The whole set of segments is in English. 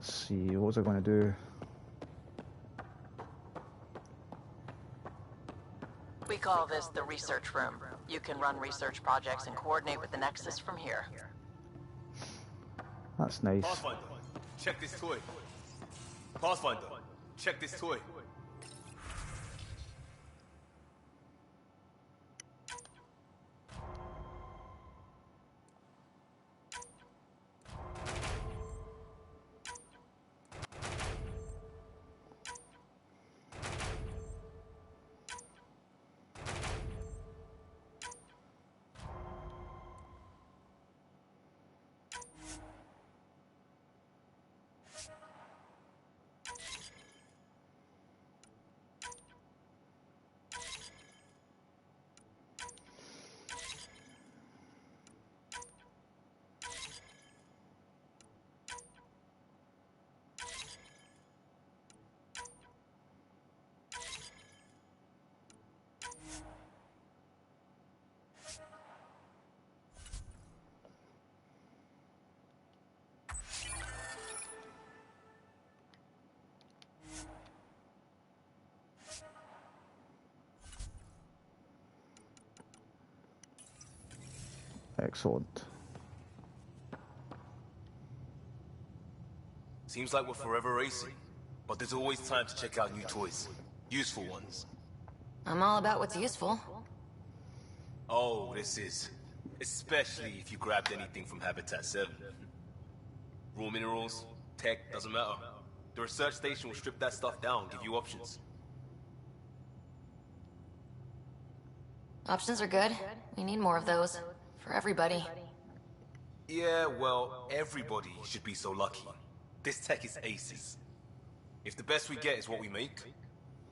let's see, what was I going to do? We call this the research room. You can run research projects and coordinate with the Nexus from here. That's nice. Pathfinder, check this toy. Pathfinder, check this toy. Excellent. Seems like we're forever racing, but there's always time to check out new toys. Useful ones. I'm all about what's useful. Oh, this is. Especially if you grabbed anything from Habitat 7. Raw minerals, tech, doesn't matter. The research station will strip that stuff down, give you options. Options are good. We need more of those. For everybody. Yeah, well, everybody should be so lucky. This tech is aces. If the best we get is what we make,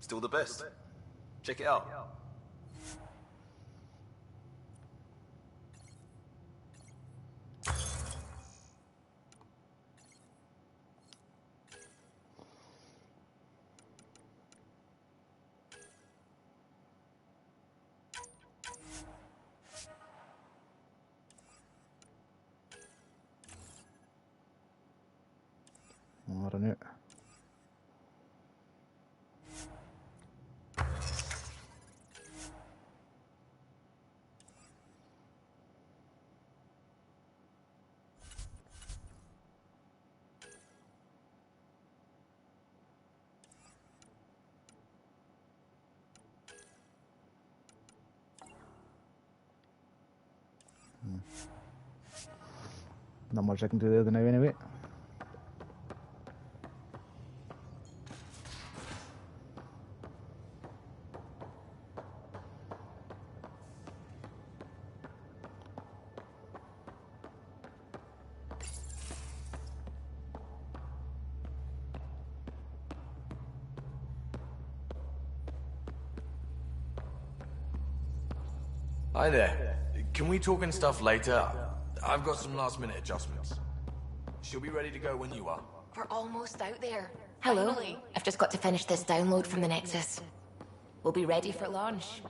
still the best. Check it out. I don't know. Not much I can do there now anyway. Hi there. Can we talk and stuff later? I've got some last minute adjustments. She'll be ready to go when you are. We're almost out there. Hello. Finally. I've just got to finish this download from the Nexus. We'll be ready for launch.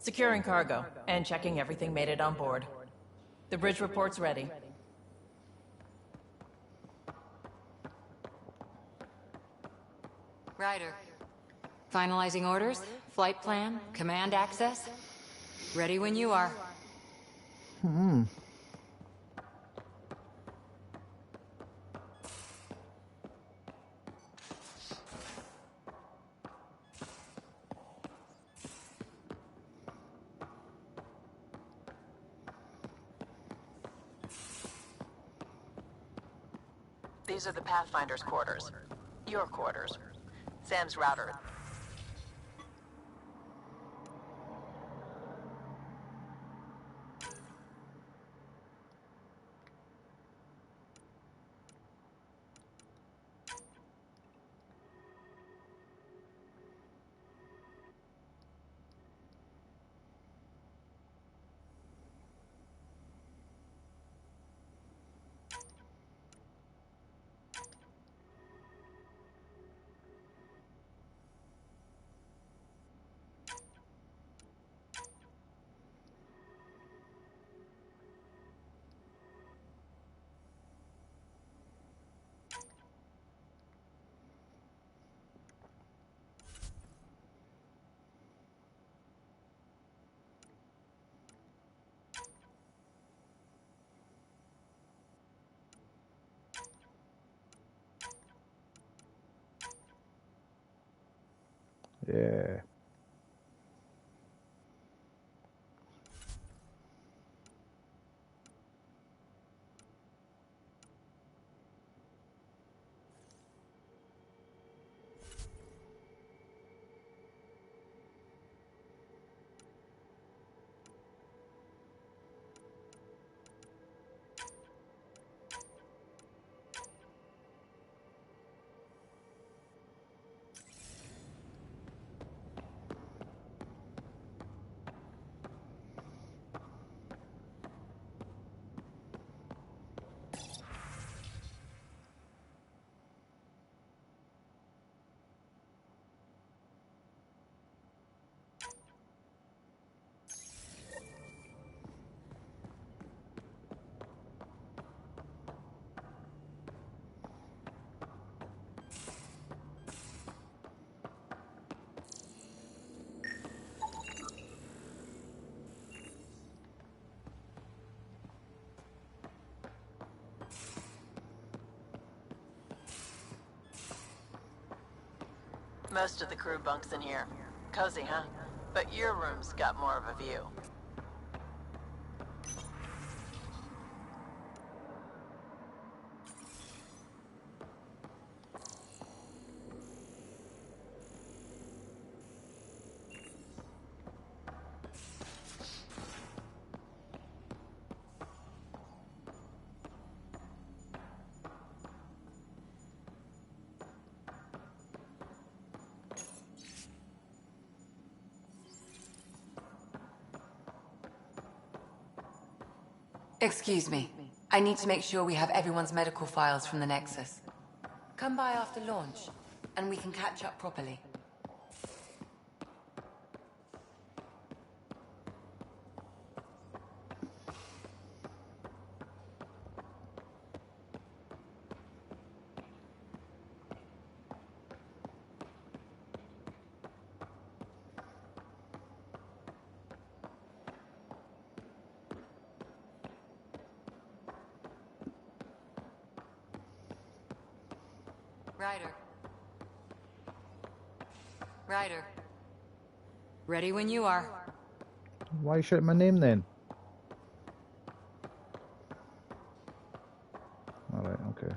Securing cargo and checking everything made it on board. The bridge report's ready. Ryder. Finalizing orders, flight plan, command access. Ready when you are. These are the Pathfinder's quarters. Your quarters. Sam's router. Yeah. Most of the crew bunks in here. Cozy, huh? But your room's got more of a view. Excuse me. I need to make sure we have everyone's medical files from the Nexus. Come by after launch, and we can catch up properly. Ryder. Ready when you are. Why shout my name then? Alright, okay.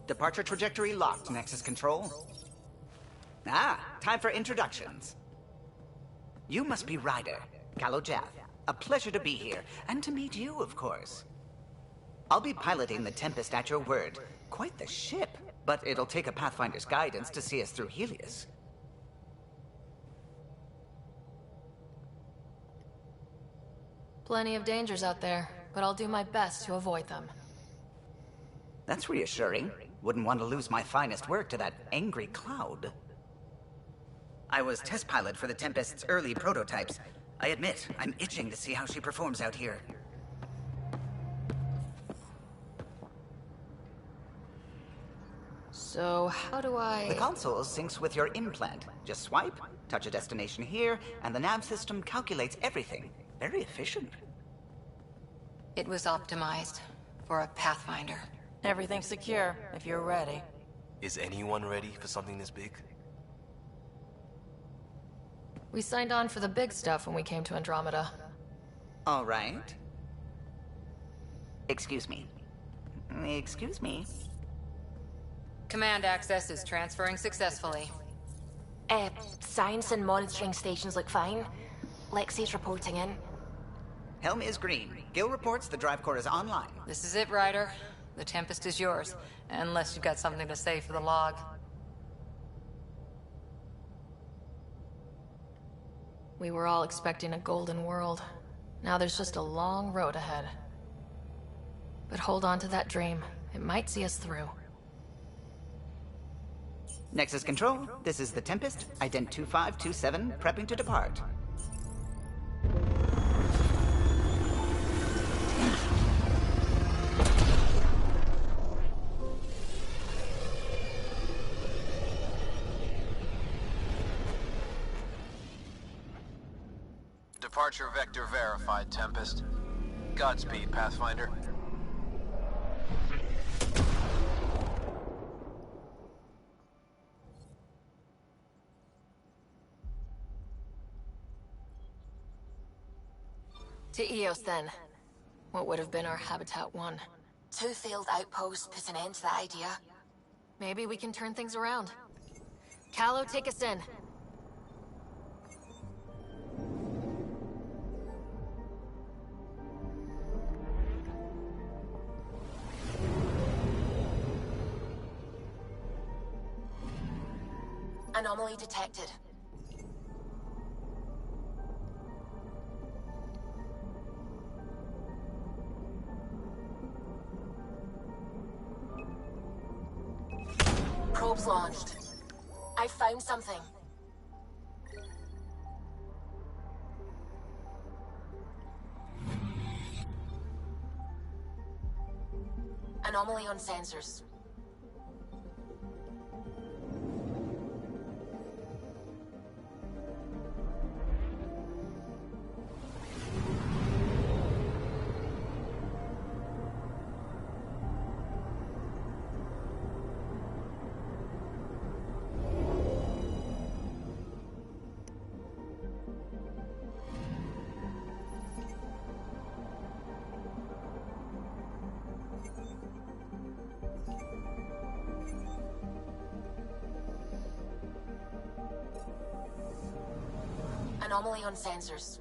Departure trajectory locked, Nexus Control. Ah, time for introductions. You must be Ryder, Callow Jaff. A pleasure to be here, and to meet you, of course. I'll be piloting the Tempest at your word. Quite the ship, but it'll take a Pathfinder's guidance to see us through Helios. Plenty of dangers out there, but I'll do my best to avoid them. That's reassuring. Wouldn't want to lose my finest work to that angry cloud. I was test pilot for the Tempest's early prototypes. I admit, I'm itching to see how she performs out here. So, how do I... The console syncs with your implant. Just swipe, touch a destination here, and the nav system calculates everything. Very efficient. It was optimized for a Pathfinder. Everything's secure, if you're ready. Is anyone ready for something this big? We signed on for the big stuff when we came to Andromeda. All right. Excuse me. Excuse me. Command access is transferring successfully. Science and monitoring stations look fine. Lexi's reporting in. Helm is green. Gil reports the drive core is online. This is it, Ryder. The Tempest is yours, unless you've got something to say for the log. We were all expecting a golden world. Now there's just a long road ahead. But hold on to that dream. It might see us through. Nexus Control, this is the Tempest, Ident 2527, prepping to depart. Departure vector verified, Tempest. Godspeed, Pathfinder. To Eos, then. What would have been our Habitat 1? 2 failed outposts put an end to that idea. Maybe we can turn things around. Callow, take us in. Anomaly detected. Probes launched. I found something. Anomaly on sensors. Anomaly on sensors.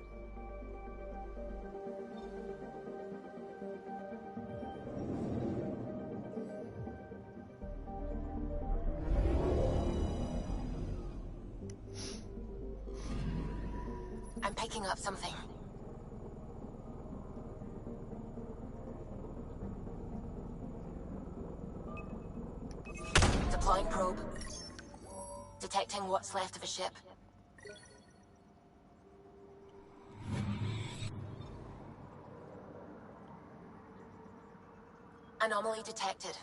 I'm picking up something. Deploying probe. Detecting what's left of a ship. Anomaly detected.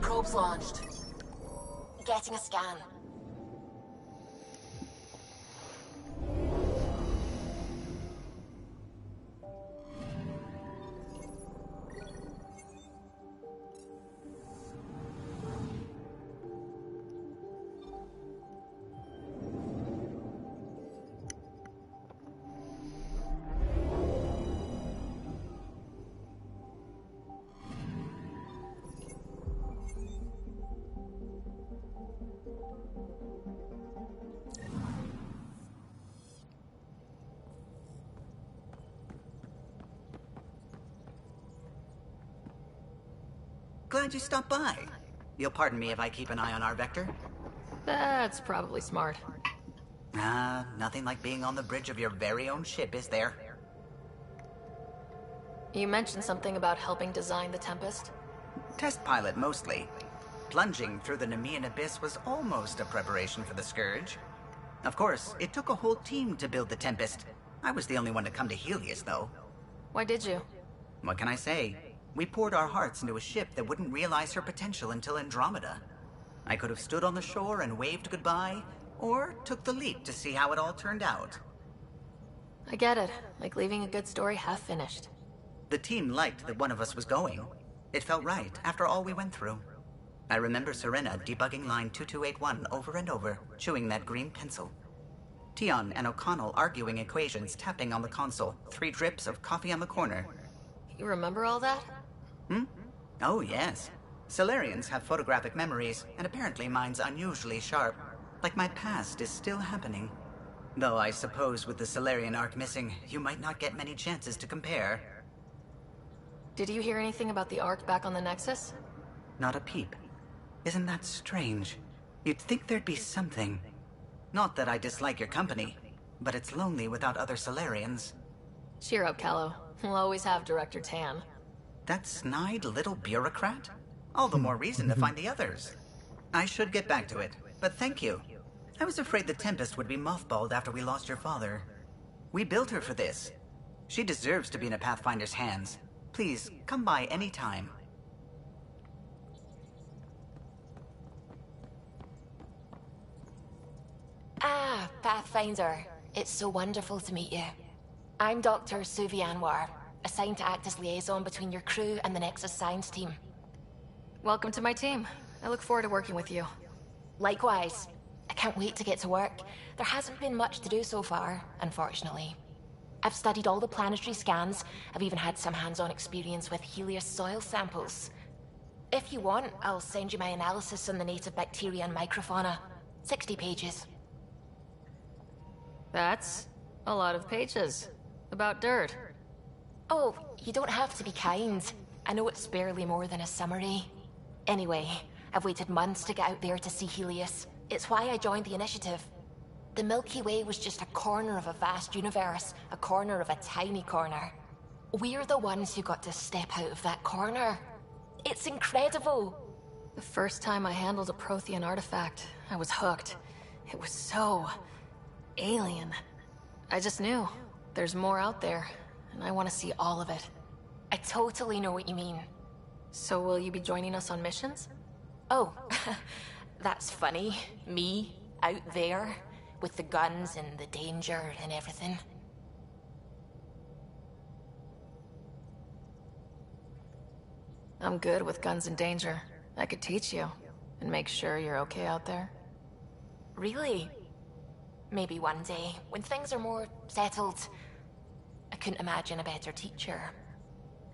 Probes launched. Getting a scan. Glad you stopped by. You'll pardon me if I keep an eye on our vector. That's probably smart. Nothing like being on the bridge of your very own ship, is there? You mentioned something about helping design the Tempest? Test pilot, mostly. Plunging through the Nemean abyss was almost a preparation for the Scourge. Of course, it took a whole team to build the Tempest. I was the only one to come to Helios, though. Why did you? What can I say? We poured our hearts into a ship that wouldn't realize her potential until Andromeda. I could have stood on the shore and waved goodbye, or took the leap to see how it all turned out. I get it. Like leaving a good story half-finished. The team liked that one of us was going. It felt right, after all we went through. I remember Serena debugging line 2281 over and over, chewing that green pencil. Tion and O'Connell arguing equations, tapping on the console, 3 drips of coffee on the corner. You remember all that? Oh, yes. Solarians have photographic memories, and apparently mine's unusually sharp. Like my past is still happening. Though I suppose with the Solarian arc missing, you might not get many chances to compare. Did you hear anything about the Ark back on the Nexus? Not a peep. Isn't that strange? You'd think there'd be something. Not that I dislike your company, but it's lonely without other Solarians. Cheer up, Callow. We'll always have Director Tan. That snide little bureaucrat? All the more reason to find the others. I should get back to it, but thank you. I was afraid the Tempest would be mothballed after we lost your father. We built her for this. She deserves to be in a Pathfinder's hands. Please, come by any time. Ah, Pathfinder. It's so wonderful to meet you. I'm Dr. Suvi Anwar, assigned to act as liaison between your crew and the Nexus science team. Welcome to my team. I look forward to working with you. Likewise. I can't wait to get to work. There hasn't been much to do so far, unfortunately. I've studied all the planetary scans. I've even had some hands-on experience with Helios soil samples. If you want, I'll send you my analysis on the native bacteria and microfauna. 60 pages. That's a lot of pages. About dirt. Oh, you don't have to be kind. I know it's barely more than a summary. Anyway, I've waited months to get out there to see Helios. It's why I joined the initiative. The Milky Way was just a corner of a vast universe, a corner of a tiny corner. We're the ones who got to step out of that corner. It's incredible. The first time I handled a Prothean artifact, I was hooked. It was so alien. I just knew there's more out there, and I want to see all of it. I totally know what you mean. So will you be joining us on missions? Oh, that's funny. Me, out there, with the guns and the danger and everything. I'm good with guns and danger. I could teach you, and make sure you're okay out there. Really? Maybe one day, when things are more settled. I couldn't imagine a better teacher.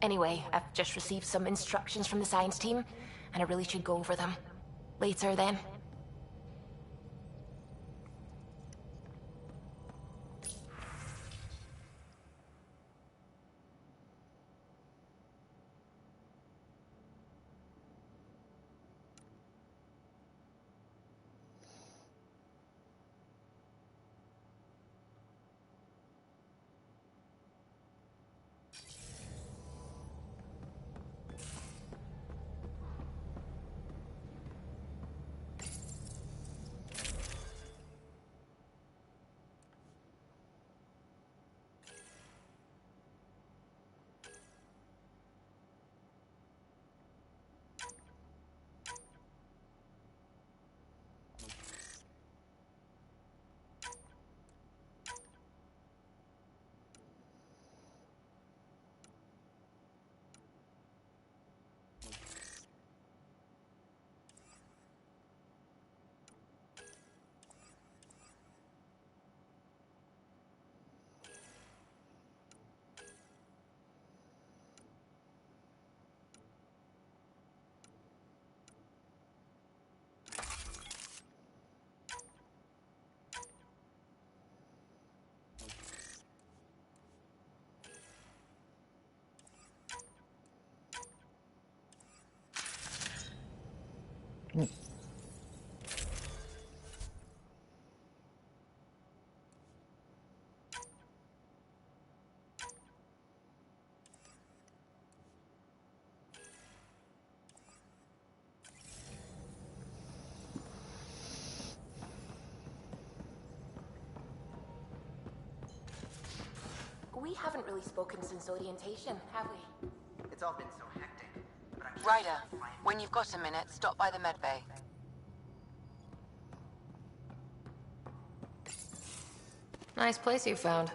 Anyway, I've just received some instructions from the science team, and I really should go over them. Later, then. We haven't really spoken since orientation, have we? It's all been so hectic. But I'm Ryder, when you've got a minute, stop by the medbay. Nice place you found.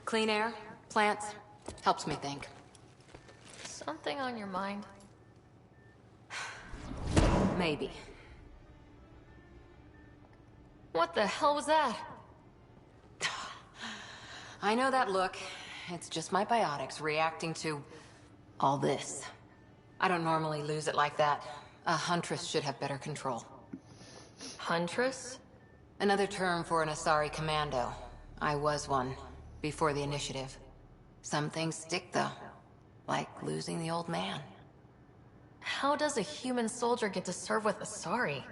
Clean air, plants, helps me think. Something on your mind? Maybe. What the hell was that? I know that look. It's just my biotics reacting to all this. I don't normally lose it like that. A huntress should have better control. Huntress? Another term for an Asari commando. I was one, before the initiative. Some things stick, though. Like losing the old man. How does a human soldier get to serve with Asari?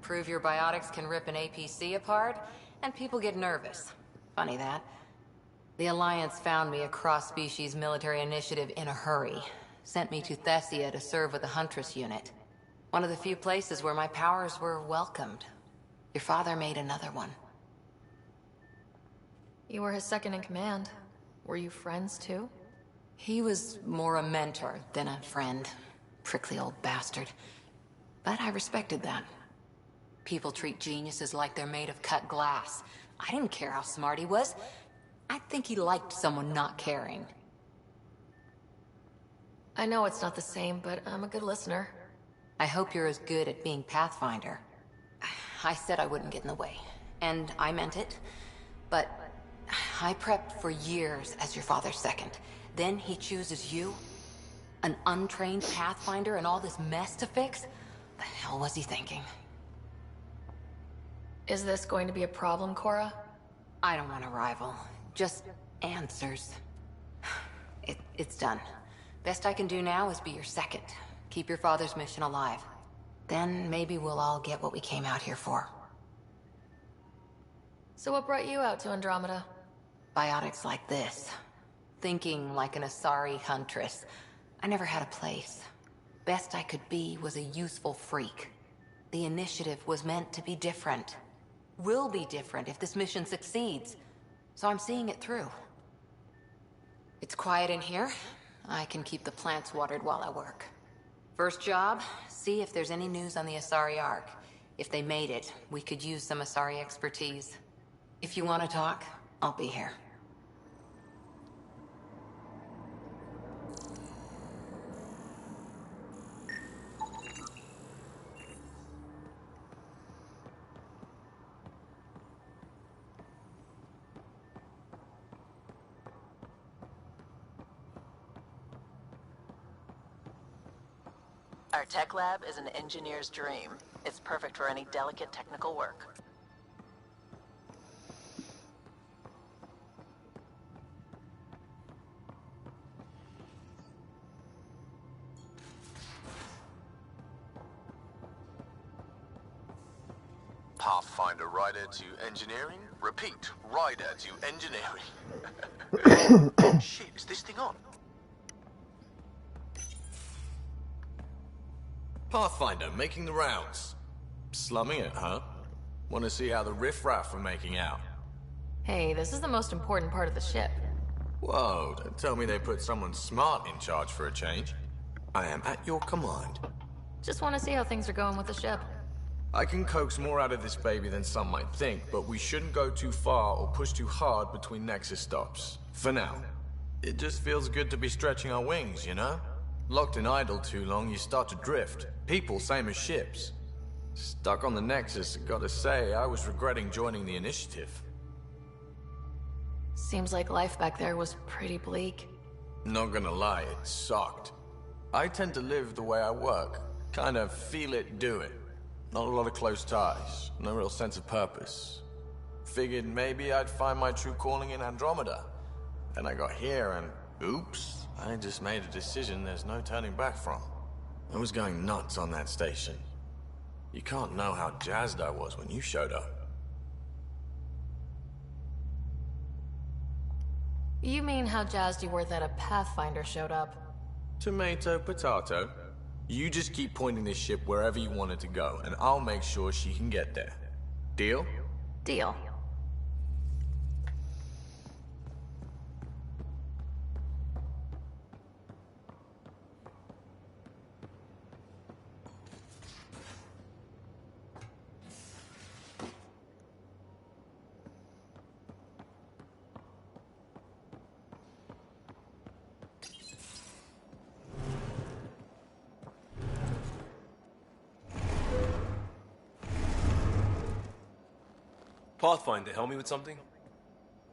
Prove your biotics can rip an APC apart, and people get nervous. Funny that. The Alliance found me a cross-species military initiative in a hurry. Sent me to Thessia to serve with the Huntress unit. One of the few places where my powers were welcomed. Your father made another one. You were his second in command. Were you friends too? He was more a mentor than a friend. Prickly old bastard. But I respected that. People treat geniuses like they're made of cut glass. I didn't care how smart he was. I think he liked someone not caring. I know it's not the same, but I'm a good listener. I hope you're as good at being Pathfinder. I said I wouldn't get in the way, and I meant it. But I prepped for years as your father's second. Then he chooses you? An untrained Pathfinder and all this mess to fix? The hell was he thinking? Is this going to be a problem, Cora? I don't want a rival. Just answers. It's done. Best I can do now is be your second. Keep your father's mission alive. Then maybe we'll all get what we came out here for. So what brought you out to Andromeda? Biotics like this. Thinking like an Asari huntress. I never had a place. Best I could be was a useful freak. The initiative was meant to be different. Will be different if this mission succeeds. So I'm seeing it through. It's quiet in here. I can keep the plants watered while I work. First job, see if there's any news on the Asari Ark. If they made it, we could use some Asari expertise. If you want to talk, I'll be here. Our tech lab is an engineer's dream. It's perfect for any delicate technical work. Pathfinder rider to engineering? Repeat, rider to engineering. Shit, is this thing on? Pathfinder, making the rounds. Slumming it, huh? Want to see how the riffraff are making out? Hey, this is the most important part of the ship. Whoa, don't tell me they put someone smart in charge for a change. I am at your command. Just want to see how things are going with the ship. I can coax more out of this baby than some might think, but we shouldn't go too far or push too hard between Nexus stops. For now. It just feels good to be stretching our wings, you know? Locked and idle too long, you start to drift. People, same as ships. Stuck on the Nexus, gotta say, I was regretting joining the initiative. Seems like life back there was pretty bleak. Not gonna lie, it sucked. I tend to live the way I work. Kind of feel it, do it. Not a lot of close ties, no real sense of purpose. Figured maybe I'd find my true calling in Andromeda. Then I got here and, oops. I just made a decision there's no turning back from. I was going nuts on that station. You can't know how jazzed I was when you showed up. You mean how jazzed you were that a Pathfinder showed up? Tomato, potato. You just keep pointing this ship wherever you want it to go, and I'll make sure she can get there. Deal? Deal. Pathfinder, help me with something?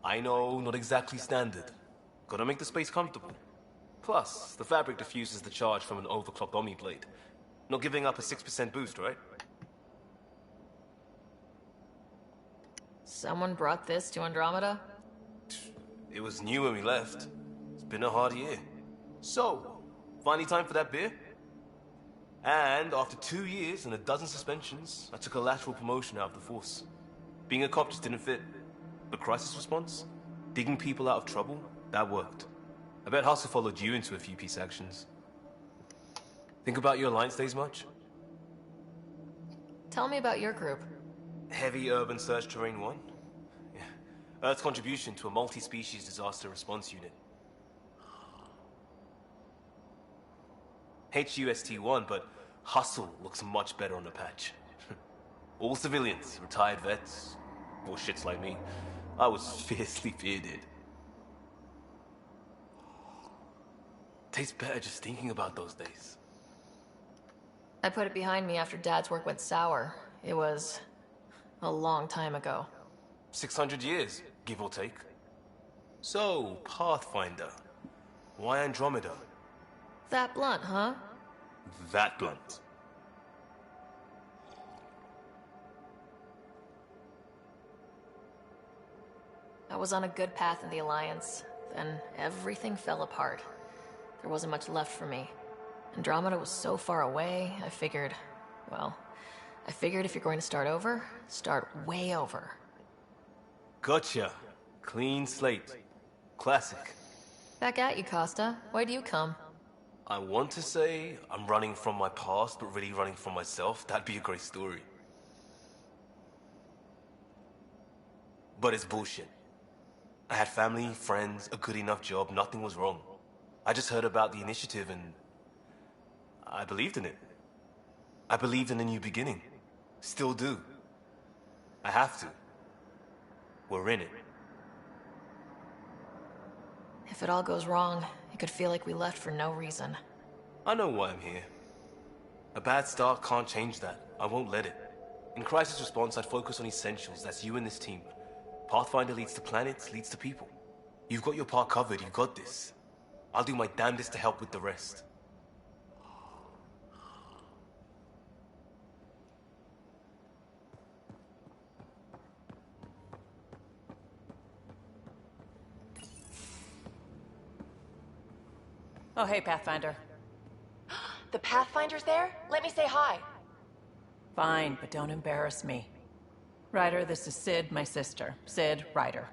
I know, not exactly standard. Gotta make the space comfortable. Plus, the fabric diffuses the charge from an overclocked Omni blade. Not giving up a 6% boost, right? Someone brought this to Andromeda? It was new when we left. It's been a hard year. So, finally time for that beer? And after 2 years and a dozen suspensions, I took a lateral promotion out of the force. Being a cop just didn't fit. But crisis response? Digging people out of trouble? That worked. I bet Hustle followed you into a few peace actions. Think about your Alliance days much? Tell me about your group. Heavy Urban Search Terrain 1? Yeah. Earth's contribution to a multi-species disaster response unit. HUST-1, but Hustle looks much better on the patch. All civilians, retired vets, or shits like me. I was fiercely bearded. Tastes better just thinking about those days. I put it behind me after Dad's work went sour. It was a long time ago. 600 years, give or take. So, Pathfinder. Why Andromeda? That blunt, huh? That blunt. I was on a good path in the Alliance. Then everything fell apart. There wasn't much left for me. Andromeda was so far away, I figured if you're going to start over, start way over. Gotcha. Clean slate. Classic. Back at you, Costa. Why'd you come? I want to say I'm running from my past, but really running from myself. That'd be a great story. But it's bullshit. I had family, friends, a good enough job, nothing was wrong. I just heard about the initiative and I believed in it. I believed in a new beginning. Still do. I have to. We're in it. If it all goes wrong, it could feel like we left for no reason. I know why I'm here. A bad start can't change that. I won't let it. In crisis response, I'd focus on essentials. That's you and this team. Pathfinder leads to planets, leads to people. You've got your part covered, you've got this. I'll do my damnedest to help with the rest. Oh, hey, Pathfinder. The Pathfinder's there? Let me say hi. Fine, but don't embarrass me. Ryder, this is Sid, my sister. Sid, Ryder.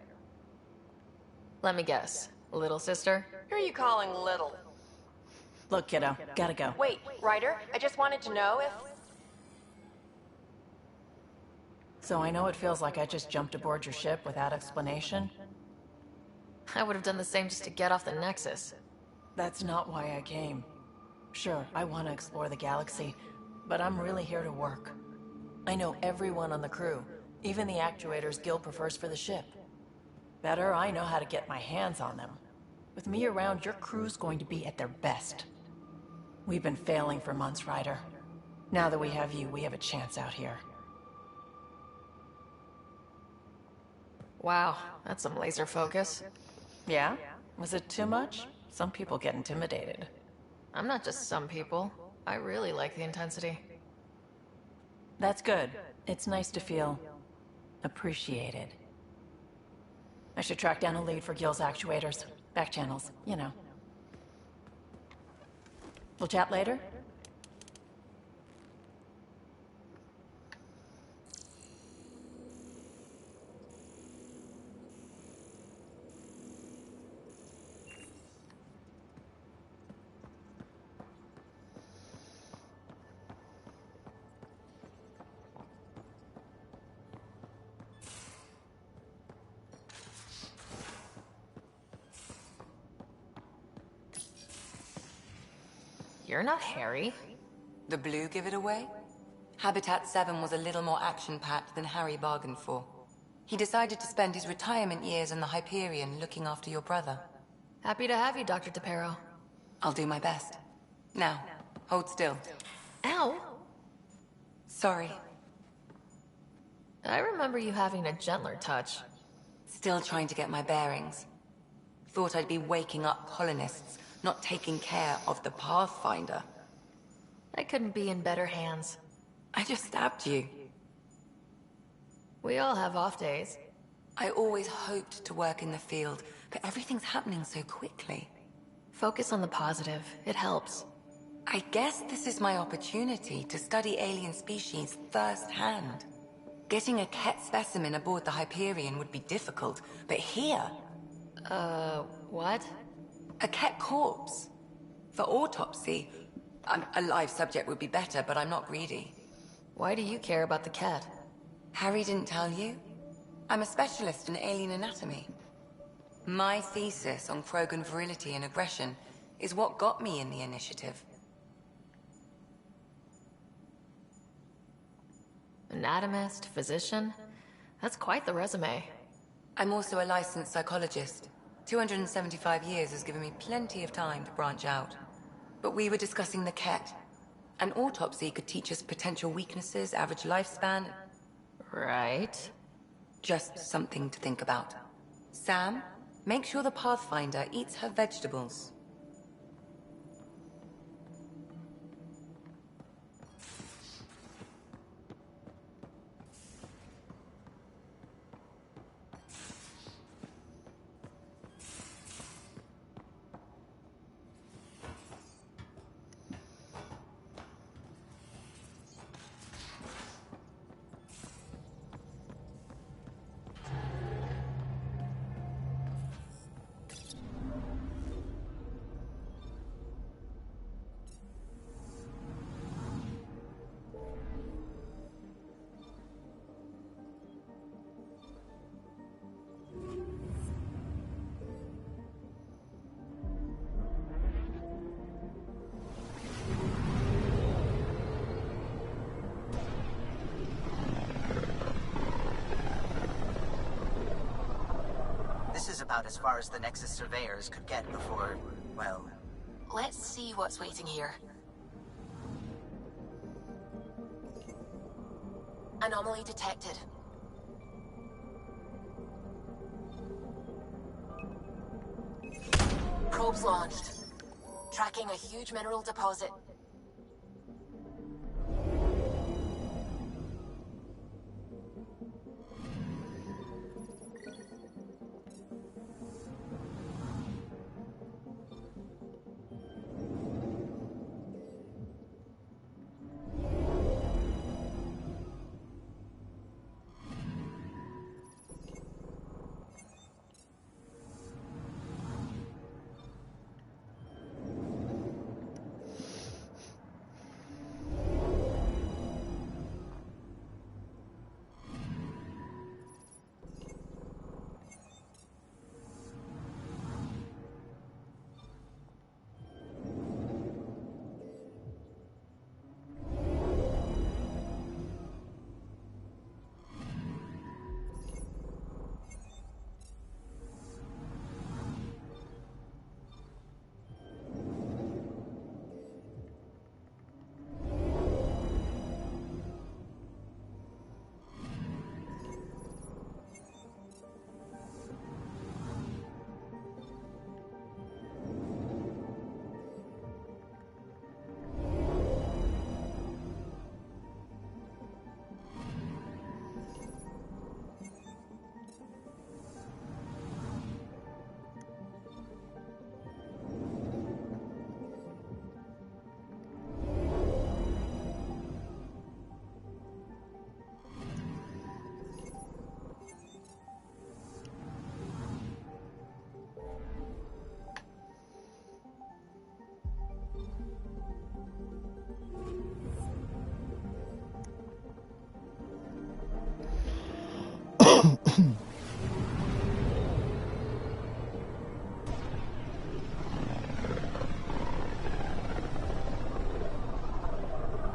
Let me guess. Little sister? Who are you calling little? Look, kiddo, gotta go. Wait, Ryder, I just wanted to know if... So I know it feels like I just jumped aboard your ship without explanation. I would have done the same just to get off the Nexus. That's not why I came. Sure, I want to explore the galaxy, but I'm really here to work. I know everyone on the crew, even the actuators Gil prefers for the ship. Better, I know how to get my hands on them. With me around, your crew's going to be at their best. We've been failing for months, Ryder. Now that we have you, we have a chance out here. Wow, that's some laser focus. Yeah? Was it too much? Some people get intimidated. I'm not just some people. I really like the intensity. That's good. It's nice to feel appreciated. I should track down a lead for Gil's actuators. Back channels, you know. We'll chat later? You're not Harry. The blue give it away? Habitat 7 was a little more action-packed than Harry bargained for. He decided to spend his retirement years in the Hyperion looking after your brother. Happy to have you, Dr. DePero. I'll do my best. Now, hold still. Ow! Sorry. I remember you having a gentler touch. Still trying to get my bearings. Thought I'd be waking up colonists, not taking care of the Pathfinder. I couldn't be in better hands. I just stabbed you. We all have off days. I always hoped to work in the field, but everything's happening so quickly. Focus on the positive. It helps. I guess this is my opportunity to study alien species firsthand. Getting a Ket specimen aboard the Hyperion would be difficult, but here... What? A Ket corpse. For autopsy, a live subject would be better, but I'm not greedy. Why do you care about the cat? Harry didn't tell you? I'm a specialist in alien anatomy. My thesis on Krogan virility and aggression is what got me in the initiative. Anatomist, physician? That's quite the resume. I'm also a licensed psychologist. 275 years has given me plenty of time to branch out. But we were discussing the Ket. An autopsy could teach us potential weaknesses, average lifespan. Right. Just something to think about. Sam, make sure the Pathfinder eats her vegetables. This is about as far as the Nexus surveyors could get before, well... Let's see what's waiting here. Anomaly detected. Probes launched. Tracking a huge mineral deposit.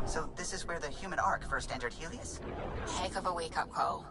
So this is where the human Ark first entered Helios? Heck of a wake-up call.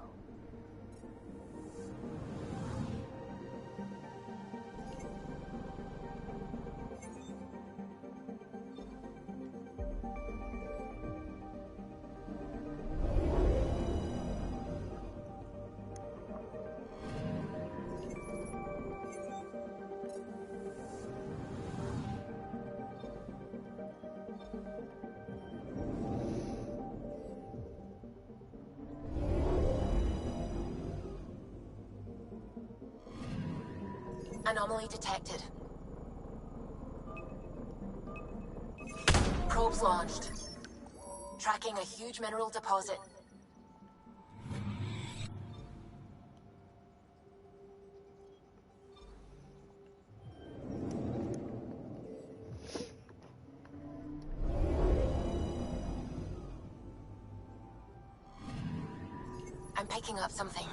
Anomaly detected. Probes launched. Tracking a huge mineral deposit. I'm picking up something.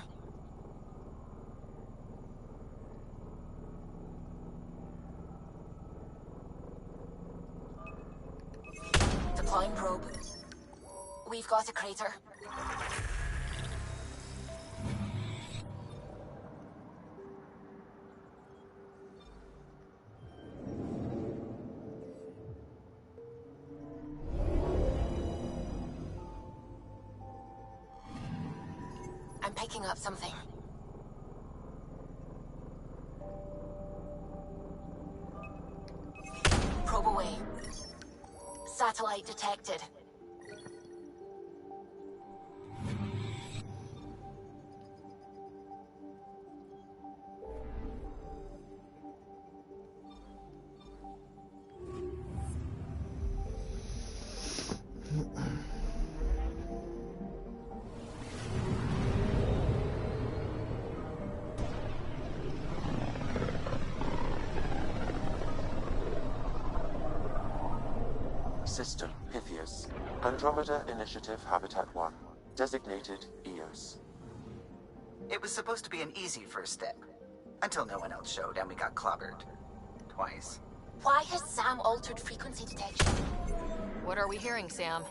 Deploying probe. We've got a crater. I'm picking up something. Probe away. Satellite detected. System, Pythias. Andromeda Initiative Habitat 1. Designated EOS. It was supposed to be an easy first step. Until no one else showed and we got clobbered. Twice. Why has Sam altered frequency detection? What are we hearing, Sam?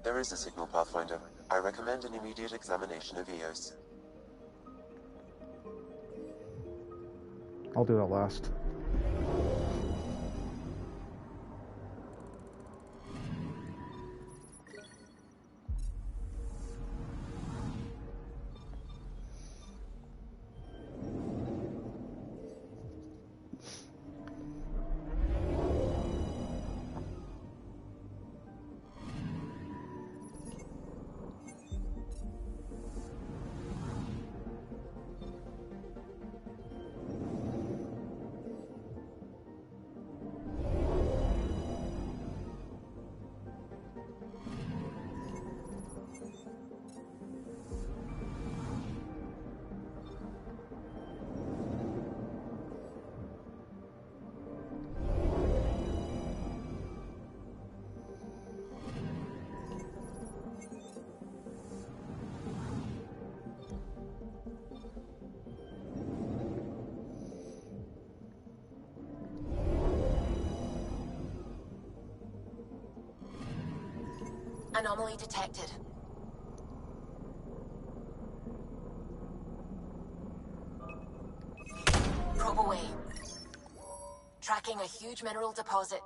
There is a signal, Pathfinder. I recommend an immediate examination of EOS. I'll do that last. Anomaly detected. Probe away. Tracking a huge mineral deposit.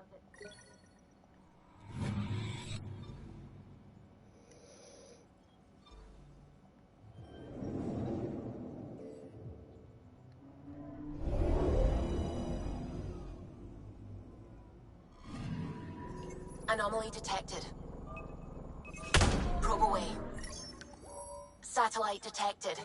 Anomaly detected. Probe away. Satellite detected.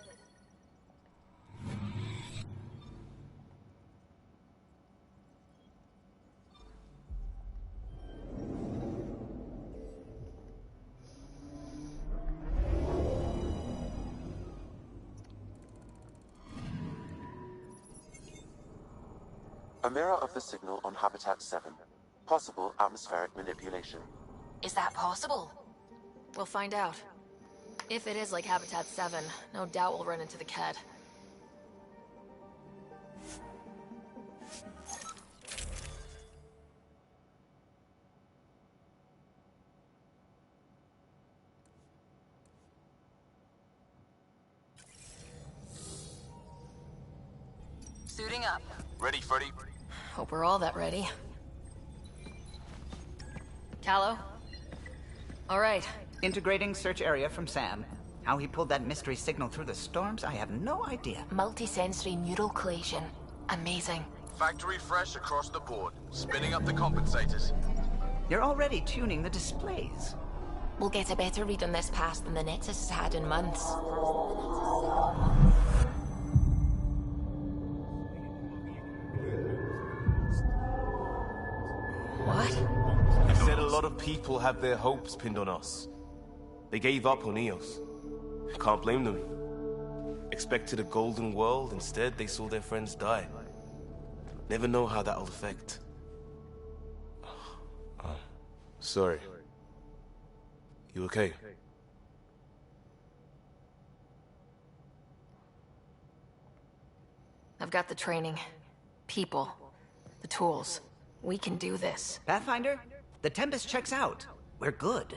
A mirror of the signal on Habitat 7. Possible atmospheric manipulation. Is that possible? We'll find out. If it is like Habitat 7, no doubt we'll run into the Ked. Suiting up. Ready, Freddy? Hope we're all that ready. Callow? All right. Integrating search area from Sam. How he pulled that mystery signal through the storms, I have no idea. Multisensory neural collation. Amazing. Factory fresh across the board. Spinning up the compensators. You're already tuning the displays. We'll get a better read on this pass than the Nexus has had in months. lot of people have their hopes pinned on us. They gave up on Eos. Can't blame them. Expected a golden world, instead they saw their friends die. Never know how that'll affect. Sorry. You okay? I've got the training, people, the tools. We can do this. Pathfinder, the Tempest checks out. We're good.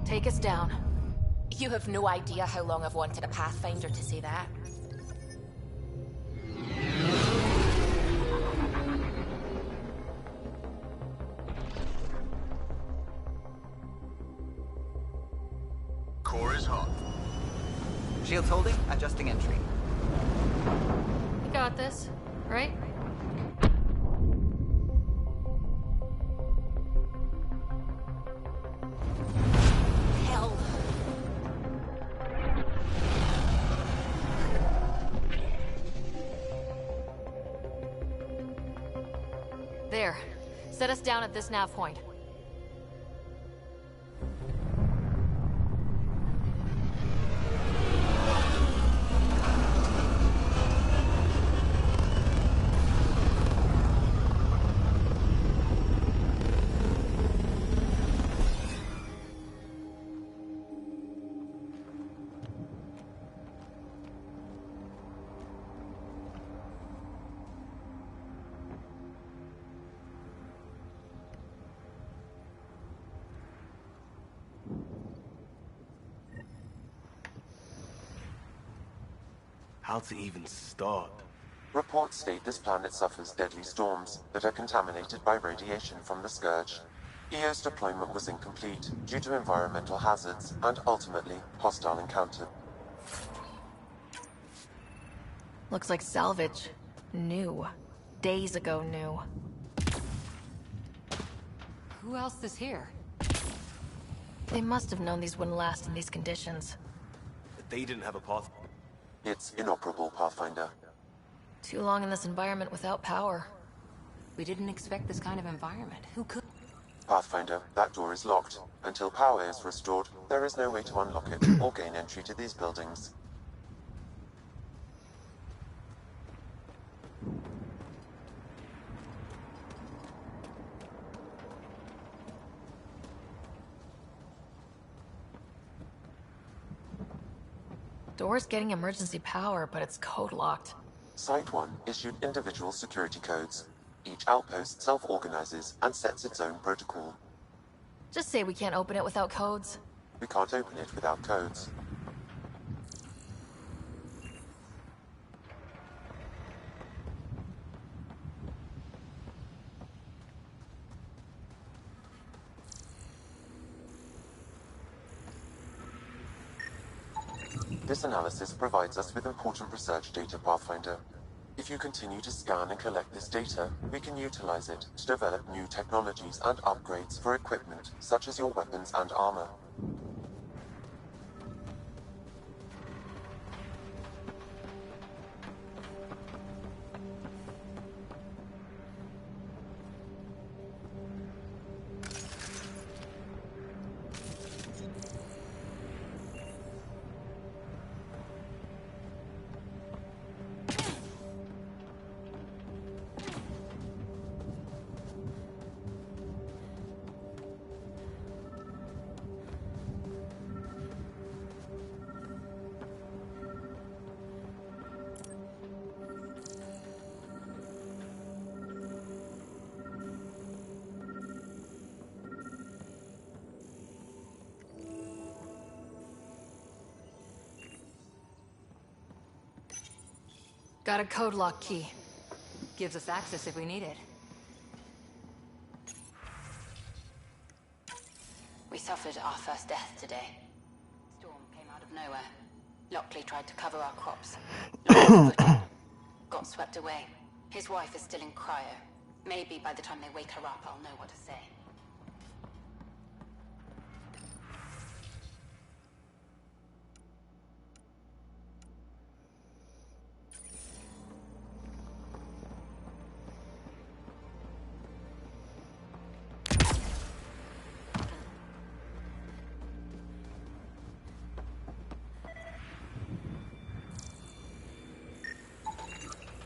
Take us down. You have no idea how long I've wanted a Pathfinder to say that. Core is hot. Shields holding, adjusting entry. You got this, right? Hell. There. Set us down at this nav point. How to even start? Reports state this planet suffers deadly storms that are contaminated by radiation from the Scourge. EO's deployment was incomplete due to environmental hazards and ultimately hostile encounter. Looks like salvage. New. Days ago new. Who else is here? They must have known these wouldn't last in these conditions. They didn't have a path. It's inoperable, Pathfinder. Too long in this environment without power. We didn't expect this kind of environment. Who could? Pathfinder, that door is locked. Until power is restored, there is no way to unlock it or gain entry to these buildings. Door's getting emergency power, but it's code locked. Site 1 issued individual security codes. Each outpost self-organizes and sets its own protocol. Just say we can't open it without codes. We can't open it without codes. This analysis provides us with important research data, Pathfinder. If you continue to scan and collect this data, we can utilize it to develop new technologies and upgrades for equipment, such as your weapons and armor. Got a code lock key. Gives us access if we need it. We suffered our first death today. Storm came out of nowhere. Lockley tried to cover our crops. Got swept away. His wife is still in cryo. Maybe by the time they wake her up, I'll know what to say.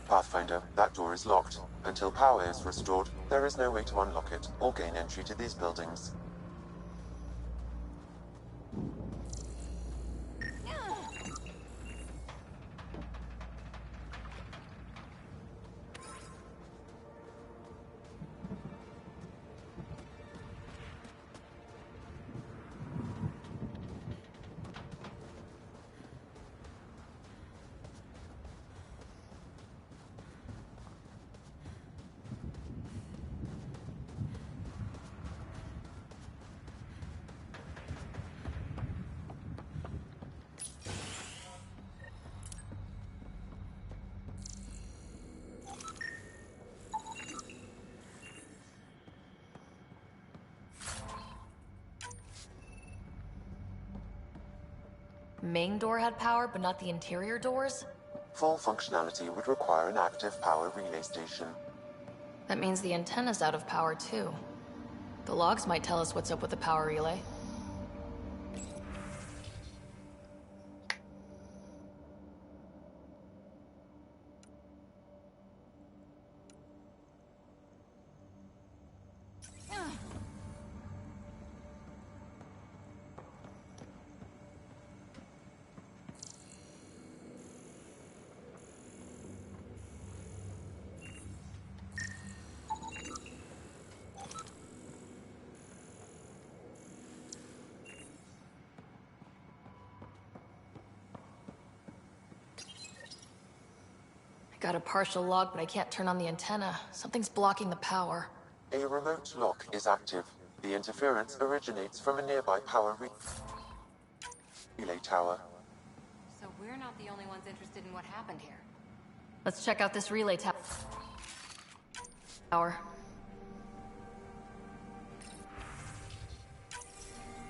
Pathfinder, that door is locked. Until power is restored, there is no way to unlock it or gain entry to these buildings. Main door had power, but not the interior doors? Full functionality would require an active power relay station. That means the antenna's out of power too. The logs might tell us what's up with the power relay. Got a partial log, but I can't turn on the antenna. Something's blocking the power. A remote lock is active. The interference originates from a nearby power relay tower. So we're not the only ones interested in what happened here. Let's check out this relay tower.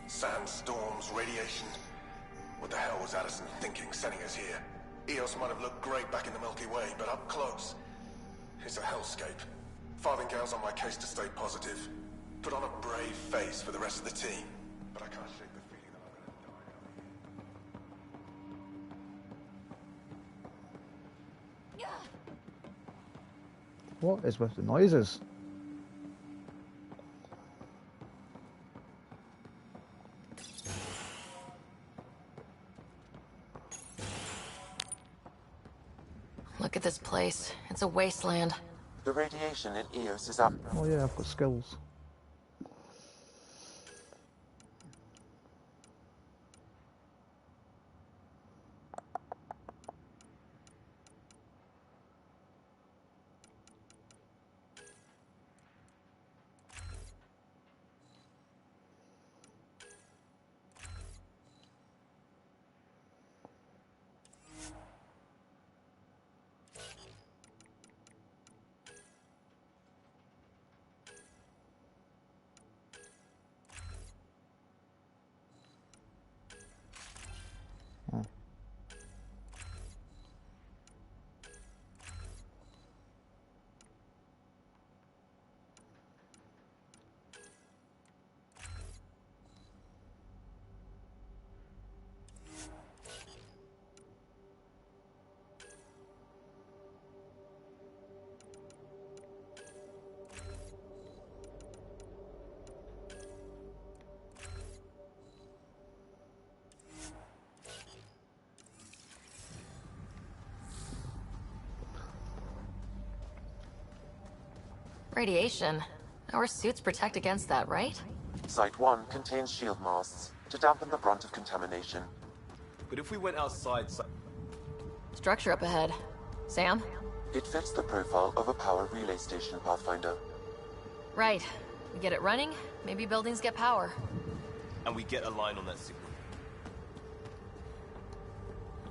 Sandstorms, radiation. What the hell was Addison thinking sending us here? Eos might have looked great back in the Milky Way, but up close, it's a hellscape. Farthingale's on my case to stay positive. Put on a brave face for the rest of the team. But I can't shake the feeling that I'm gonna die. What is with the noises? Look at this place. It's a wasteland. The radiation in Eos is up. Oh yeah, I've got skills. Radiation. Our suits protect against that, right? Site 1 contains shield masts to dampen the brunt of contamination. But if we went outside... Structure up ahead. Sam? It fits the profile of a power relay station, Pathfinder. Right. We get it running, maybe buildings get power. And we get a line on that signal.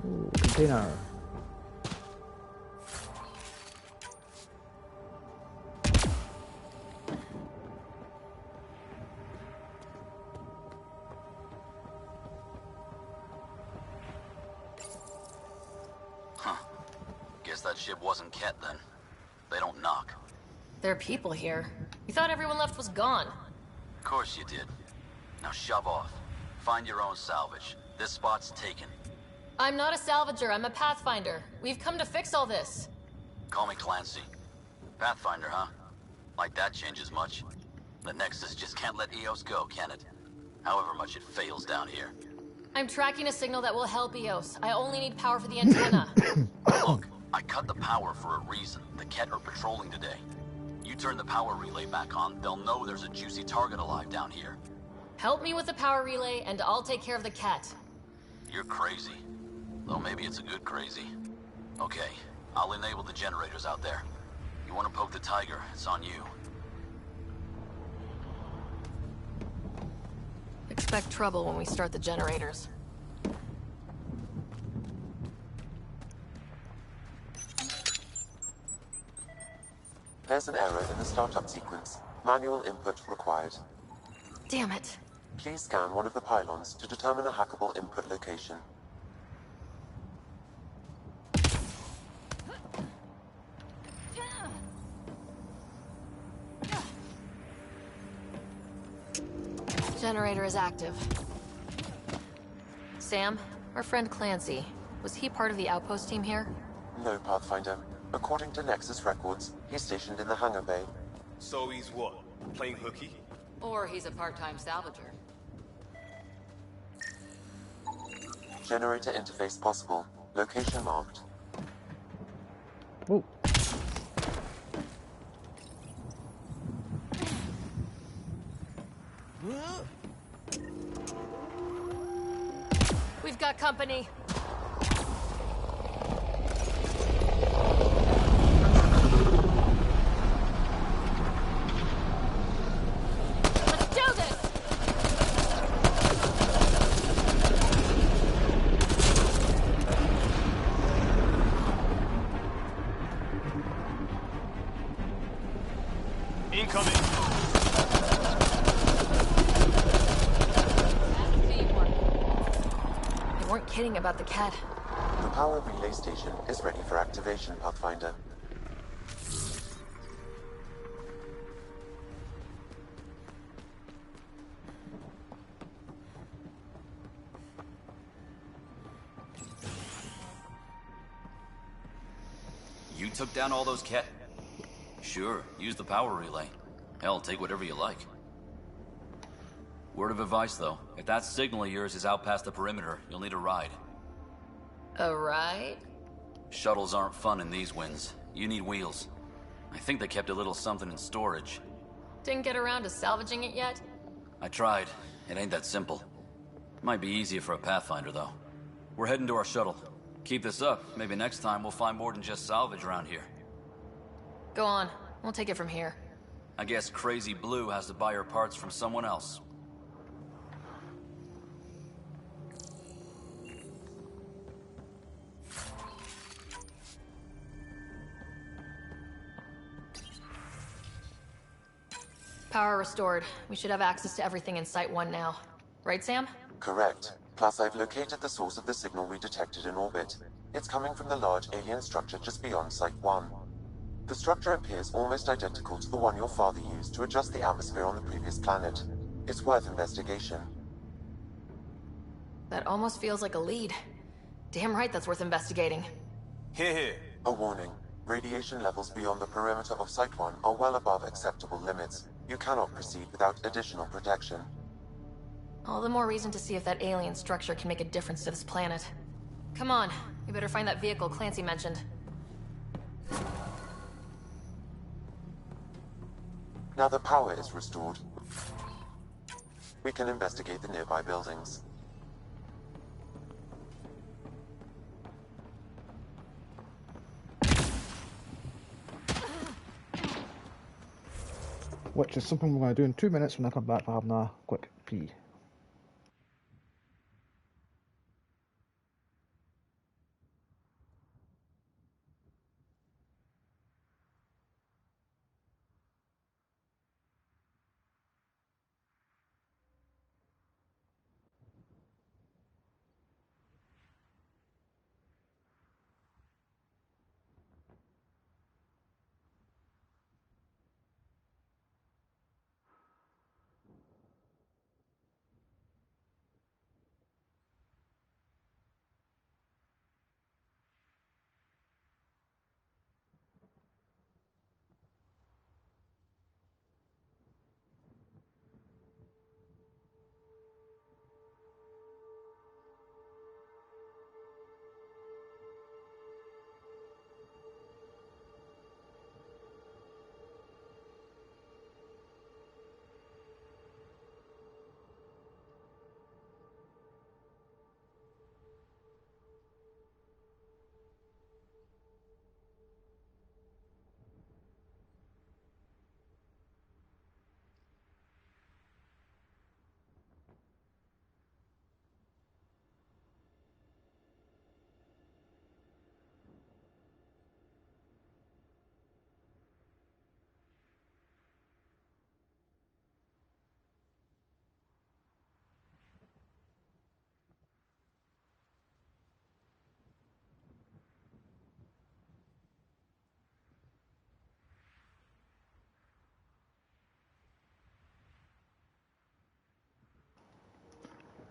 Ooh, container. That ship wasn't Ket then. They don't knock. There are people here. You thought everyone left was gone. Of course you did. Now shove off. Find your own salvage. This spot's taken. I'm not a salvager, I'm a pathfinder. We've come to fix all this. Call me Clancy. Pathfinder, huh? Like that changes much? The Nexus just can't let EOS go, can it? However much it fails down here. I'm tracking a signal that will help EOS. I only need power for the antenna. Look, I cut the power for a reason. The Ket are patrolling today. You turn the power relay back on, they'll know there's a juicy target alive down here. Help me with the power relay, and I'll take care of the Ket. You're crazy. Though maybe it's a good crazy. Okay, I'll enable the generators out there. You want to poke the tiger, it's on you. Expect trouble when we start the generators. There's an error in the startup sequence. Manual input required. Damn it. Please scan one of the pylons to determine a hackable input location. Generator is active. Sam, our friend Clancy, was he part of the outpost team here? No, Pathfinder. According to Nexus records, he's stationed in the hangar bay. So he's what? Playing hooky? Or he's a part-time salvager. Generator interface possible. Location marked. Oh. We've got company. Let's do this! Incoming! They weren't kidding about the Ket. The power relay station is ready for activation, Pathfinder. You took down all those Ket? Sure, use the power relay. Hell, take whatever you like. Word of advice, though. If that signal of yours is out past the perimeter, you'll need a ride. A ride? Shuttles aren't fun in these winds. You need wheels. I think they kept a little something in storage. Didn't get around to salvaging it yet? I tried. It ain't that simple. Might be easier for a Pathfinder, though. We're heading to our shuttle. Keep this up. Maybe next time we'll find more than just salvage around here. Go on. We'll take it from here. I guess Crazy Blue has to buy her parts from someone else. Power restored. We should have access to everything in Site 1 now. Right, Sam? Correct. Plus, I've located the source of the signal we detected in orbit. It's coming from the large alien structure just beyond Site 1. The structure appears almost identical to the one your father used to adjust the atmosphere on the previous planet. It's worth investigation. That almost feels like a lead. Damn right that's worth investigating. Here. A warning. Radiation levels beyond the perimeter of Site 1 are well above acceptable limits. You cannot proceed without additional protection. All the more reason to see if that alien structure can make a difference to this planet. Come on, we better find that vehicle Clancy mentioned. Now that power is restored, we can investigate the nearby buildings. Which is something we're going to do in 2 minutes when I come back for having a quick pee.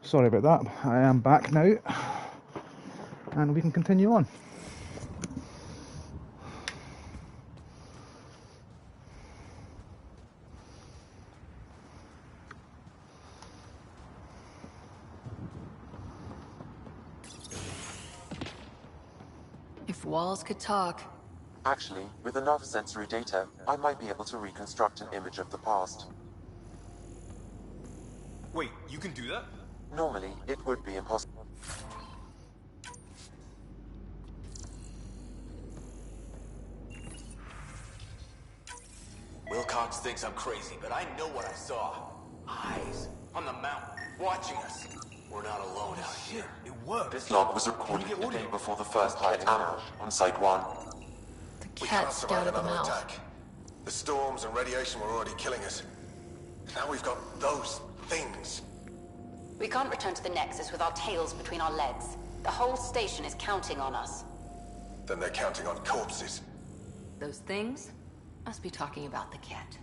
Sorry about that. I am back now, and we can continue on. If walls could talk. Actually, with enough sensory data, I might be able to reconstruct an image of the past. Wait, you can do that? Normally, it would be impossible. Wilcox thinks I'm crazy, but I know what I saw. Eyes on the mountain, watching us. We're not alone out here. It worked. This log was recorded the day before the first high ambush on Site 1. The We cat can't survive scouted them another out. attack. The storms and radiation were already killing us. Now we've got those things. We can't return to the Nexus with our tails between our legs. The whole station is counting on us. Then they're counting on corpses. Those things must be talking about the cat.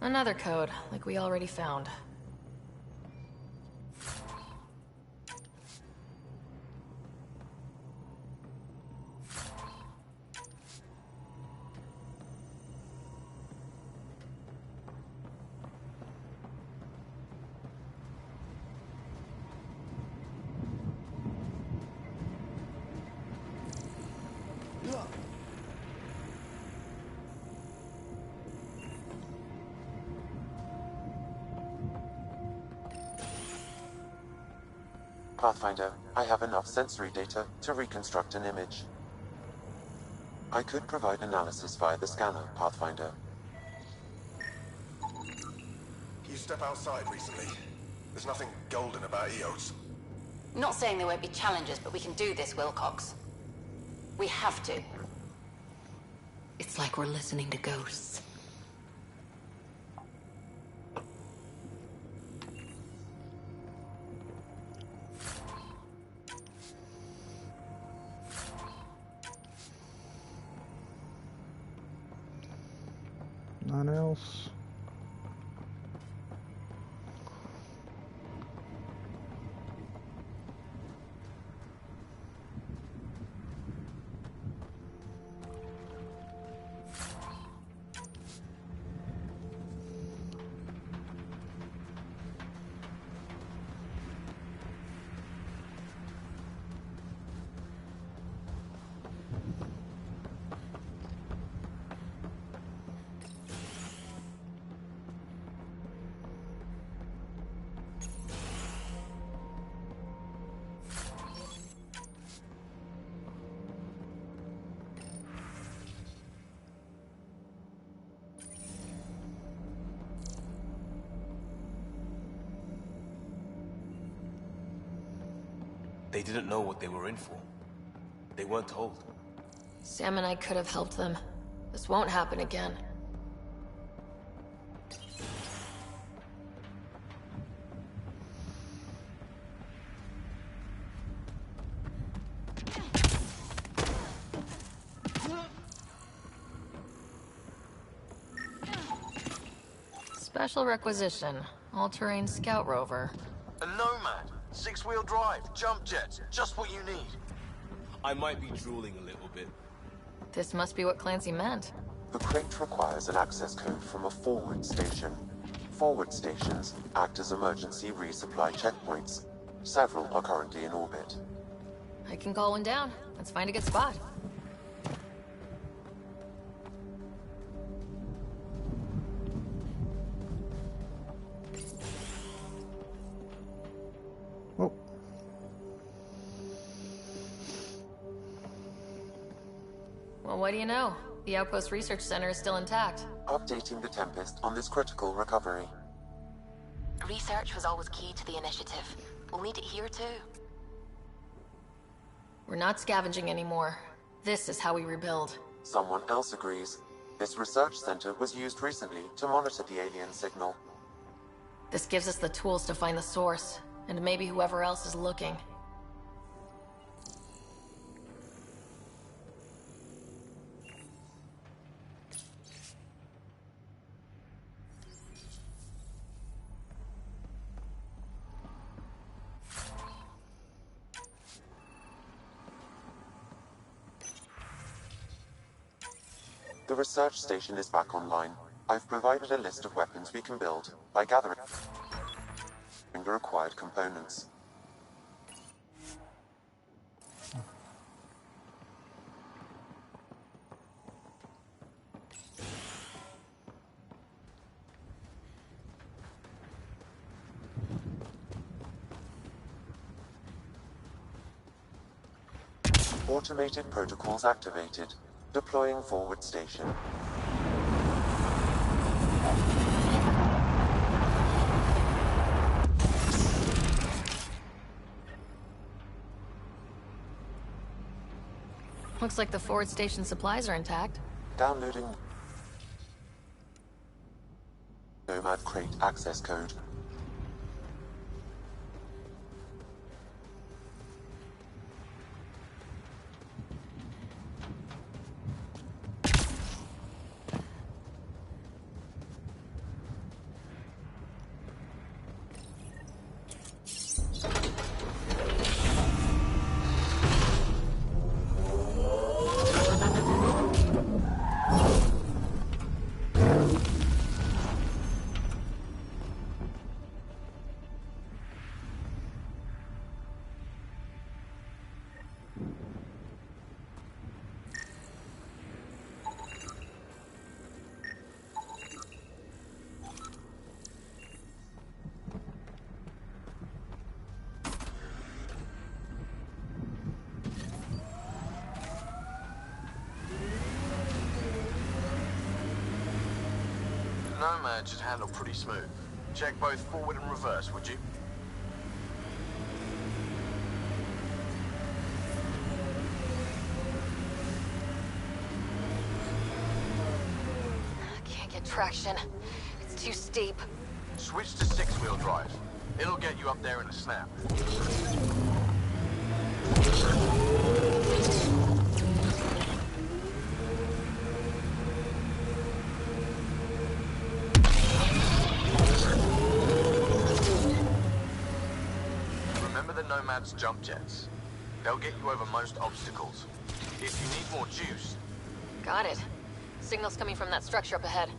Another code, like we already found. Pathfinder, I have enough sensory data to reconstruct an image. I could provide analysis via the scanner, Pathfinder. You step outside recently. There's nothing golden about Eos. Not saying there won't be challenges, but we can do this, Wilcox. We have to. It's like we're listening to ghosts. Nothing else. They didn't know what they were in for. They weren't told. Sam and I could have helped them. This won't happen again. Special requisition. All-terrain scout rover. A Nomad, 6-wheel drive, jump jets, just what you need. I might be drooling a little bit. This must be what Clancy meant. The crate requires an access code from a forward station. Forward stations act as emergency resupply checkpoints. Several are currently in orbit. I can call one down. Let's find a good spot. Oh. Well, what do you know? The Outpost Research Center is still intact. Updating the Tempest on this critical recovery. Research was always key to the initiative. We'll need it here too. We're not scavenging anymore. This is how we rebuild. Someone else agrees. This research center was used recently to monitor the alien signal. This gives us the tools to find the source, and maybe whoever else is looking. The research station is back online. I've provided a list of weapons we can build by gathering the required components. Automated protocols activated. Deploying forward station. Looks like the forward station supplies are intact. Downloading Nomad crate access code. Nomad should handle pretty smooth. Check both forward and reverse, would you? Can't get traction. It's too steep. Switch to 6-wheel drive. It'll get you up there in a snap. Nomad's jump jets. They'll get you over most obstacles. If you need more juice... Got it. Signal's coming from that structure up ahead.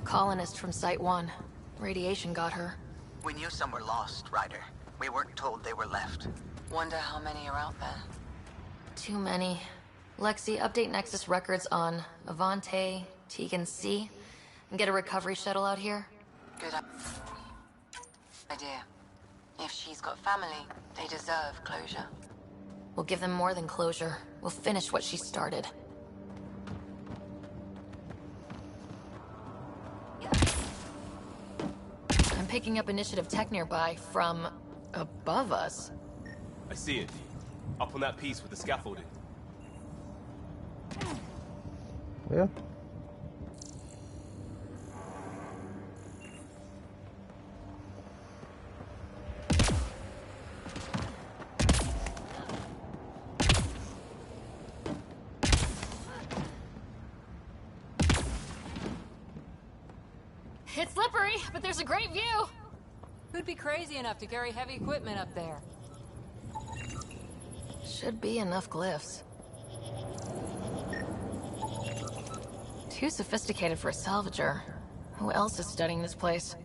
Colonist from Site 1. Radiation got her. We knew some were lost, Ryder. We weren't told they were left. Wonder how many are out there. Too many. Lexi, update Nexus records on Avante, Tegan C, and get a recovery shuttle out here. Good idea. If she's got family, they deserve closure. We'll give them more than closure. We'll finish what she started. I'm picking up initiative tech nearby from above us. I see it. Up on that piece with the scaffolding. Yeah. It's slippery, but there's a great view. Who'd be crazy enough to carry heavy equipment up there? Should be enough glyphs. Too sophisticated for a salvager. Who else is studying this place?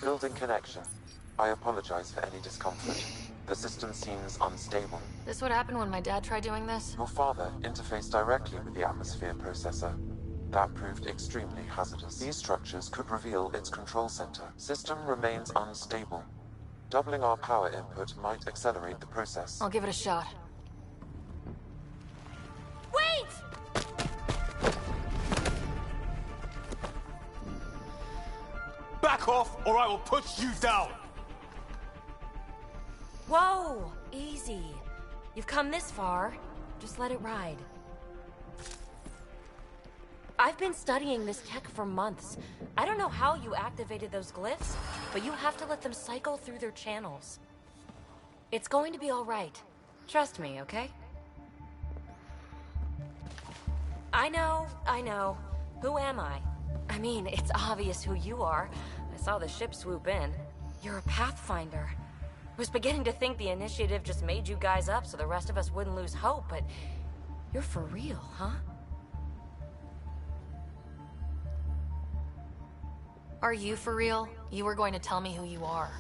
Building connection. I apologize for any discomfort. The system seems unstable. This would happen when my dad tried doing this? Your father interfaced directly with the atmosphere processor. That proved extremely hazardous. These structures could reveal its control center. System remains unstable. Doubling our power input might accelerate the process. I'll give it a shot. Wait! Back off, or I will push you down! Whoa! Easy. You've come this far. Just let it ride. I've been studying this tech for months. I don't know how you activated those glyphs, but you have to let them cycle through their channels. It's going to be all right. Trust me, okay? I know. Who am I? I mean, it's obvious who you are. I saw the ship swoop in. You're a Pathfinder. I was beginning to think the initiative just made you guys up so the rest of us wouldn't lose hope, but you're for real, huh? Are you for real? You were going to tell me who you are.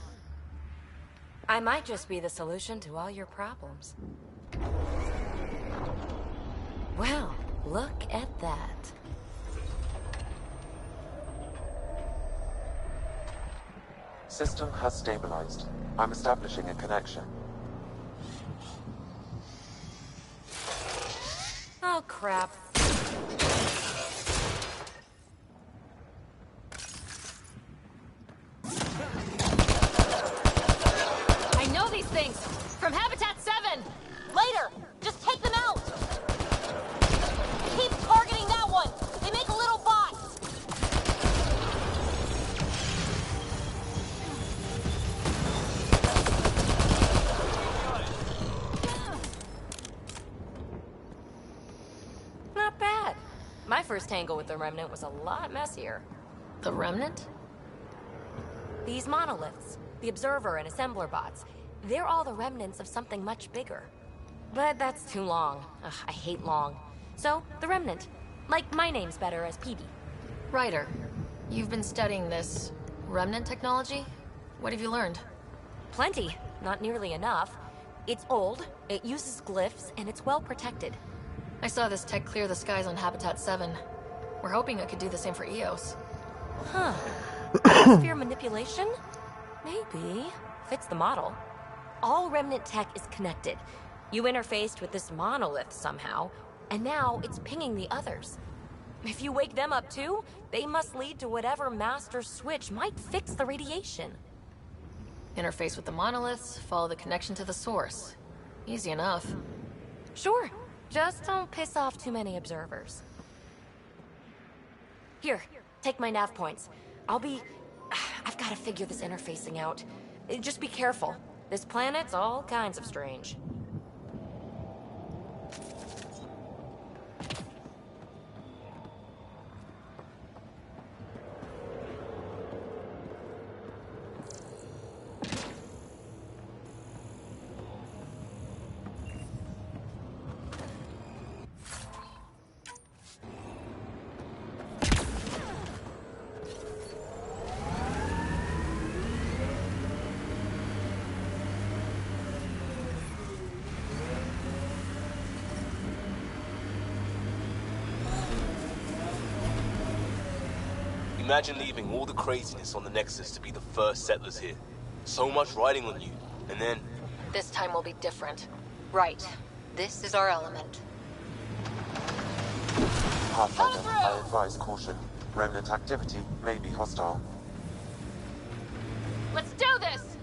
I might just be the solution to all your problems. Well, look at that. System has stabilized. I'm establishing a connection. Oh, crap. I know these things! From Habitat 7! Later! Just take them out! Keep targeting that one! They make little bots! Not bad. My first tangle with the Remnant was a lot messier. The Remnant? These monoliths, the Observer and Assembler bots, they're all the remnants of something much bigger. But that's too long. Ugh, I hate long. So, the Remnant. Like, my name's better as Petey. Ryder, you've been studying this Remnant technology? What have you learned? Plenty. Not nearly enough. It's old, it uses glyphs, and it's well protected. I saw this tech clear the skies on Habitat 7. We're hoping it could do the same for EOS. Huh. Atmosphere manipulation? Maybe. Fits the model. All Remnant tech is connected. You interfaced with this monolith somehow, and now it's pinging the others. If you wake them up too, they must lead to whatever master switch might fix the radiation. Interface with the monoliths, follow the connection to the source. Easy enough. Sure. Just don't piss off too many observers. Here, take my nav points. I've got to figure this interfacing out. Just be careful. This planet's all kinds of strange. Imagine leaving all the craziness on the Nexus to be the first settlers here. So much riding on you, and then... This time will be different. Right. This is our element. Pathfinder, I advise caution. Remnant activity may be hostile. Let's do this!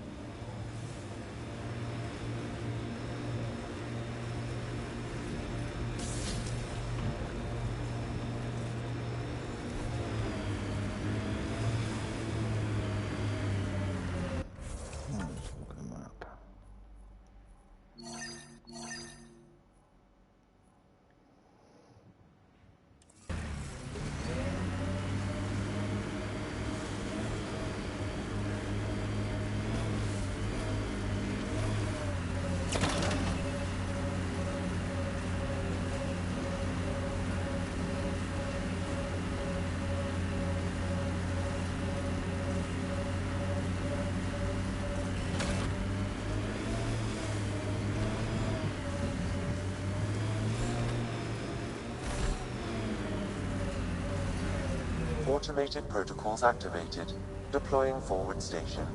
Automated protocols activated. Deploying forward station.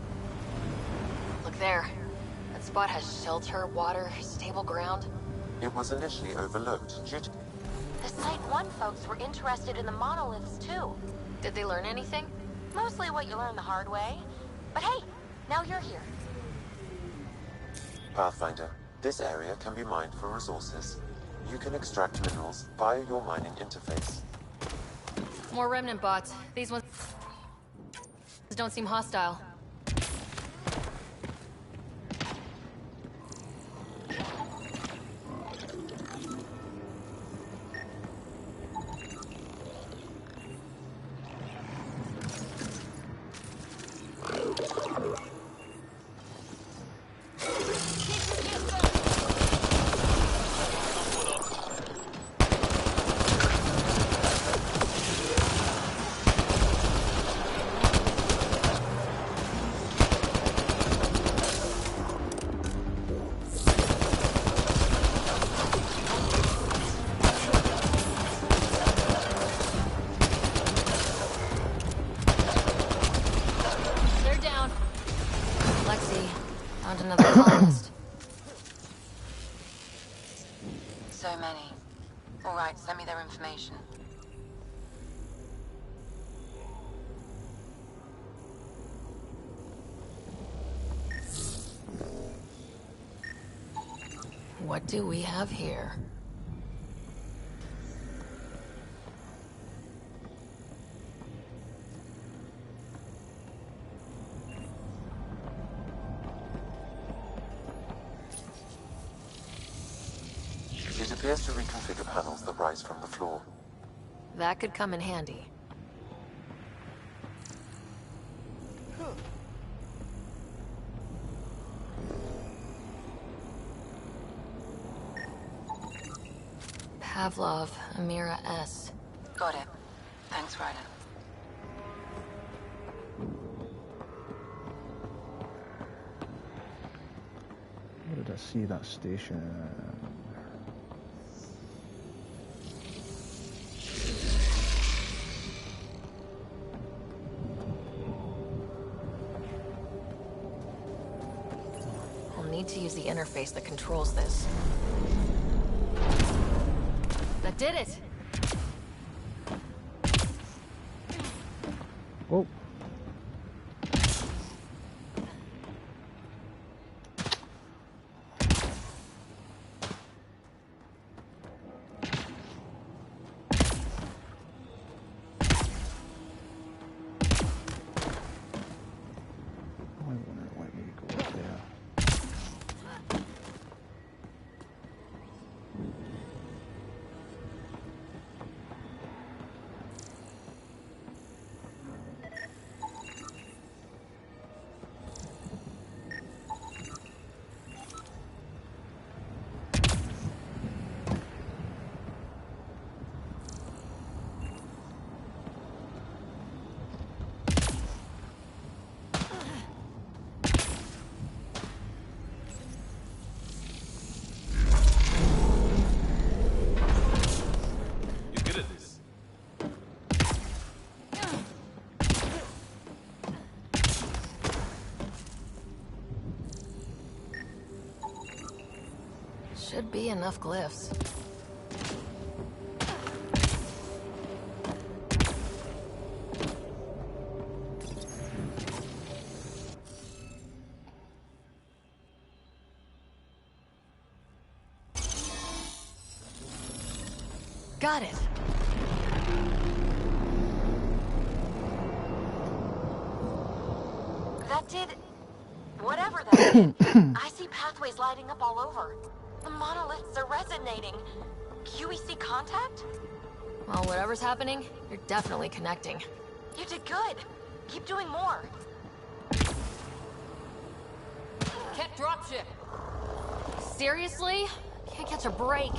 Look there. That spot has shelter, water, stable ground. It was initially overlooked due to... The Site 1 folks were interested in the monoliths too. Did they learn anything? Mostly what you learn the hard way. But hey, now you're here. Pathfinder, this area can be mined for resources. You can extract minerals via your mining interface. More remnant bots. These ones don't seem hostile. Another colonist. So many. All right, send me their information. What do we have here? It appears to reconfigure panels that rise from the floor. That could come in handy. Pavlov, Amira S. Got it. Thanks, Ryder. Where did I see that station? I'll need to use the interface that controls this. That did it! Oh. Should be enough glyphs. Got it. That did... whatever that did. I see pathways lighting up all over. The monoliths are resonating. QEC contact? Well, whatever's happening, you're definitely connecting. You did good. Keep doing more. Can't dropship. Seriously? Can't catch a break.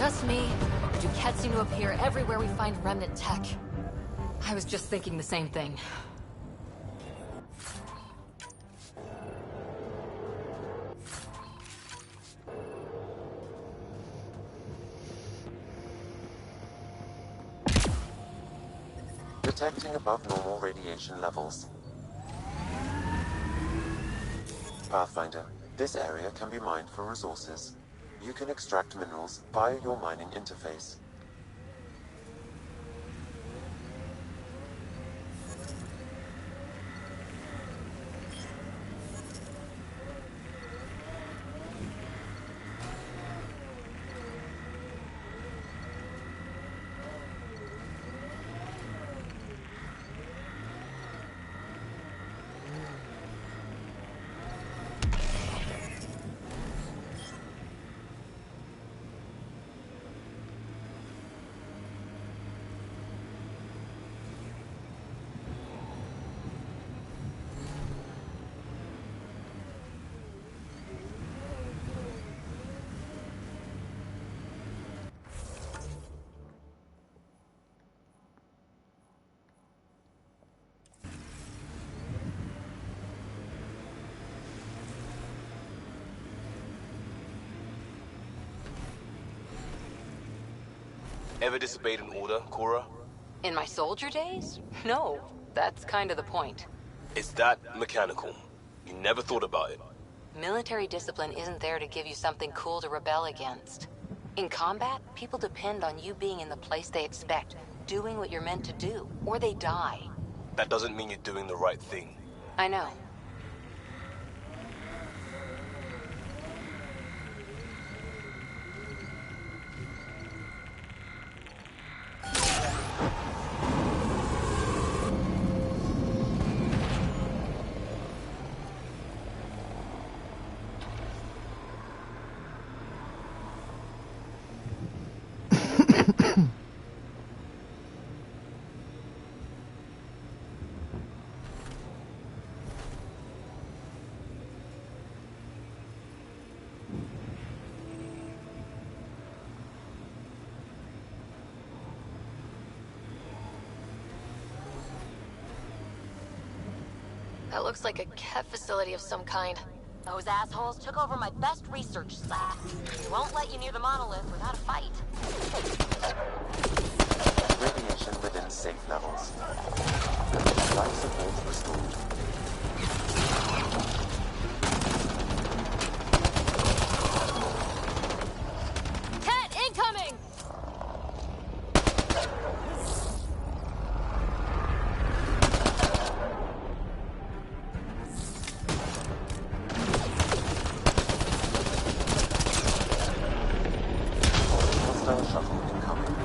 just me, or do cats seem to appear everywhere we find remnant tech? I was just thinking the same thing. Detecting above normal radiation levels. Pathfinder, this area can be mined for resources. You can extract minerals via your mining interface. Ever disobeyed an order, Cora? In my soldier days? No, that's kind of the point. It's that mechanical. You never thought about it. Military discipline isn't there to give you something cool to rebel against. In combat, people depend on you being in the place they expect, doing what you're meant to do, or they die. That doesn't mean you're doing the right thing. I know. That looks like a cat facility of some kind. Those assholes took over my best research site. They won't let you near the monolith without a fight. Radiation within safe levels. Life support restored. Cat incoming! Hostile shuttle incoming.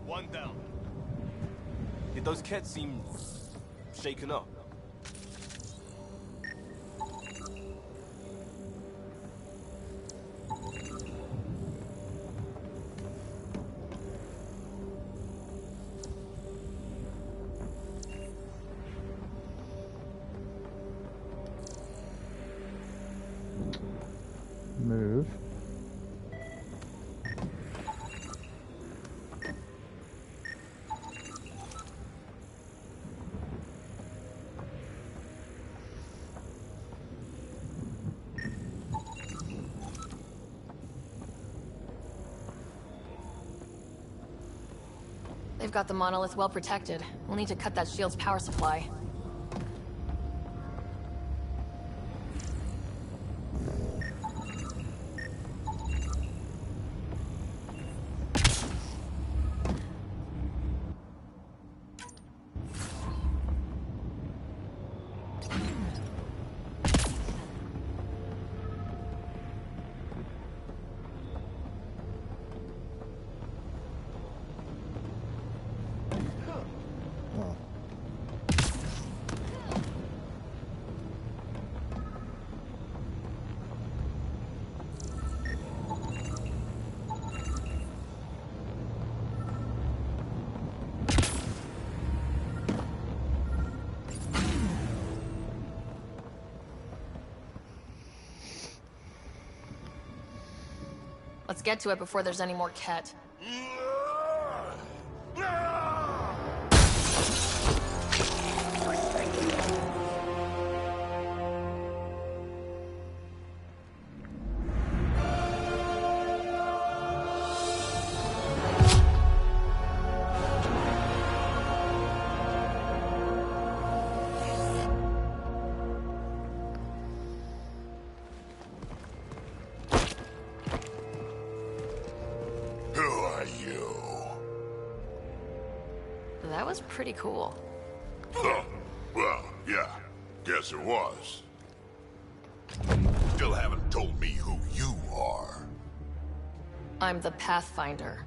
One down. Did those cats seem shaken up? They've got the monolith well protected. We'll need to cut that shield's power supply. Let's get to it before there's any more Ket. That was pretty cool. Huh. Well, yeah. Guess it was. Still haven't told me who you are. I'm the Pathfinder.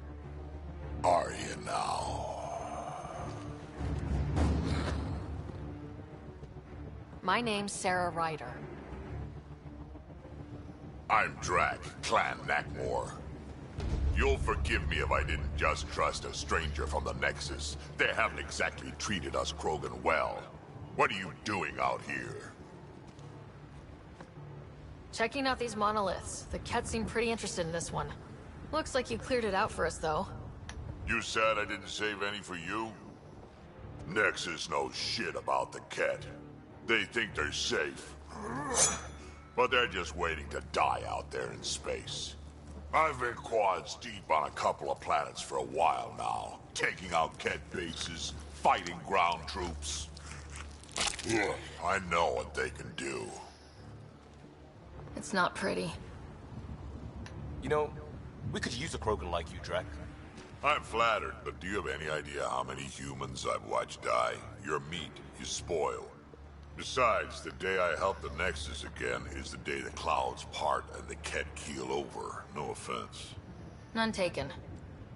Are you now? My name's Sarah Ryder. I'm Drac, Clan Nakmor. You'll forgive me if I didn't just trust a stranger from the Nexus. They haven't exactly treated us Krogan well. What are you doing out here? Checking out these monoliths. The Ket seem pretty interested in this one. Looks like you cleared it out for us, though. You said I didn't save any for you? Nexus knows shit about the Ket. They think they're safe. But they're just waiting to die out there in space. I've been quads deep on a couple of planets for a while now, taking out Ket bases, fighting ground troops. Ugh, I know what they can do. It's not pretty. You know, we could use a Krogan like you, Drac. I'm flattered, but do you have any idea how many humans I've watched die? Your meat is spoiled. Besides, the day I help the Nexus again is the day the clouds part and the Ket keel over. No offense. None taken.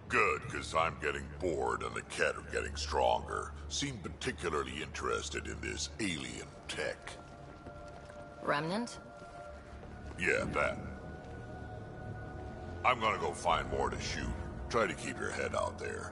Good, because I'm getting bored and the Ket are getting stronger. Seem particularly interested in this alien tech. Remnant? Yeah, that. I'm gonna go find more to shoot. Try to keep your head out there.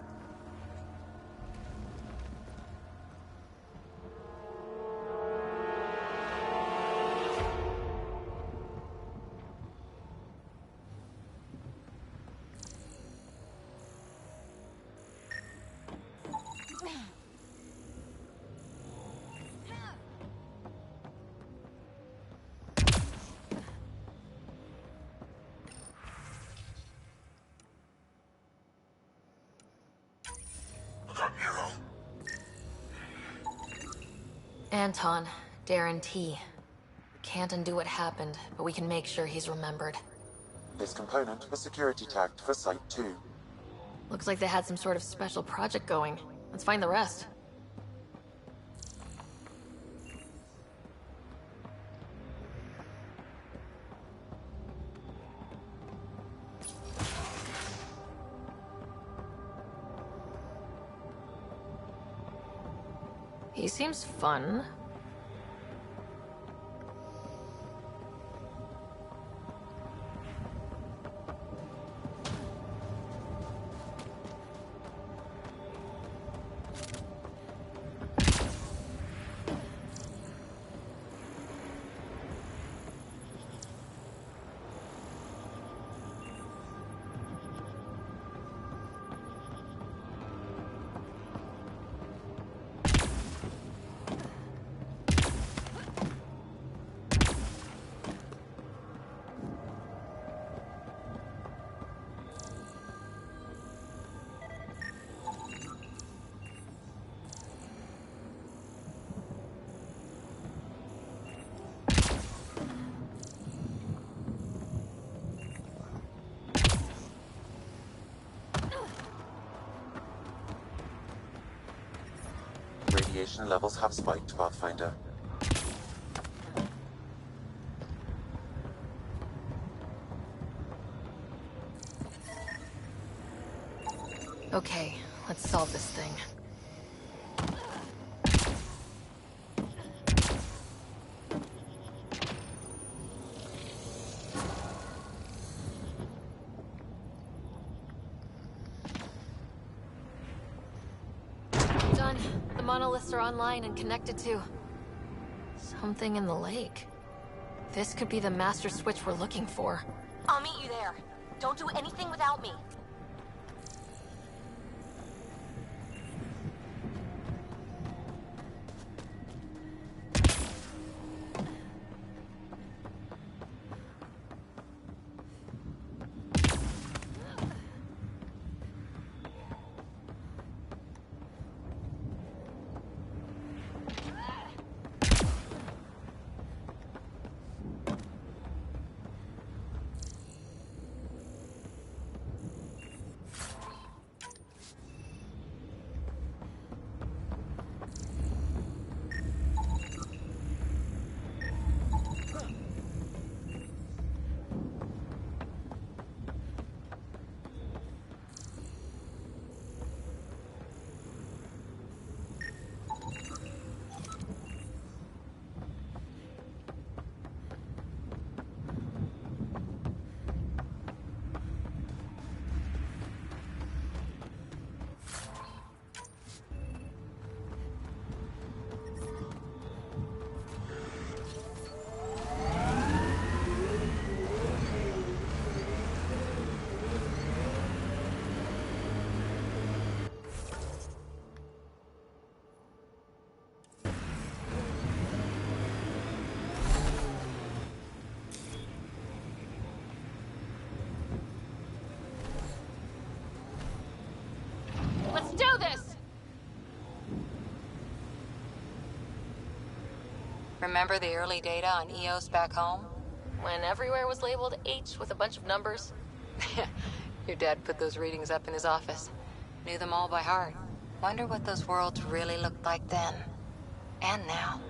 Anton, Darren T. Can't undo what happened, but we can make sure he's remembered. This component was security tagged for Site 2. Looks like they had some sort of special project going. Let's find the rest. He seems fun. radiation levels have spiked, Pathfinder. Okay, let's solve this thing. Done. The monoliths are online and connected to something in the lake. This could be the master switch we're looking for. I'll meet you there. Don't do anything without me. Let's do this! Remember the early data on EOS back home? When everywhere was labeled H with a bunch of numbers. Your dad put those readings up in his office. Knew them all by heart. Wonder what those worlds really looked like then. And now.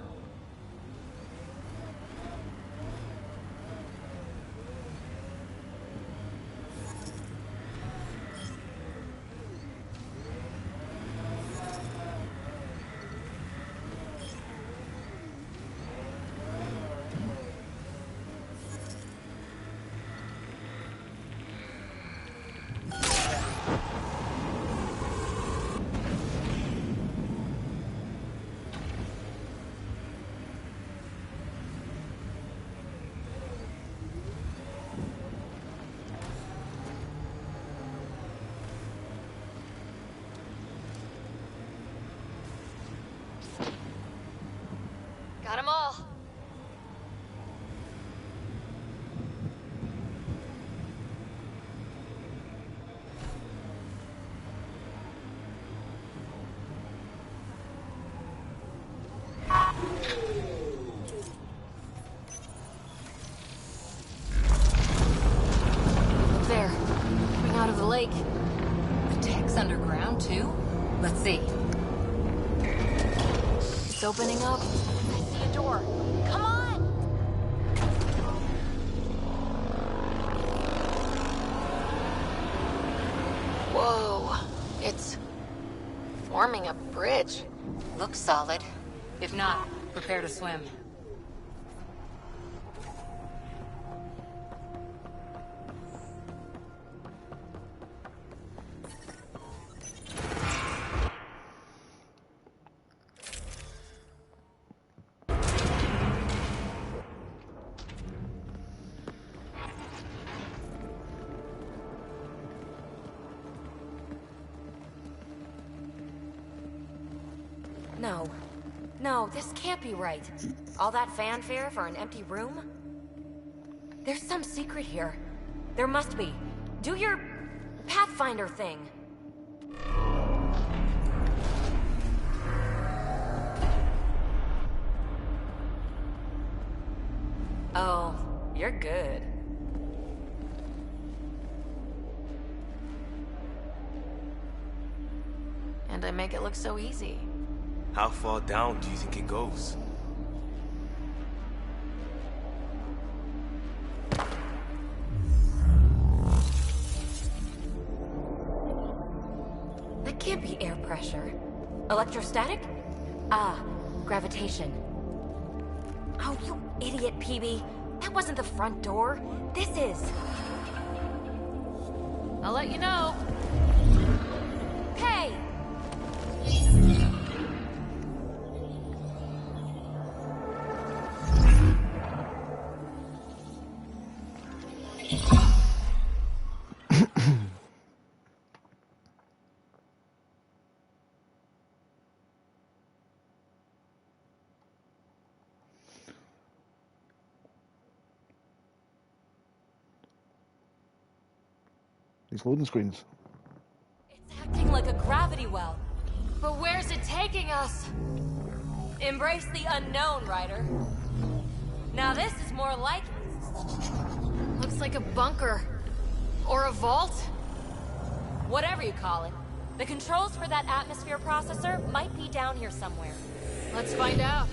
Got them all. There. Coming out of the lake. The tech's underground, too? Let's see. It's opening up. I see a door. Come on! Whoa. It's forming a bridge. Looks solid. If not, prepare to swim. No. No, this can't be right. All that fanfare for an empty room? There's some secret here. There must be. Do your Pathfinder thing. Oh, you're good. And I make it look so easy. How far down do you think it goes? That can't be air pressure. Electrostatic? Ah, gravitation. Oh, you idiot, PB. That wasn't the front door. This is. I'll let you know. Hey! These loading screens. It's acting like a gravity well. But where's it taking us? Embrace the unknown, Ryder. Now this is more like it. Looks like a bunker. Or a vault? Whatever you call it. The controls for that atmosphere processor might be down here somewhere. Let's find out.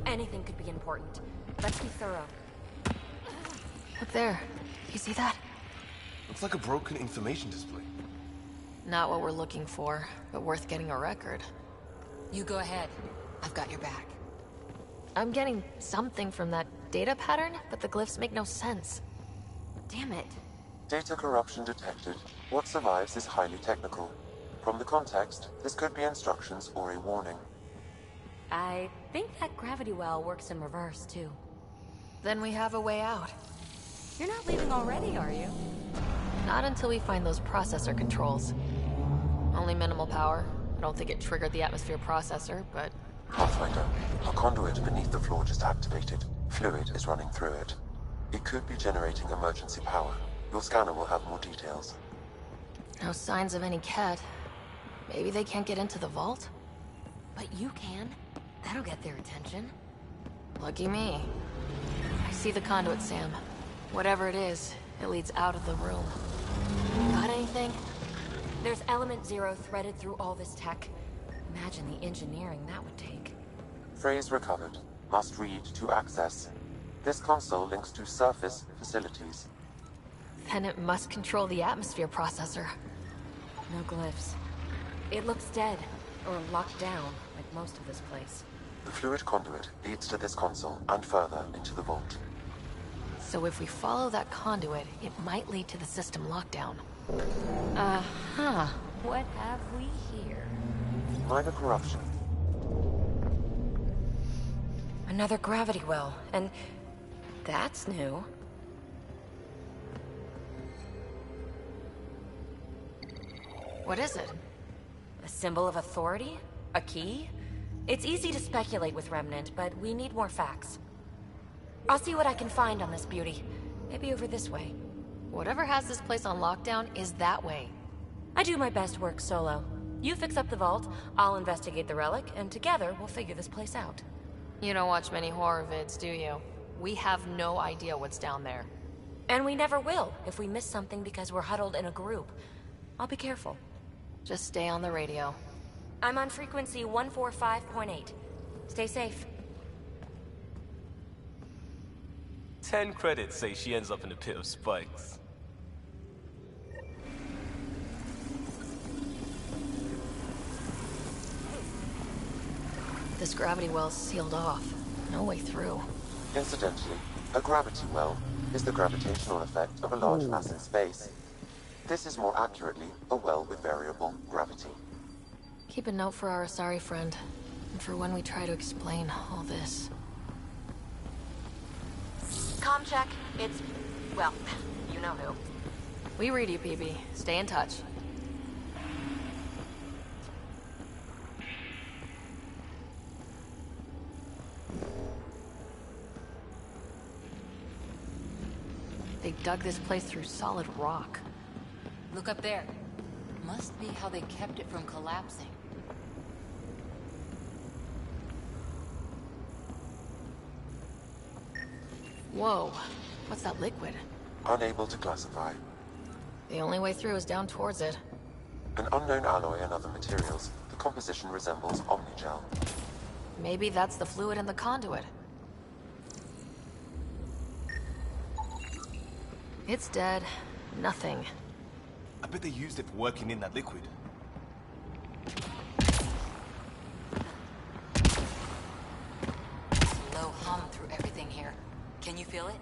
Anything could be important. Let's be thorough. Look there. You see that? Looks like a broken information display. Not what we're looking for, but worth getting a record. You go ahead. I've got your back. I'm getting something from that data pattern, but the glyphs make no sense. Damn it. Data corruption detected. What survives is highly technical. From the context, this could be instructions or a warning. I think that gravity well works in reverse, too. Then we have a way out. You're not leaving already, are you? Not until we find those processor controls. Only minimal power. I don't think it triggered the atmosphere processor, but... Pathfinder, a conduit beneath the floor just activated. Fluid is running through it. It could be generating emergency power. Your scanner will have more details. No signs of any Ket. Maybe they can't get into the vault? But you can. That'll get their attention. Lucky me. I see the conduit, Sam. Whatever it is, it leads out of the room. Got anything? There's element 0 threaded through all this tech. Imagine the engineering that would take. Phrase recovered. Must read to access. This console links to surface facilities. Then it must control the atmosphere processor. No glyphs. It looks dead, or locked down, like most of this place. The fluid conduit leads to this console and further into the vault. So if we follow that conduit, it might lead to the system lockdown. Uh-huh. What have we here? Minor corruption. Another gravity well, and that's new. What is it? A symbol of authority? A key? It's easy to speculate with Remnant, but we need more facts. I'll see what I can find on this beauty. Maybe over this way. Whatever has this place on lockdown is that way. I do my best work solo. You fix up the vault, I'll investigate the relic, and together we'll figure this place out. You don't watch many horror vids, do you? We have no idea what's down there. And we never will if we miss something because we're huddled in a group. I'll be careful. Just stay on the radio. I'm on frequency 145.8. Stay safe. 10 credits say she ends up in the pit of spikes. This gravity well's sealed off. No way through. Incidentally, a gravity well is the gravitational effect of a large mass in space. This is more accurately a well with variable gravity. Keep a note for our Asari friend, and for when we try to explain all this. Comm check. It's... well, you know who. We read you, PB. Stay in touch. They dug this place through solid rock. Look up there. Must be how they kept it from collapsing. Whoa. What's that liquid? Unable to classify. The only way through is down towards it. An unknown alloy and other materials, the composition resembles omnigel. Maybe that's the fluid in the conduit. It's dead. Nothing. I bet they used it for working in that liquid. Low hum through everything here. Can you feel it?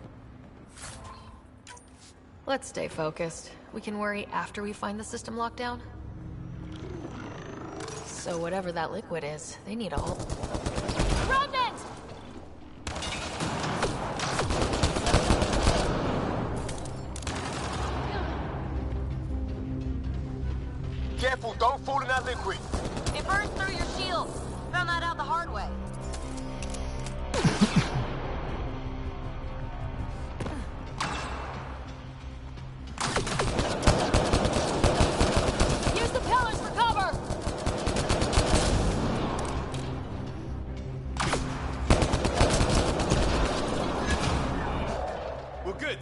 Let's stay focused. We can worry after we find the system lockdown. So whatever that liquid is, they need a whole... Remnant! Careful, don't fall in that liquid. It burns through your shield. Found that out the hard way. Use the pillars for cover! We're good.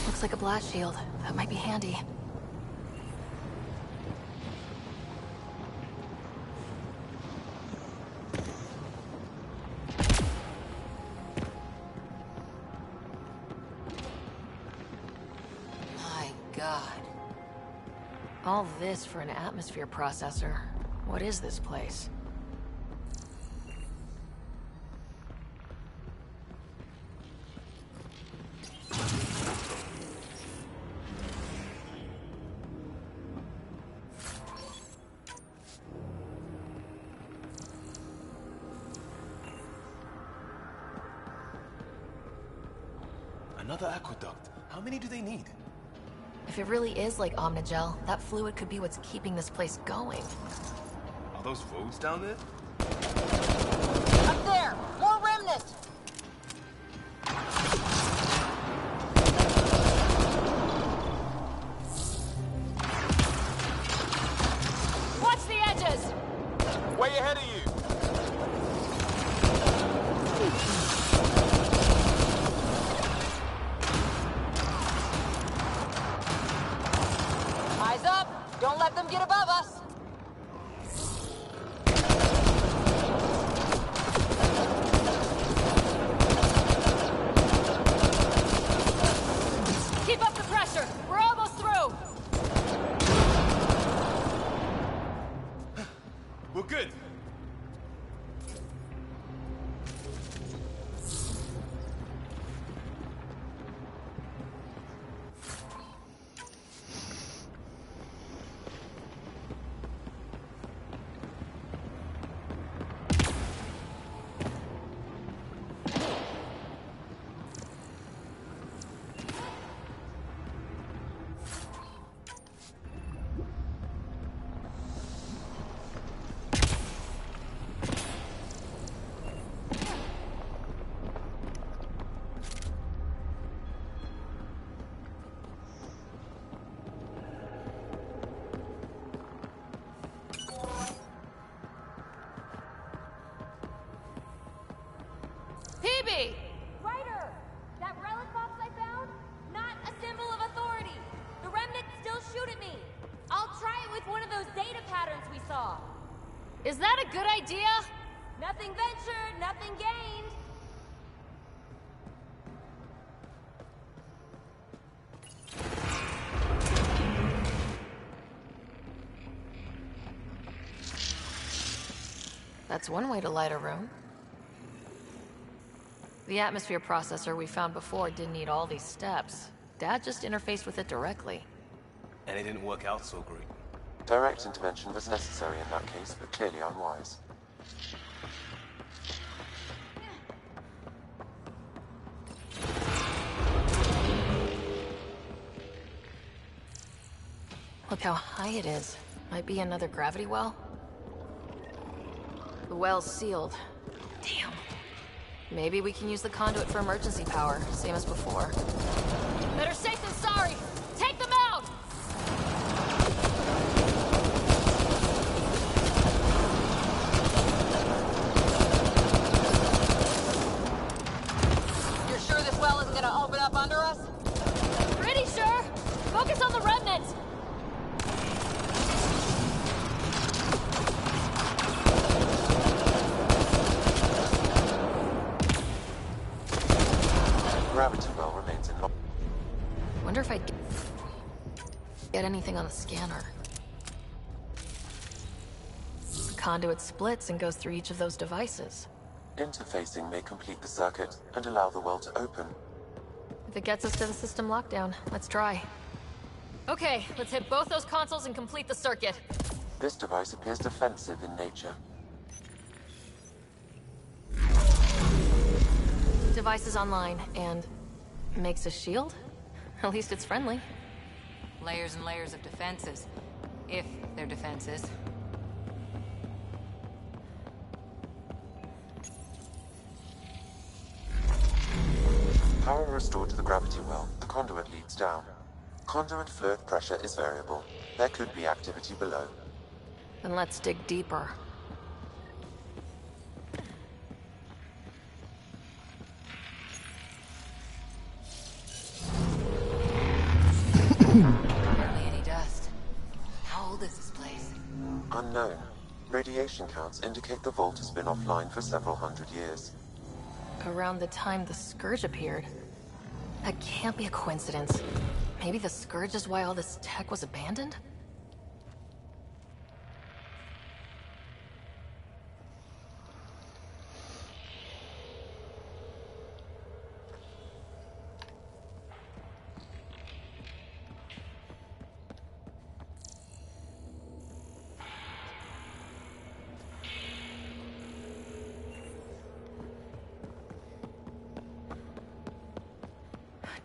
Looks like a blast shield. That might be handy. My God. All this for an atmosphere processor. What is this place? Another aqueduct. How many do they need? If it really is like Omnigel, that fluid could be what's keeping this place going. Are those roads down there? Up there! More remnant! Watch the edges! Way ahead of you! Eyes up! Don't let them get above us! Keep up the pressure! We're almost through! We're good. PB! Ryder! That relic box I found? Not a symbol of authority. The remnants still shoot at me. I'll try it with one of those data patterns we saw. Is that a good idea? Nothing ventured, nothing gained. That's one way to light a room. The atmosphere processor we found before didn't need all these steps. Dad just interfaced with it directly. And it didn't work out so great. Direct intervention was necessary in that case, but clearly unwise. Look how high it is. Might be another gravity well. The well's sealed. Damn. Maybe we can use the conduit for emergency power, same as before. Better safe than sorry! Take them out! You're sure this well isn't gonna open up under us? Pretty sure! Focus on the remnants! Gravity well remains in lock. Wonder if I'd get anything on the scanner. The conduit splits and goes through each of those devices. Interfacing may complete the circuit and allow the well to open. If it gets us to the system lockdown, let's try. Okay, let's hit both those consoles and complete the circuit. This device appears defensive in nature. Device is online, and makes a shield? At least it's friendly. Layers and layers of defenses. If they're defenses. Power restored to the gravity well. The conduit leads down. Conduit fluid pressure is variable. There could be activity below. Then let's dig deeper. Hardly any dust. How old is this place? Unknown. Radiation counts indicate the vault has been offline for several hundred years. Around the time the Scourge appeared. That can't be a coincidence. Maybe the Scourge is why all this tech was abandoned?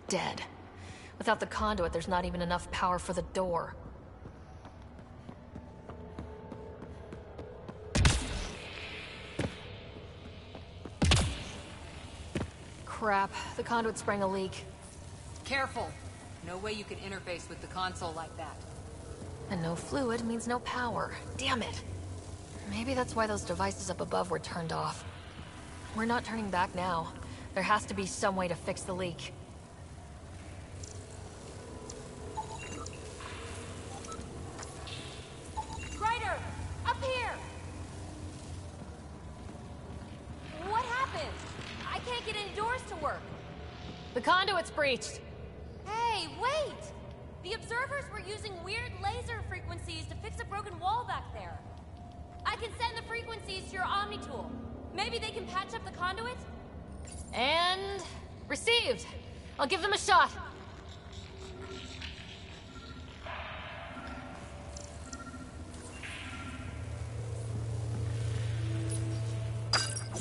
Dead. Without the conduit, there's not even enough power for the door. Crap, the conduit sprang a leak. Careful! No way you can interface with the console like that. And no fluid means no power. Damn it! Maybe that's why those devices up above were turned off. We're not turning back now. There has to be some way to fix the leak. Ryder! Up here! What happened? I can't get any doors to work. The conduit's breached! Hey, wait! The observers were using weird laser frequencies to fix a broken wall back there. I can send the frequencies to your Omni tool. Maybe they can patch up the conduit? And... received! I'll give them a shot!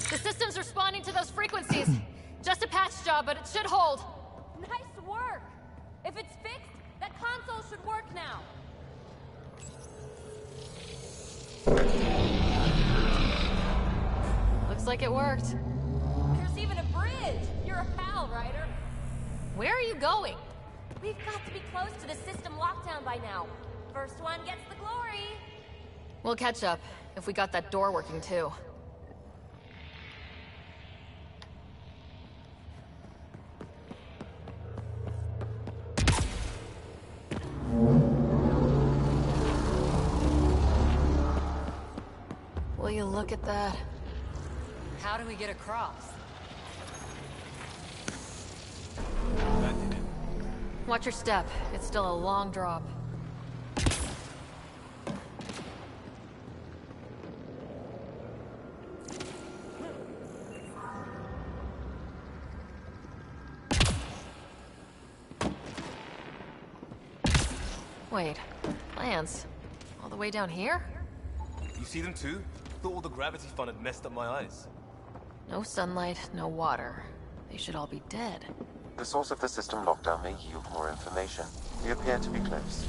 The system's responding to those frequencies. Just a patch job, but it should hold. Nice work! If it's fixed, that console should work now. Looks like it worked. There's even a bridge! You're a pal, Ryder. Where are you going? We've got to be close to the system lockdown by now. First one gets the glory. We'll catch up, if we got that door working too. Will you look at that? How do we get across? Watch your step. It's still a long drop. Wait, plants? All the way down here? You see them too? Thought all the gravity fun had messed up my eyes. No sunlight, no water. They should all be dead. The source of the system lockdown may yield more information. We appear to be close.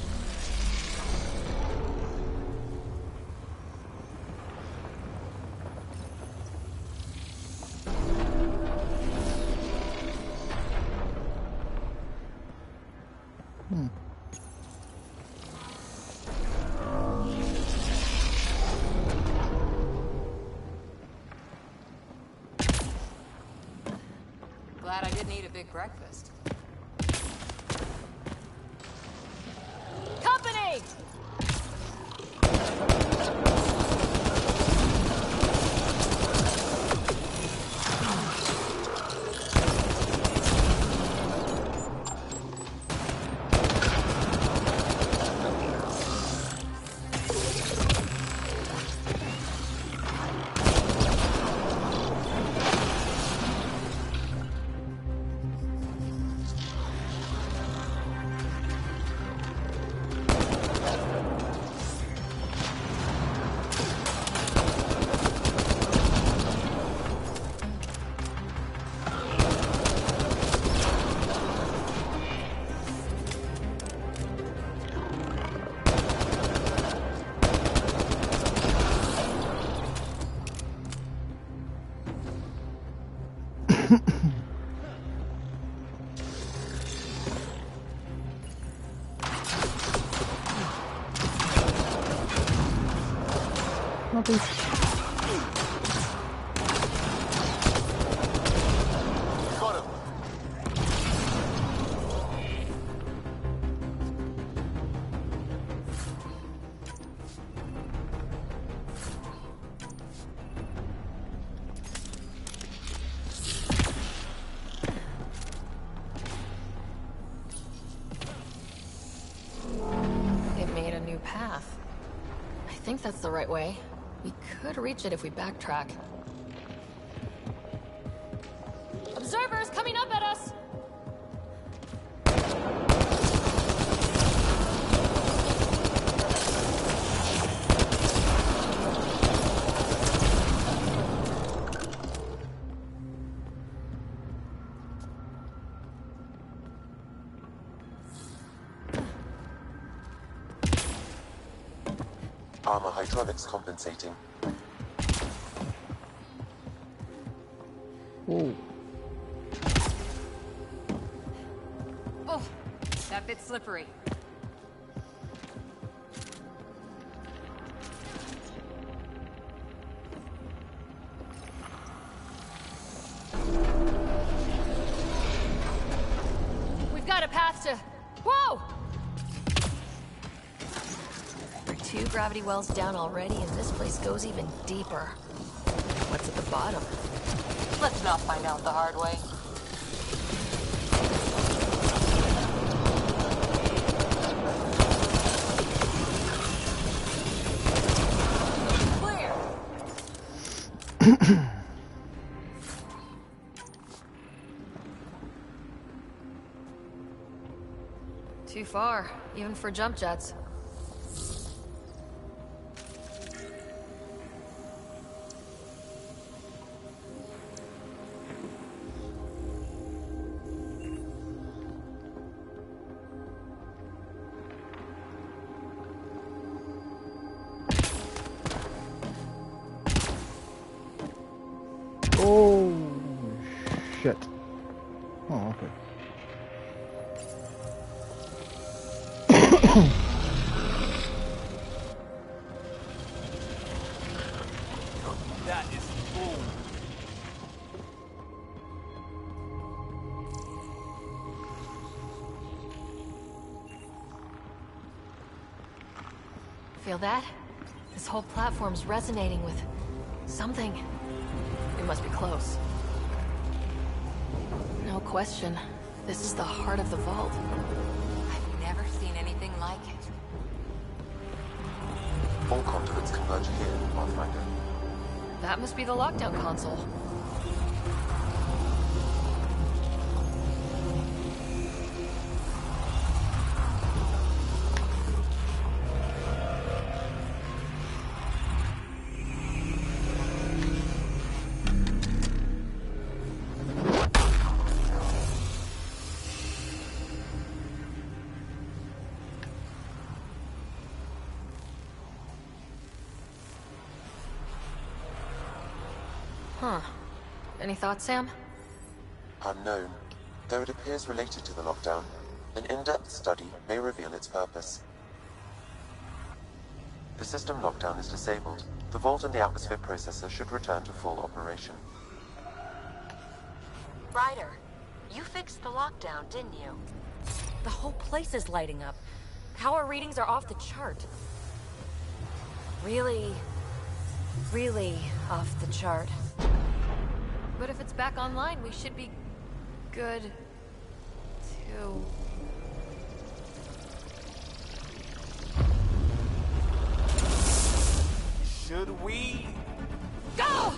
glad I didn't eat a big breakfast. Company! Nothing. Got him. It made a new path. I think that's the right way. We could reach it if we backtrack. Observers coming up at us! Armor hydraulics compensating. Whoa. Oh, that bit's slippery. We've got a path to... Whoa! We're 2 gravity wells down already, and this place goes even deeper. What's at the bottom? Let's not find out the hard way. Clear! Too far, even for jump jets. Oh, shit. Oh, okay. That is bull. Feel that? This whole platform's resonating with something. We must be close. No question. This is the heart of the vault. I've never seen anything like it. All conduits converge here, Pathfinder. That must be the lockdown console. Huh. Any thoughts, Sam? Unknown. Though it appears related to the lockdown, an in-depth study may reveal its purpose. The system lockdown is disabled. The vault and the atmosphere processor should return to full operation. Ryder, You fixed the lockdown, didn't you? The whole place is lighting up. Power readings are off the chart. Really off the chart. But if it's back online, we should be good too. Should we? Go!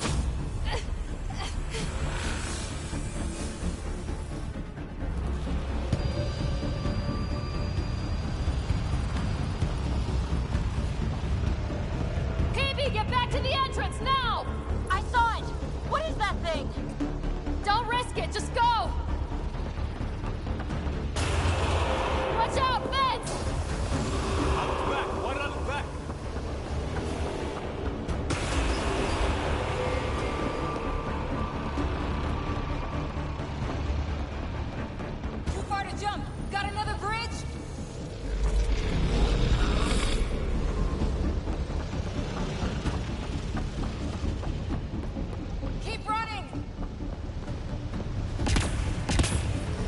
PB, get back to the entrance now! I saw it! What is that thing? Don't risk it, just go! Watch out, fence! I look back. Why did I look back? Too far to jump. Got another bridge? Keep running!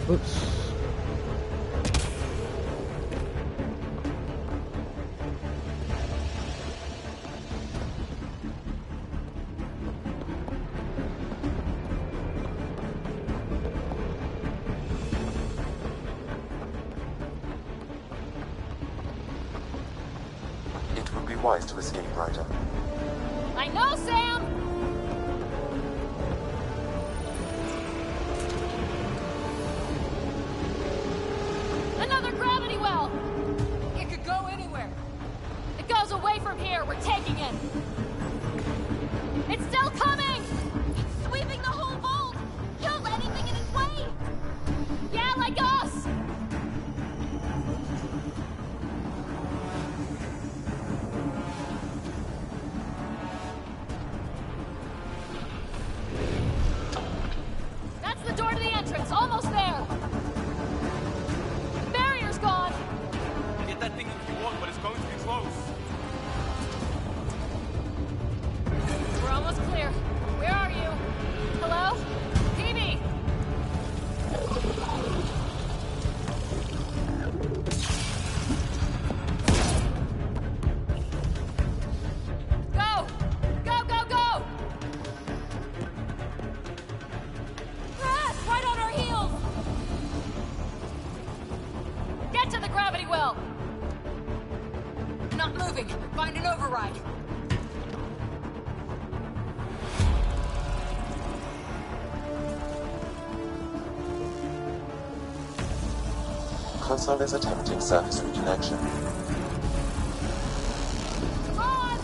Oops. It would be wise to escape, Ryder. I know, Sam! Another gravity well! It could go anywhere. It goes away from here, we're taking it! It's still coming! It's sweeping the whole vault! Kills anything in its way! Yeah, like us! That's the door to the entrance, almost there! The barrier's gone! Get that thing if you want, but it's going to be close. We're almost clear. Where are you? Hello? PB! Go! Go, go, go! Ah, right on our heels! Get to the gravity well! Not moving. Find an override. Console is attempting surface reconnection. On!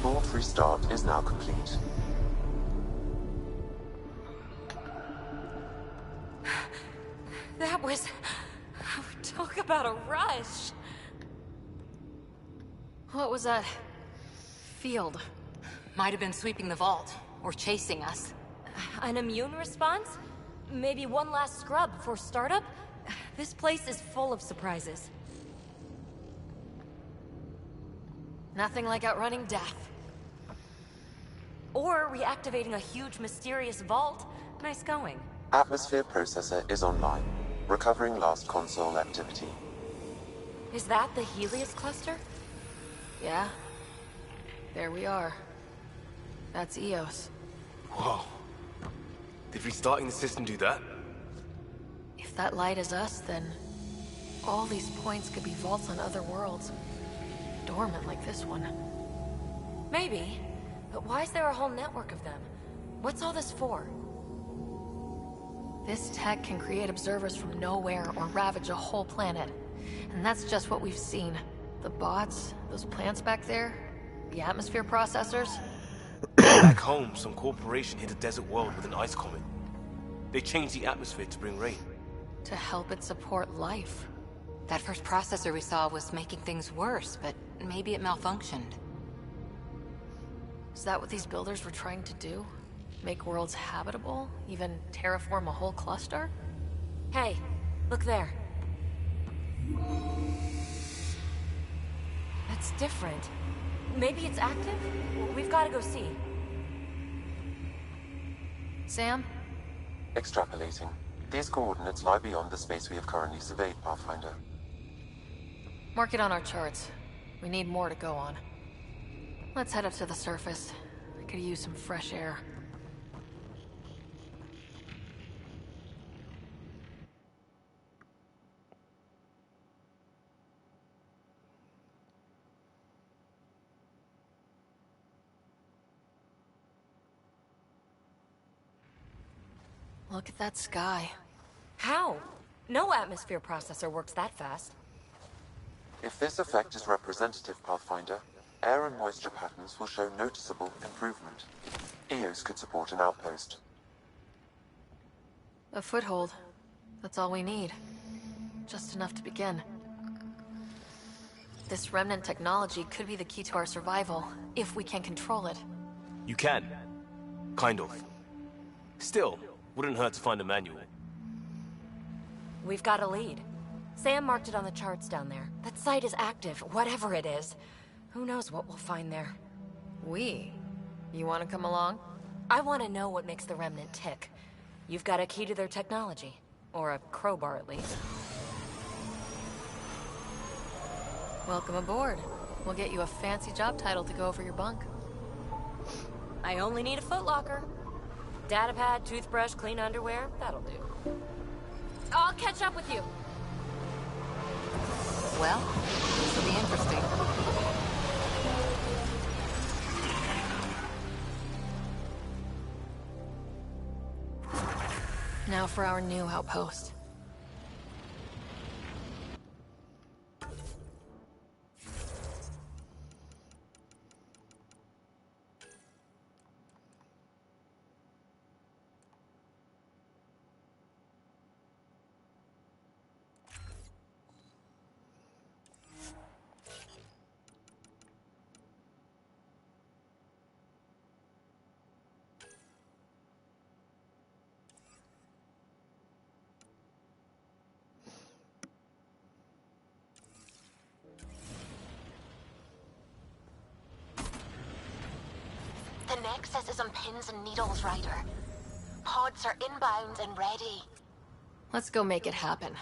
Vault restart is now complete. That was... Talk about a rush. What was that? Field. Might have been sweeping the vault, or chasing us. An immune response? Maybe one last scrub before startup? This place is full of surprises. Nothing like outrunning death. Or reactivating a huge mysterious vault. Nice going. Atmosphere processor is online, recovering lost console activity. Is that the Helios cluster? Yeah. There we are. That's Eos. Whoa. Did restarting the system do that? If that light is us, then all these points could be vaults on other worlds. Dormant like this one. Maybe. But why is there a whole network of them? What's all this for? This tech can create observers from nowhere or ravage a whole planet. And that's just what we've seen. The bots, those plants back there, the atmosphere processors. Back home, some corporation hit a desert world with an ice comet. They changed the atmosphere to bring rain. To help it support life. That first processor we saw was making things worse, but maybe it malfunctioned. Is that what these builders were trying to do? Make worlds habitable? Even terraform a whole cluster? Hey, look there. That's different. Maybe it's active? We've got to go see. Sam? Extrapolating. These coordinates lie beyond the space we have currently surveyed, Pathfinder. Mark it on our charts. We need more to go on. Let's head up to the surface. I could use some fresh air. Look at that sky. How? No atmosphere processor works that fast. If this effect is representative, Pathfinder, air and moisture patterns will show noticeable improvement. EOS could support an outpost. A foothold. That's all we need. Just enough to begin. This remnant technology could be the key to our survival, if we can control it. You can. Kind of. Still, wouldn't hurt to find a manual. We've got a lead. Sam marked it on the charts down there. That site is active, whatever it is. Who knows what we'll find there. We? You want to come along? I want to know what makes the Remnant tick. You've got a key to their technology. Or a crowbar, at least. Welcome aboard. We'll get you a fancy job title to go over your bunk. I only need a footlocker. Datapad, toothbrush, clean underwear, that'll do. I'll catch up with you. Well, this will be interesting. Now for our new outpost. The Nexus is on pins and needles, Ryder. Pods are inbound and ready. Let's go make it happen.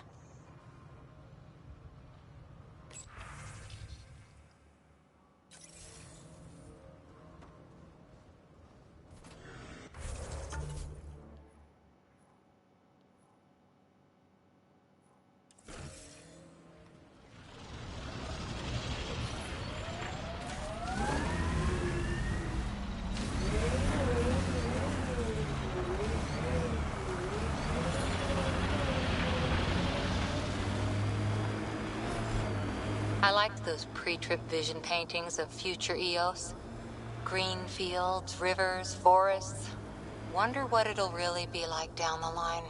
I liked those pre-trip vision paintings of future Eos. Green fields, rivers, forests. Wonder what it'll really be like down the line.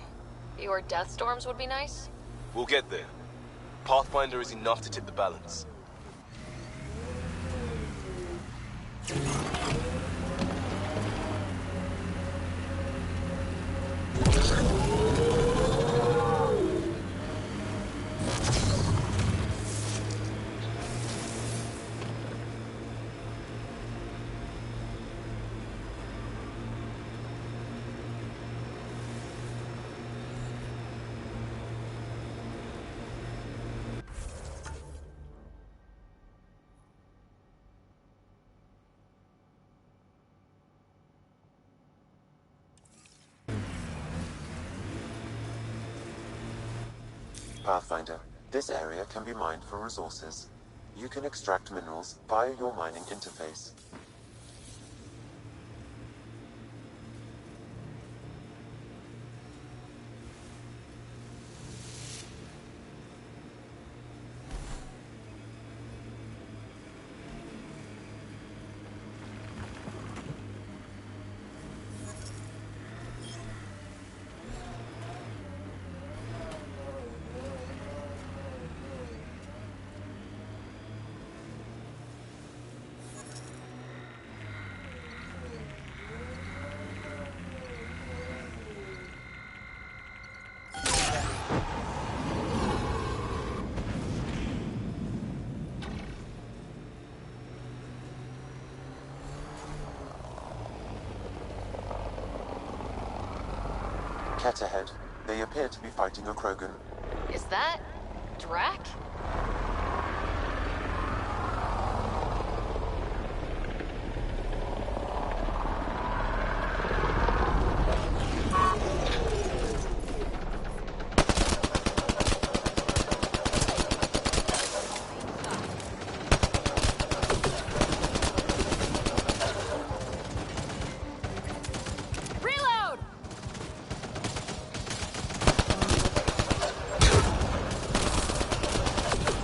Fewer death storms would be nice. We'll get there. Pathfinder is enough to tip the balance. Pathfinder, this area can be mined for resources. You can extract minerals via your mining interface. Ket ahead. They appear to be fighting a Krogan. Is that... Drac?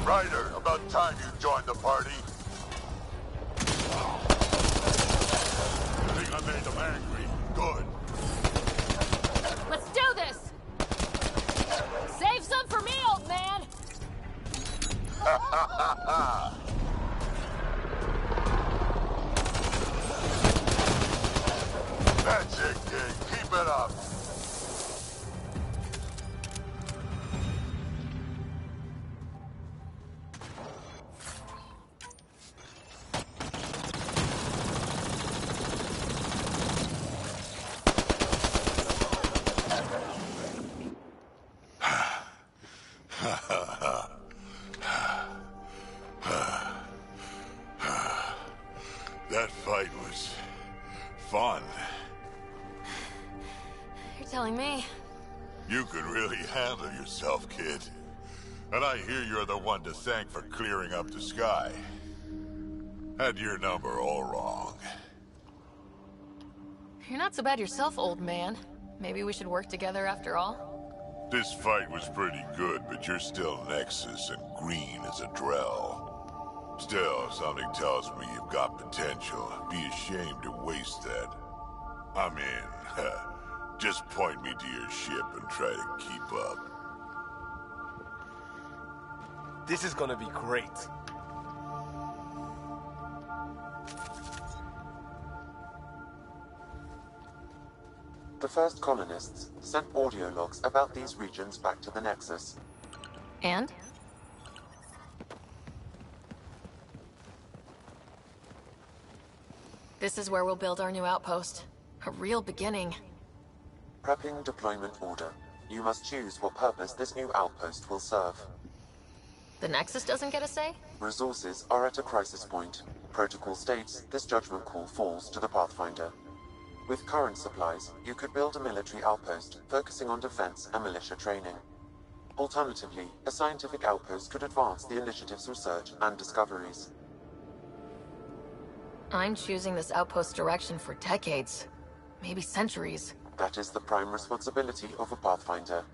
Ryder, about time you joined the party. Think I made them angry. Good. Let's do this! Save some for me, old man! Ha ha ha ha! That's it, kid. Keep it up. That fight was fun. You're telling me. You can really handle yourself, kid. And I hear you're the one to thank for clearing up the sky. Had your number all wrong. You're not so bad yourself, old man. Maybe we should work together after all? This fight was pretty good, but you're still Nexus and green as a Drell. Still, something tells me you've got potential. Be ashamed to waste that. I'm in. Just point me to your ship and try to keep up. This is gonna be great. The first colonists sent audio logs about these regions back to the Nexus. And? This is where we'll build our new outpost. A real beginning. Prepping deployment order. You must choose what purpose this new outpost will serve. The Nexus doesn't get a say? Resources are at a crisis point. Protocol states this judgment call falls to the Pathfinder. With current supplies, you could build a military outpost, focusing on defense and militia training. Alternatively, a scientific outpost could advance the initiative's research and discoveries. I'm choosing this outpost direction for decades. Maybe centuries. That is the prime responsibility of a Pathfinder.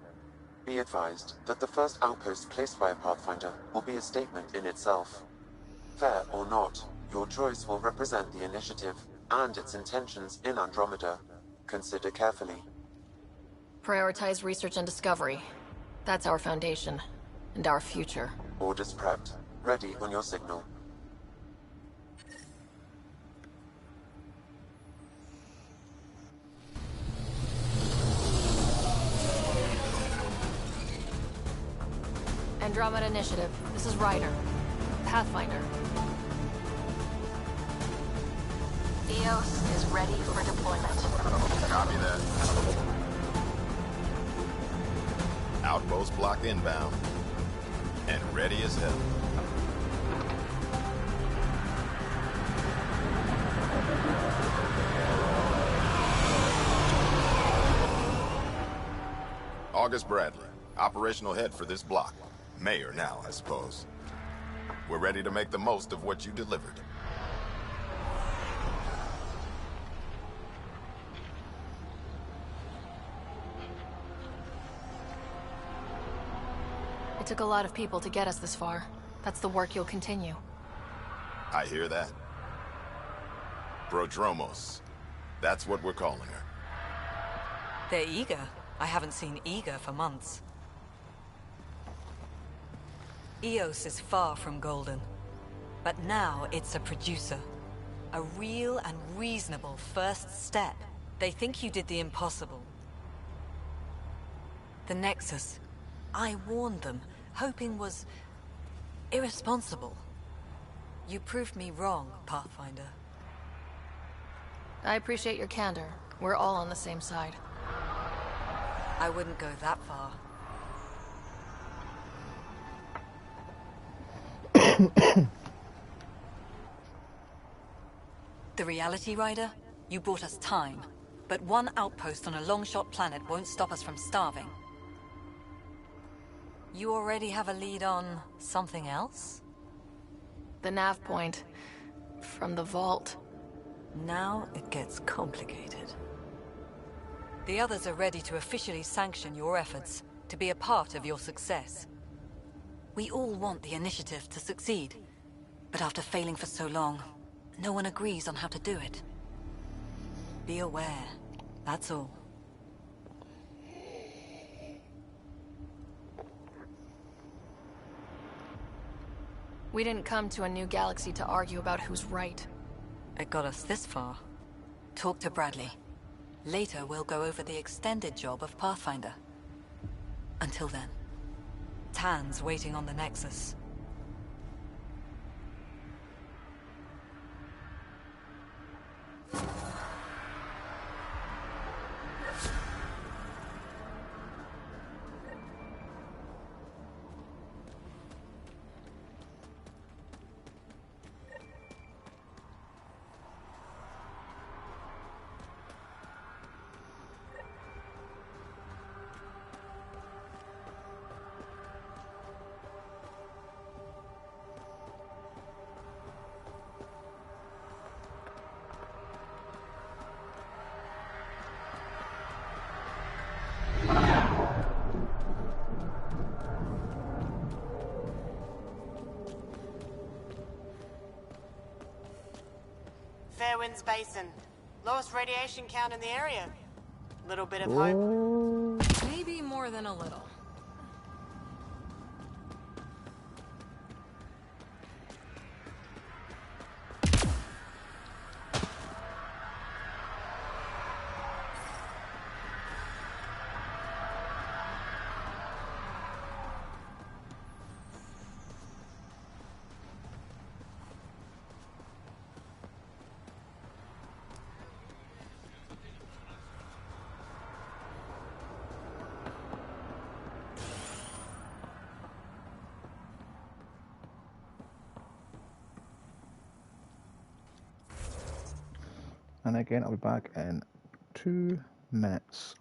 Be advised that the first outpost placed by a Pathfinder will be a statement in itself. Fair or not, your choice will represent the initiative and its intentions in Andromeda. Consider carefully. Prioritize research and discovery. That's our foundation. And our future. Orders prepped. Ready on your signal. Andromeda Initiative. This is Ryder. Pathfinder. EOS is ready for deployment. Copy that. Outpost block inbound. And ready as hell. August Bradley, operational head for this block. Mayor now, I suppose. We're ready to make the most of what you delivered. It took a lot of people to get us this far. That's the work you'll continue. I hear that. Prodromos. That's what we're calling her. They're eager. I haven't seen eager for months. EOS is far from golden. But now it's a producer. A real and reasonable first step. They think you did the impossible. The Nexus. I warned them, hoping was irresponsible. You proved me wrong, Pathfinder. I appreciate your candor. We're all on the same side. I wouldn't go that far. The Reality Rider? You brought us time. But one outpost on a long-shot planet won't stop us from starving. You already have a lead on something else? The nav point. From the vault. Now it gets complicated. The others are ready to officially sanction your efforts, to be a part of your success. We all want the initiative to succeed, but after failing for so long, no one agrees on how to do it. Be aware, that's all. We didn't come to a new galaxy to argue about who's right. It got us this far. Talk to Bradley. Later, we'll go over the extended job of Pathfinder. Until then, Tan's waiting on the Nexus. Fairwinds Basin. Lowest radiation count in the area. Little bit of hope. Maybe more than a little. And again, I'll be back in 2 minutes.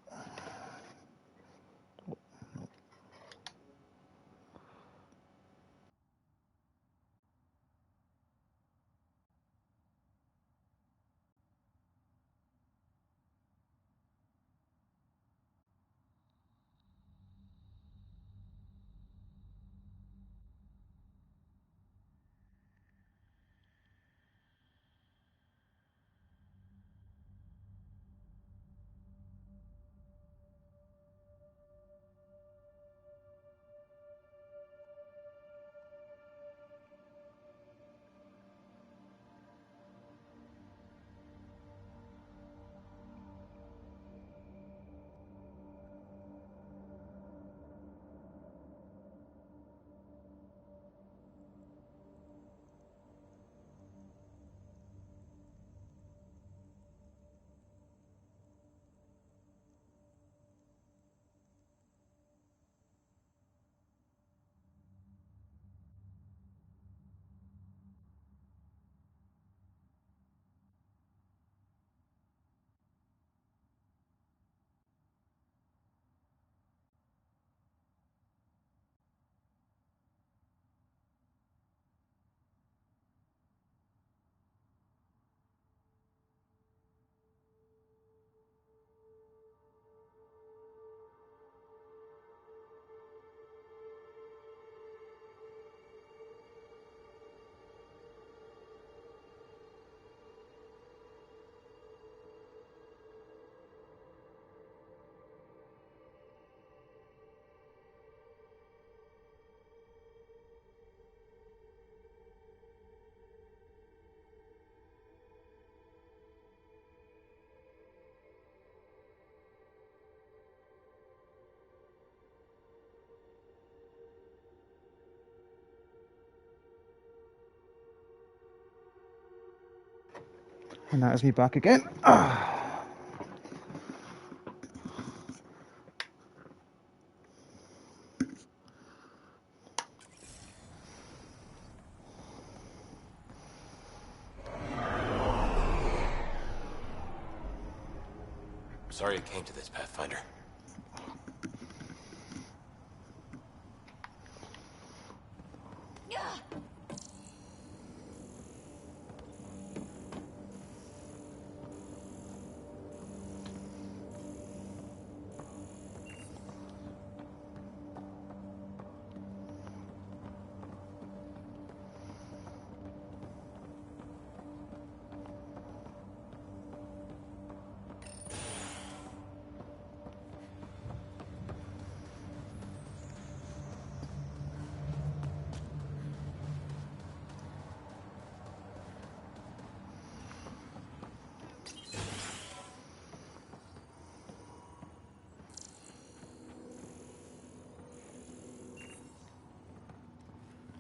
And that is me back again. Sorry it came to this, Pathfinder.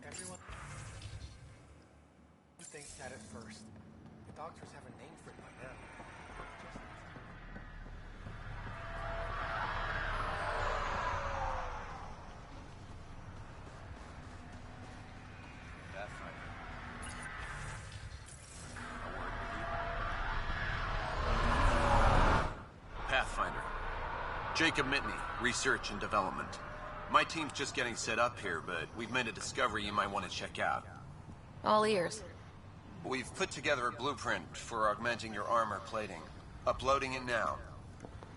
Everyone thinks that at first. The doctors have a name for it by now. Pathfinder. Jacob Mitney, Research and Development. My team's just getting set up here, but we've made a discovery you might want to check out. All ears. We've put together a blueprint for augmenting your armor plating. Uploading it now.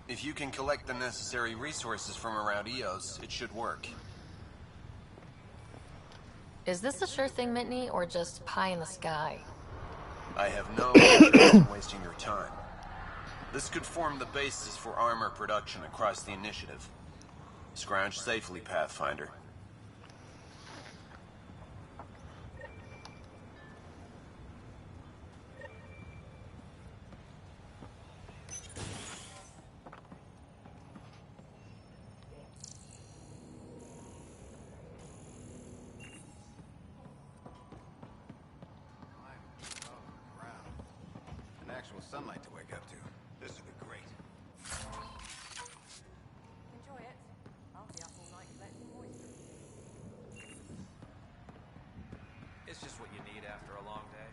If you can collect the necessary resources from around EOS, it should work. Is this a sure thing, Mitney, or just pie in the sky? I have no interest in wasting your time. This could form the basis for armor production across the initiative. Scrounge safely, Pathfinder. An actual sunlight to wake up to. This would be great. Enjoy it. I'll be up all night collecting moisture. It's just what you need after a long day.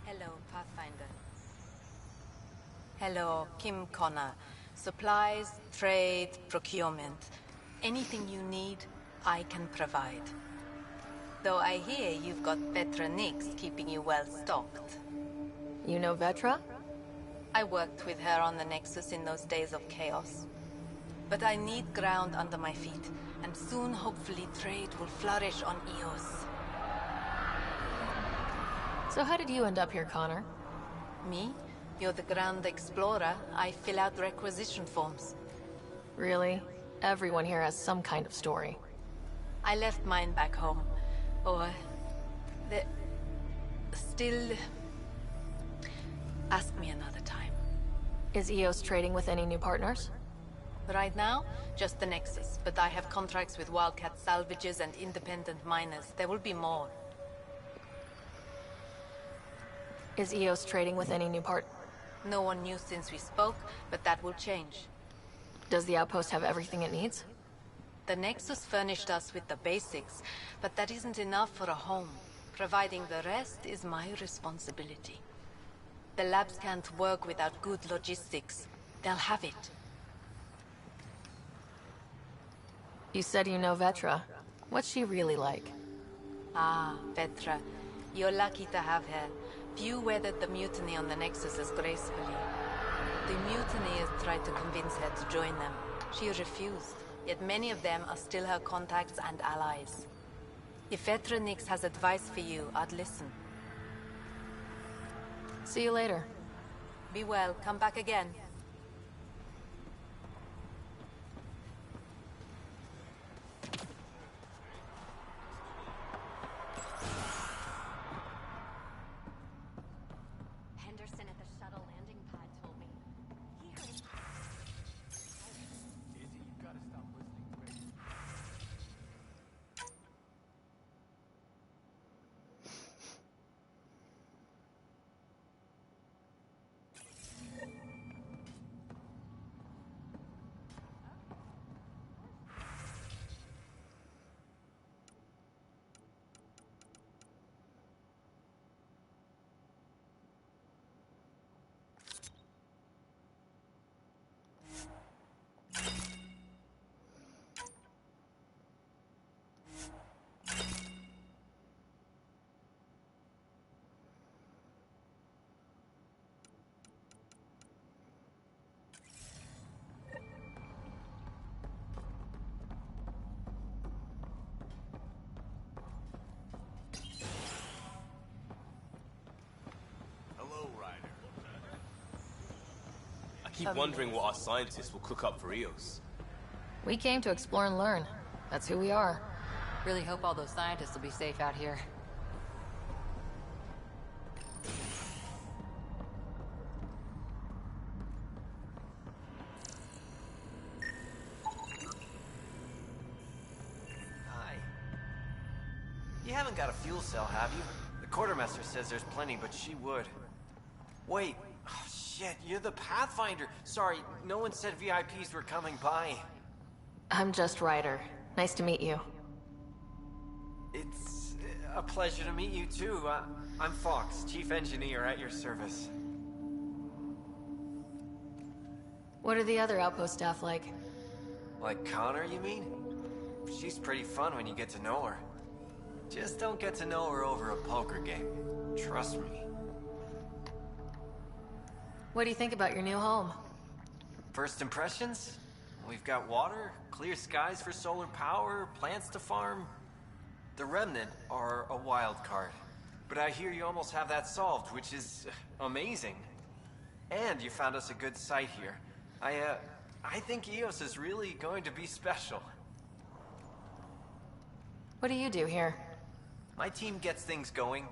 Hello, Pathfinder. Hello, Kim Connor. Supplies, trade, procurement. Anything you need, I can provide. Though I hear you've got Vetra Nix keeping you well stocked. You know Vetra? I worked with her on the Nexus in those days of chaos. But I need ground under my feet, and soon hopefully trade will flourish on Eos. So how did you end up here, Connor? Me? You're the Grand Explorer. I fill out requisition forms. Really? Everyone here has some kind of story. I left mine back home. Or... still... Ask me another time. Is EOS trading with any new partners? Right now, just the Nexus, but I have contracts with Wildcat salvages and independent miners. There will be more. Is EOS trading with any new part? No one knew since we spoke, but that will change. Does the outpost have everything it needs? The Nexus furnished us with the basics, but that isn't enough for a home. Providing the rest is my responsibility. The labs can't work without good logistics. They'll have it. You said you know Vetra. What's she really like? Ah, Vetra. You're lucky to have her. Few weathered the mutiny on the Nexus as gracefully. The mutineers tried to convince her to join them. She refused, yet many of them are still her contacts and allies. If Vetra Nix has advice for you, I'd listen. See you later. Be well. Come back again. Henderson at the shuttle landing pad told me. He heard... Izzy, you've got to stop listening to it. keep wondering what our scientists will cook up for Eos. We came to explore and learn. That's who we are. Really hope all those scientists will be safe out here. Hi. You haven't got a fuel cell, have you? The quartermaster says there's plenty, but she would. Wait. Oh, shit, you're the Pathfinder. Sorry, no one said VIPs were coming by. I'm just Ryder. Nice to meet you. It's a pleasure to meet you, too. I'm Fox, Chief Engineer at your service. What are the other outpost staff like? Like Connor, you mean? She's pretty fun when you get to know her. Just don't get to know her over a poker game. Trust me. What do you think about your new home? First impressions? We've got water, clear skies for solar power, plants to farm. The Remnant are a wild card. But I hear you almost have that solved, which is amazing. And you found us a good site here. I think Eos is really going to be special. What do you do here? My team gets things going.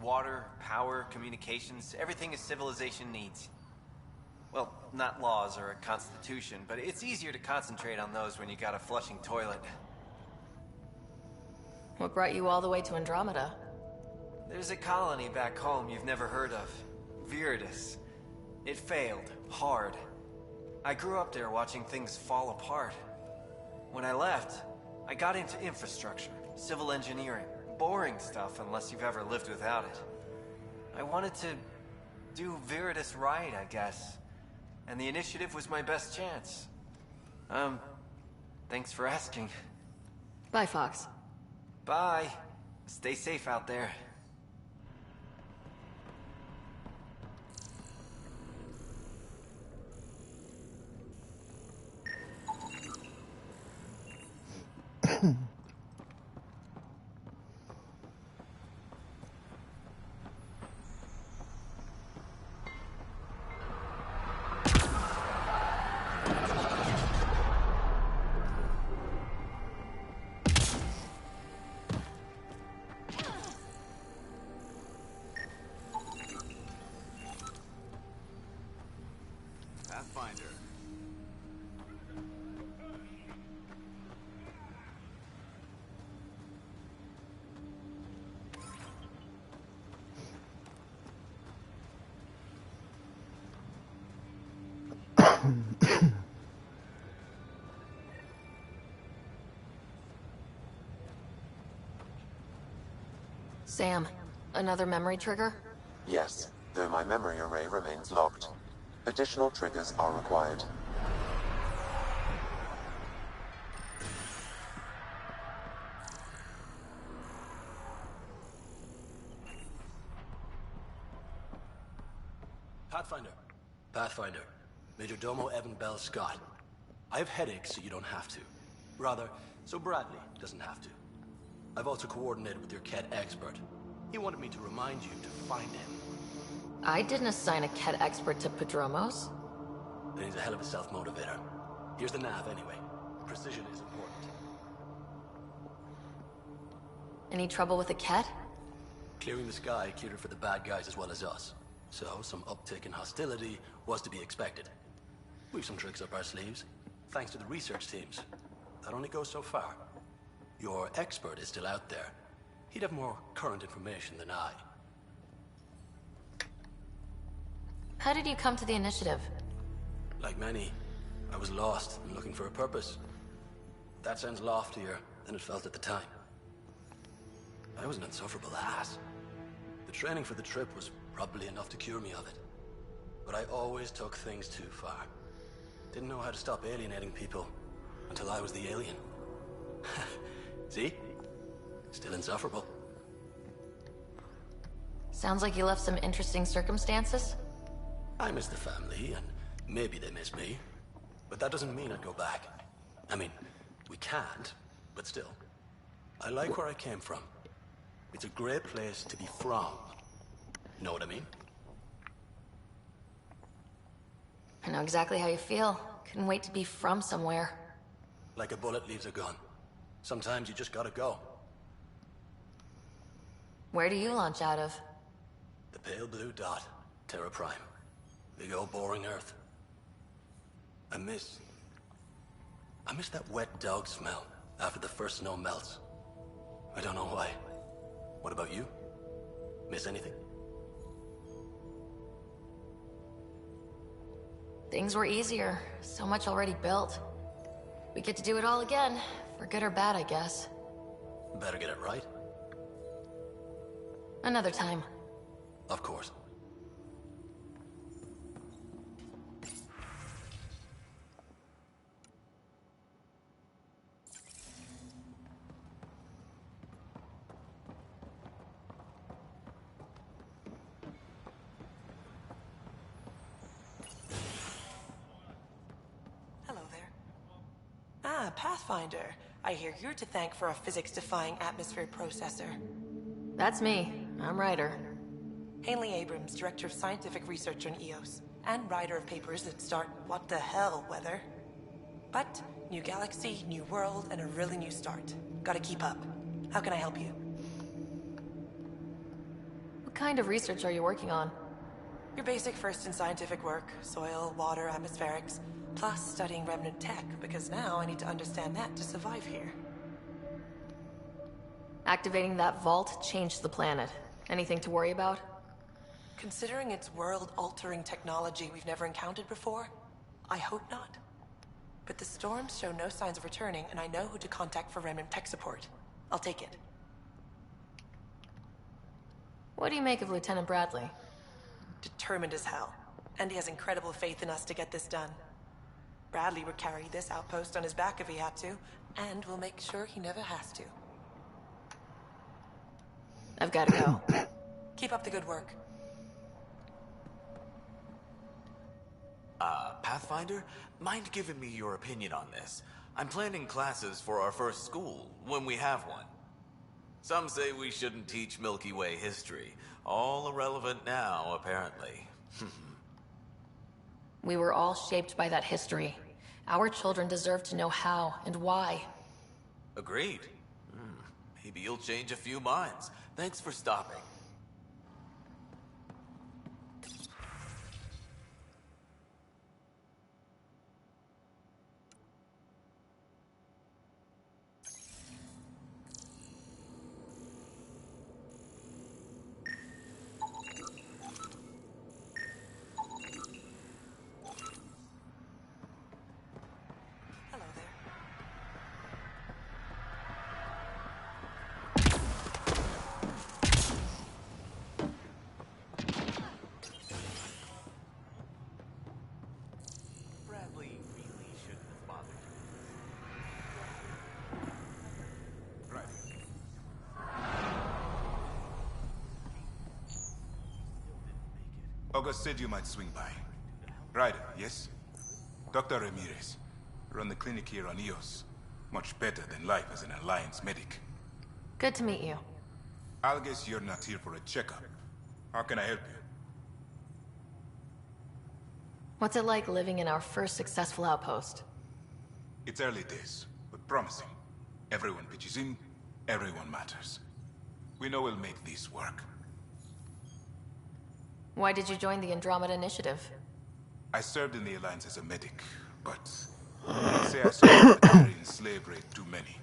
Water, power, communications, everything a civilization needs. Well, not laws or a constitution, but it's easier to concentrate on those when you got a flushing toilet. What brought you all the way to Andromeda? There's a colony back home you've never heard of. Viridis. It failed. Hard. I grew up there watching things fall apart. When I left, I got into infrastructure, civil engineering. Boring stuff unless you've ever lived without it. I wanted to do Viridis right, I guess. And the initiative was my best chance. Thanks for asking. Bye, Fox. Bye. Stay safe out there. Pathfinder. Sam, another memory trigger? Yes, though my memory array remains locked. Additional triggers are required. Pathfinder. Pathfinder. Major Domo Evan Bell Scott. I have headaches, so you don't have to. Rather, so Bradley doesn't have to. I've also coordinated with your Ket expert. He wanted me to remind you to find him. I didn't assign a Ket expert to Padromos. Then he's a hell of a self-motivator. Here's the nav anyway. Precision is important. Any trouble with the Ket? Clearing the sky cleared it for the bad guys as well as us. So, some uptick in hostility was to be expected. We've some tricks up our sleeves, thanks to the research teams. That only goes so far. Your expert is still out there. He'd have more current information than I. How did you come to the initiative? Like many, I was lost and looking for a purpose. That sounds loftier than it felt at the time. I was an insufferable ass. The training for the trip was probably enough to cure me of it. But I always took things too far. Didn't know how to stop alienating people until I was the alien. See? Still insufferable. Sounds like you left some interesting circumstances. I miss the family, and maybe they miss me. But that doesn't mean I'd go back. I mean, we can't, but still. I like where I came from. It's a great place to be from. Know what I mean? I know exactly how you feel. Couldn't wait to be from somewhere. Like a bullet leaves a gun. Sometimes you just gotta go. Where do you launch out of? The pale blue dot, Terra Prime. Big old boring Earth. I miss that wet dog smell after the first snow melts. I don't know why. What about you? Miss anything? Things were easier. So much already built. We get to do it all again. For good or bad, I guess. Better get it right. Another time. Of course. Hello there. Ah, Pathfinder. I hear you're to thank for a physics-defying atmosphere processor. That's me. I'm Ryder. Hanley Abrams, Director of Scientific Research on EOS, and writer of papers that start what the hell weather. But, new galaxy, new world, and a really new start. Gotta keep up. How can I help you? What kind of research are you working on? Your basic first in scientific work, soil, water, atmospherics, plus studying remnant tech, because now I need to understand that to survive here. Activating that vault changed the planet. Anything to worry about? Considering it's world-altering technology we've never encountered before, I hope not. But the storms show no signs of returning, and I know who to contact for remnant tech support. I'll take it. What do you make of Lieutenant Bradley? Determined as hell. And he has incredible faith in us to get this done. Bradley would carry this outpost on his back if he had to, and we'll make sure he never has to. I've got to go. Keep up the good work. Pathfinder? Mind giving me your opinion on this? I'm planning classes for our first school, when we have one. Some say we shouldn't teach Milky Way history. All irrelevant now, apparently. We were all shaped by that history. Our children deserve to know how and why. Agreed. Maybe you'll change a few minds. Thanks for stopping. Hello there. Bradley really shouldn't have bothered you. Right. August said you might swing by. Ryder, yes? Dr. Ramirez. Run the clinic here on EOS. Much better than life as an Alliance medic. Good to meet you. I'll guess you're not here for a checkup. How can I help you? What's it like living in our first successful outpost? It's early days, but promising. Everyone pitches in, everyone matters. We know we'll make this work. Why did you join the Andromeda Initiative? I served in the Alliance as a medic, but they say I saw the slave raid too many.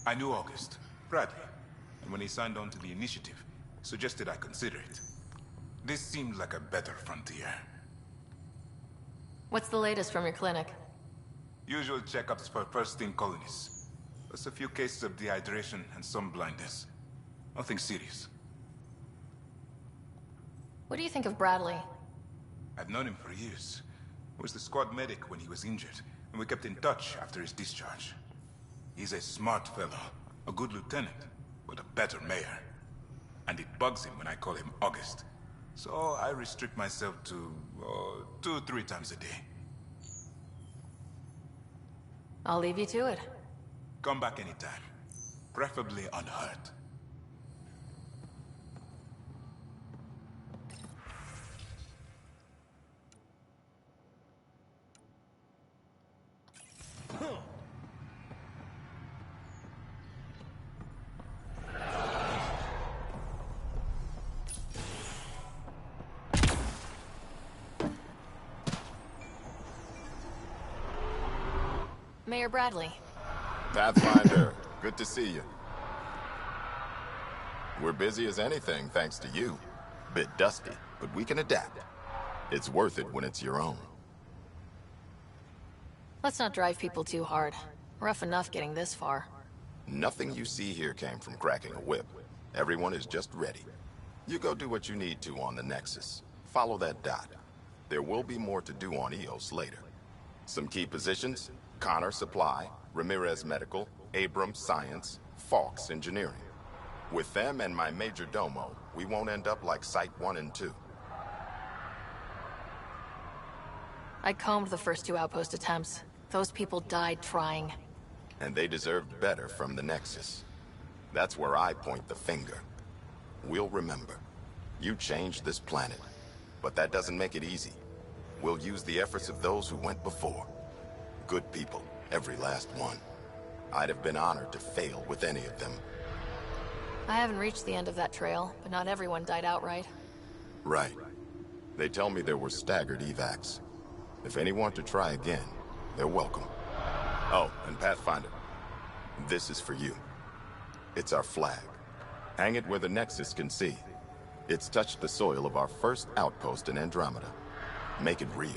I knew August, Bradley, and when he signed on to the initiative, suggested I consider it. This seemed like a better frontier. What's the latest from your clinic? Usual checkups for first-in colonists. Plus a few cases of dehydration and some blindness. Nothing serious. What do you think of Bradley? I've known him for years. I was the squad medic when he was injured, and we kept in touch after his discharge. He's a smart fellow, a good lieutenant, but a better mayor. And it bugs him when I call him August. So I restrict myself to 2-3 times a day. I'll leave you to it. Come back anytime. Preferably unhurt. Mayor Bradley. Pathfinder, good to see you. We're busy as anything thanks to you. Bit dusty, but we can adapt. It's worth it when it's your own. Let's not drive people too hard. Rough enough getting this far. Nothing you see here came from cracking a whip. Everyone is just ready. You go do what you need to on the Nexus. Follow that dot. There will be more to do on EOS later. Some key positions: Connor Supply, Ramirez Medical, Abrams Science, Fawkes Engineering. With them and my major domo, we won't end up like Site 1 and 2. I combed the first 2 outpost attempts. Those people died trying. And they deserved better from the Nexus. That's where I point the finger. We'll remember. You changed this planet. But that doesn't make it easy. We'll use the efforts of those who went before. Good people, every last one. I'd have been honored to fail with any of them. I haven't reached the end of that trail, but not everyone died outright. Right. They tell me there were staggered evacs. If any want to try again, they're welcome. Oh, and Pathfinder, this is for you. It's our flag. Hang it where the Nexus can see. It's touched the soil of our first outpost in Andromeda. Make it real.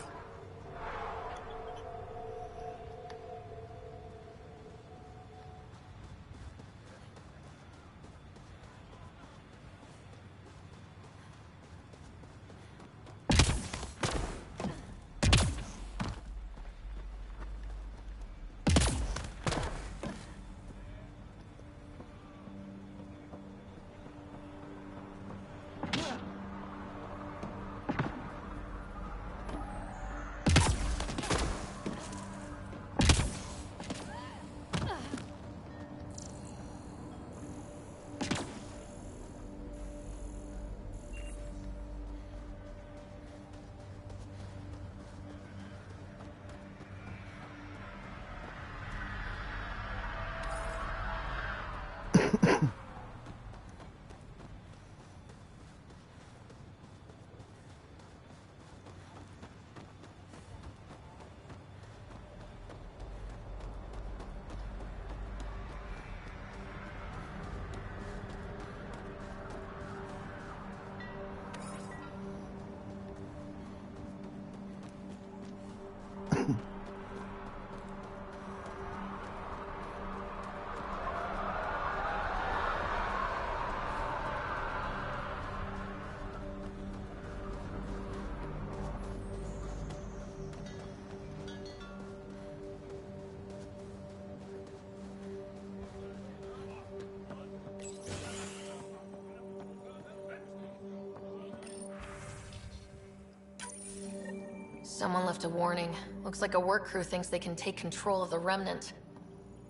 Someone left a warning. Looks like a work crew thinks they can take control of the Remnant.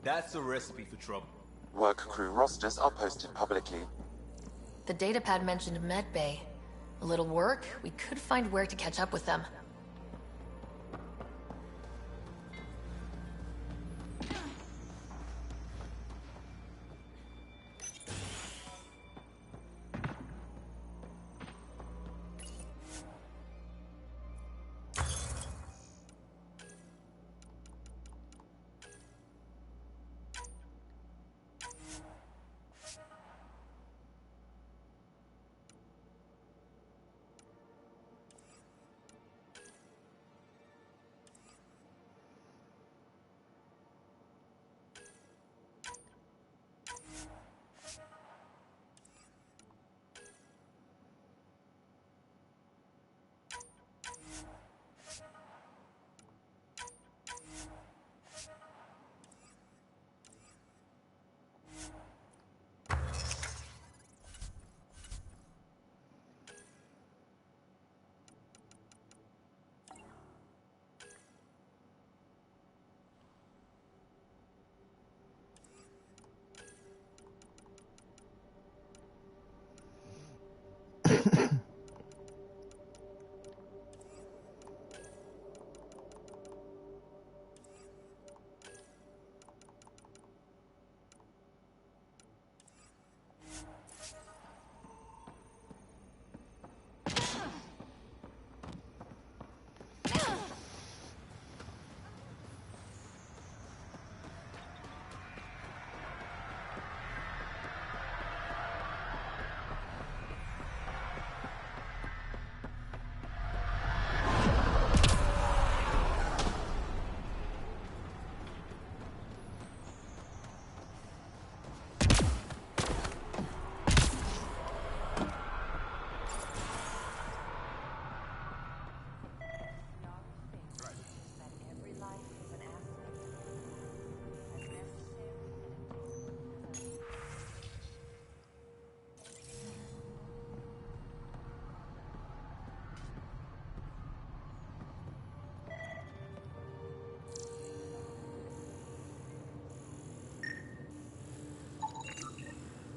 That's a recipe for trouble. Work crew rosters are posted publicly. The datapad mentioned Medbay. A little work, we could find where to catch up with them.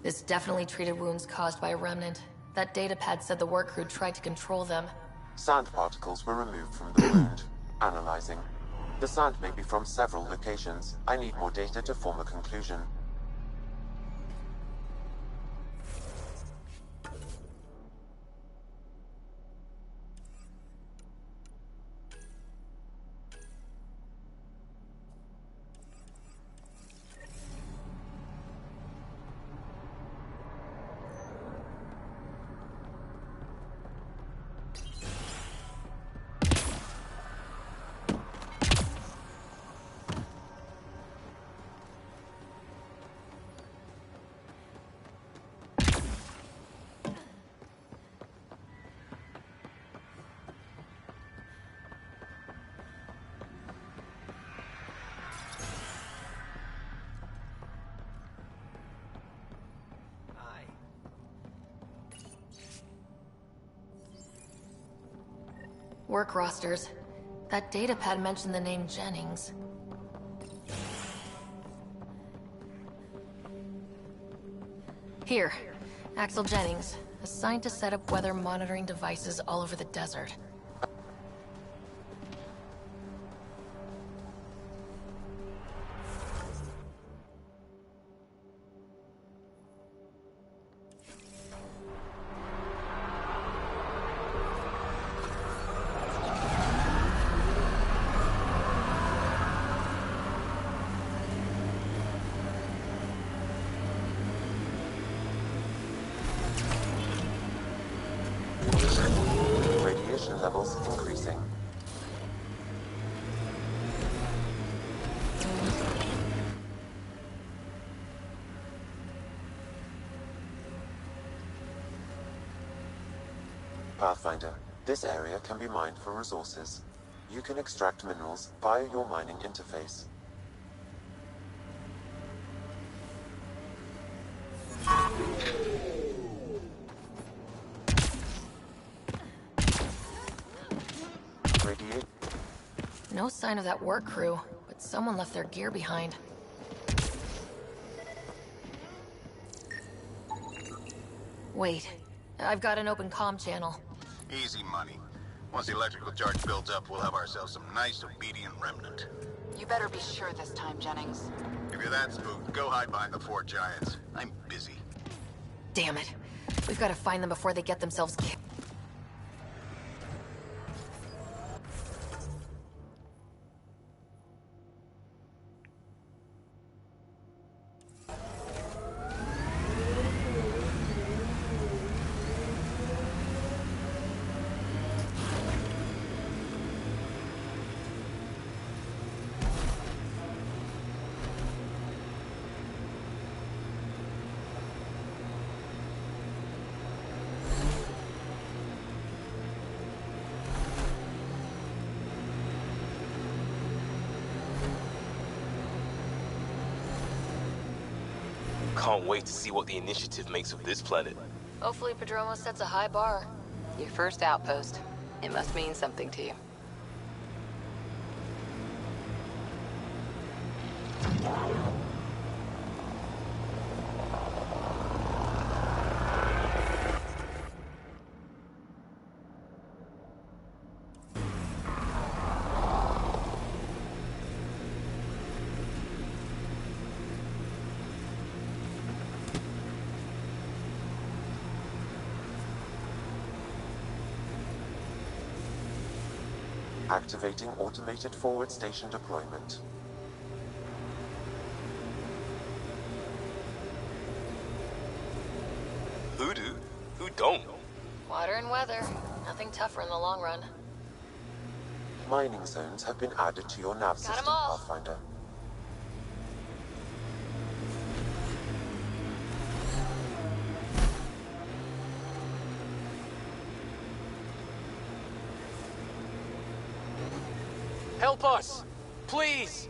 This definitely treated wounds caused by a remnant. That datapad said the work crew tried to control them. Sand particles were removed from the wound. Analyzing. The sand may be from several locations. I need more data to form a conclusion. Work rosters. That datapad mentioned the name Jennings. Here, Axel Jennings, assigned to set up weather monitoring devices all over the desert. Radiation levels increasing. Pathfinder, this area can be mined for resources. You can extract minerals via your mining interface. No sign of that work crew, but someone left their gear behind. Wait, I've got an open comm channel. Easy money. Once the electrical charge builds up, we'll have ourselves some nice, obedient remnant. You better be sure this time, Jennings. If you're that spooked, go hide behind the four giants. I'm busy. Damn it. We've got to find them before they get themselves killed. Can't wait to see what the initiative makes of this planet. Hopefully Padromo sets a high bar. Your first outpost. It must mean something to you. Activating automated forward station deployment. Who do? Who don't? Water and weather. Nothing tougher in the long run. Mining zones have been added to your nav system, Pathfinder. Help us! Please!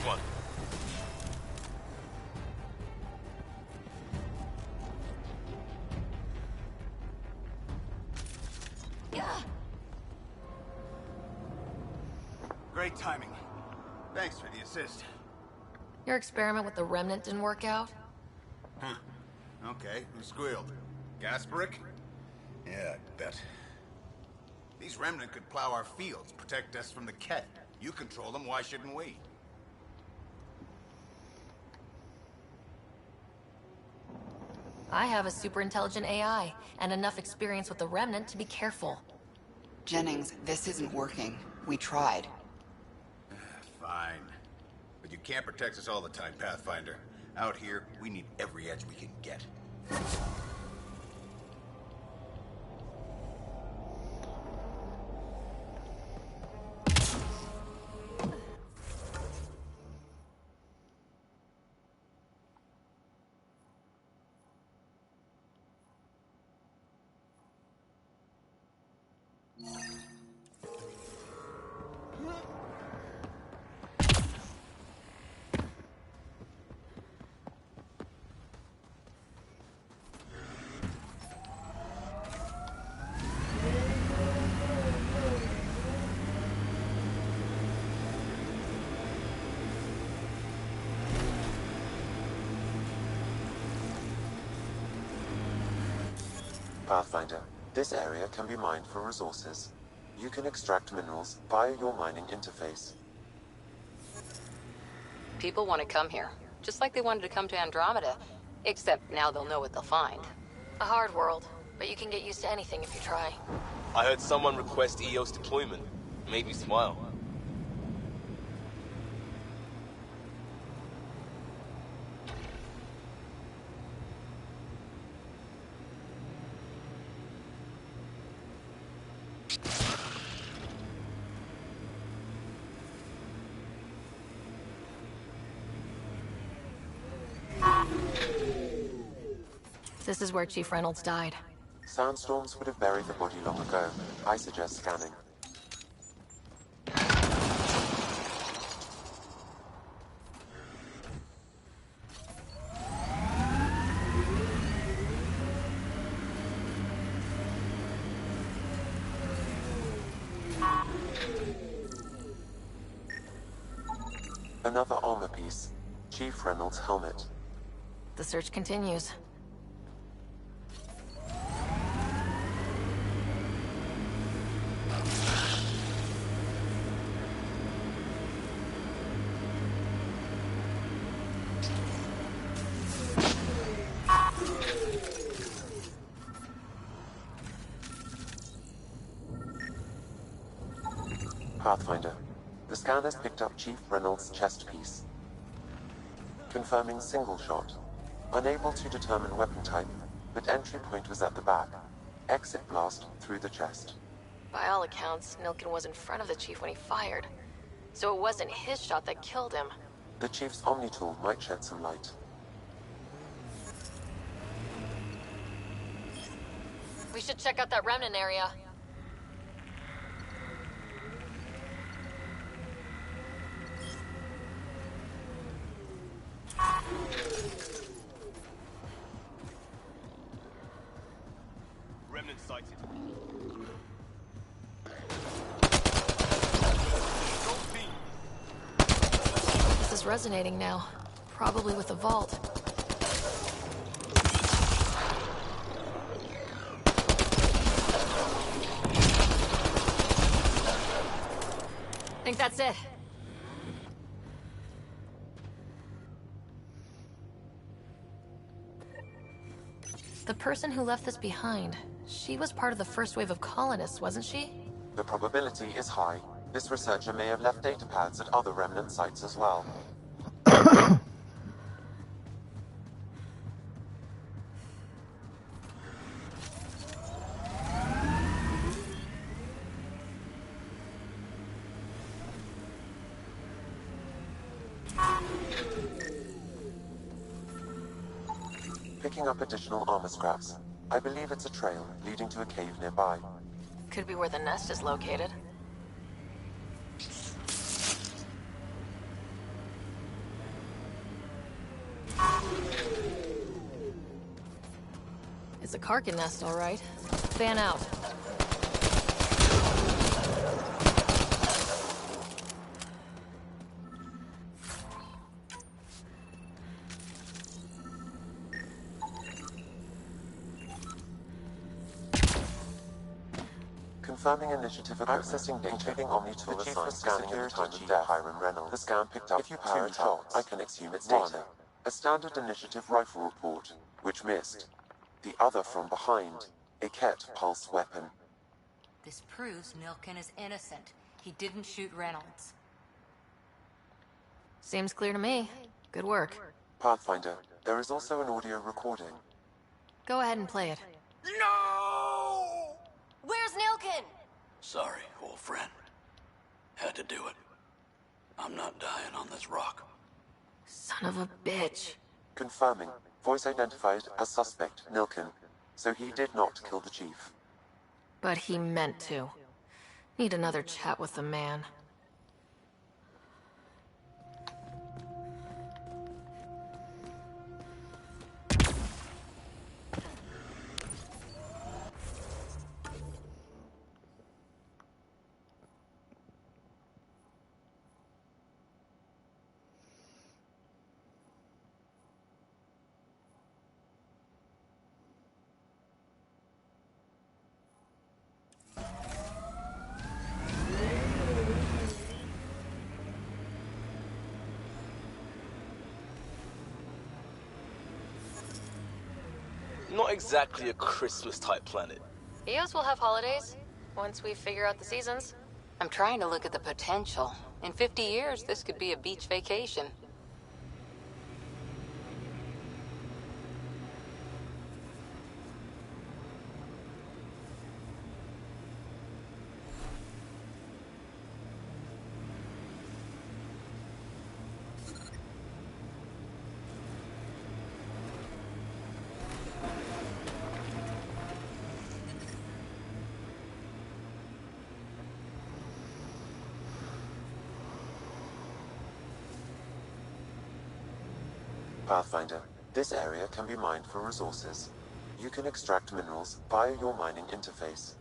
one. Great timing. Thanks for the assist. Your experiment with the remnant didn't work out? Huh. Okay, who squealed? Gasparic? Yeah, I bet. These remnant could plow our fields, protect us from the Ket. You control them, why shouldn't we? I have a super intelligent AI, and enough experience with the remnant to be careful. Jennings, this isn't working. We tried. Fine. But you can't protect us all the time, Pathfinder. Out here, we need every edge we can get. Pathfinder, this area can be mined for resources. You can extract minerals via your mining interface. People want to come here, just like they wanted to come to Andromeda. Except now they'll know what they'll find. A hard world, but you can get used to anything if you try. I heard someone request EOS deployment. Made me smile. This is where Chief Reynolds died. Sandstorms would have buried the body long ago. I suggest scanning. Another armor piece. Chief Reynolds' helmet. The search continues. Pathfinder. The scanners picked up Chief Reynolds' chest piece. Confirming single shot. Unable to determine weapon type, but entry point was at the back. Exit blast through the chest. By all accounts, Nilkin was in front of the Chief when he fired. So it wasn't his shot that killed him. The Chief's Omni tool might shed some light. We should check out that remnant area. Remnant sighted. This is resonating now. Probably with the vault. I think that's it. The person who left this behind, she was part of the first wave of colonists, wasn't she? The probability is high. This researcher may have left data pads at other remnant sites as well. Picking up additional armor scraps. I believe it's a trail leading to a cave nearby. Could be where the nest is located. It's a Karkin nest, all right. Fan out. Confirming initiative accessing data. Omni-tool assigned scanning at the time of death. Hiram Reynolds. The scan picked up 2 shots. I can assume it's data. A standard initiative rifle report, which missed. The other from behind, a Ket pulse weapon. This proves Nilkin is innocent. He didn't shoot Reynolds. Seems clear to me. Good work. Pathfinder, there is also an audio recording. Go ahead and play it. No! Where's Nilkin? Sorry, old friend. Had to do it. I'm not dying on this rock. Son of a bitch. Confirming. Voice identified as suspect, Nilkin. So he did not kill the chief. But he meant to. Need another chat with the man. Not exactly a Christmas-type planet. Eos will have holidays, once we figure out the seasons. I'm trying to look at the potential. In 50 years, this could be a beach vacation. Pathfinder, this area can be mined for resources. You can extract minerals via your mining interface.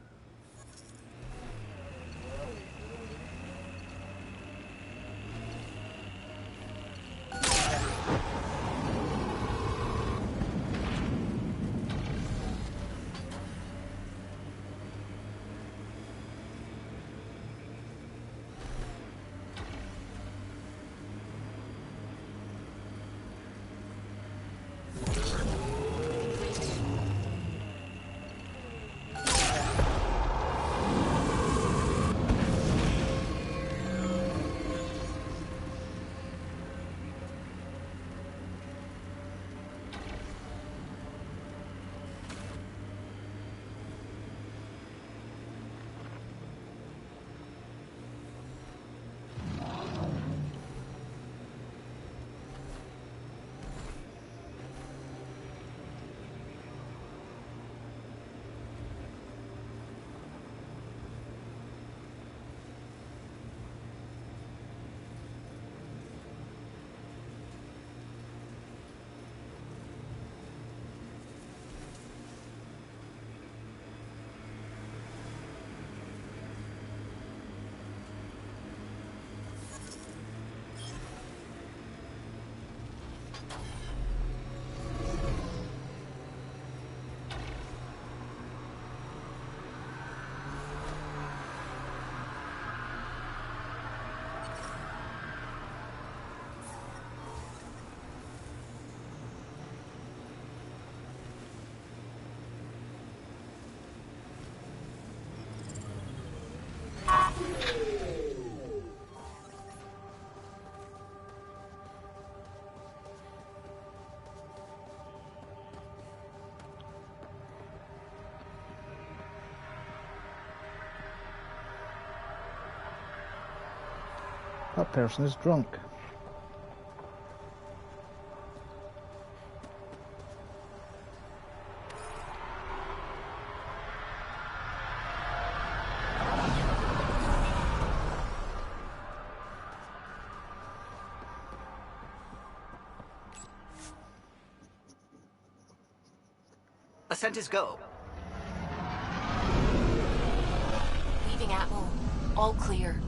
That person is drunk. Ascent is go. Leaving Atmo. All clear.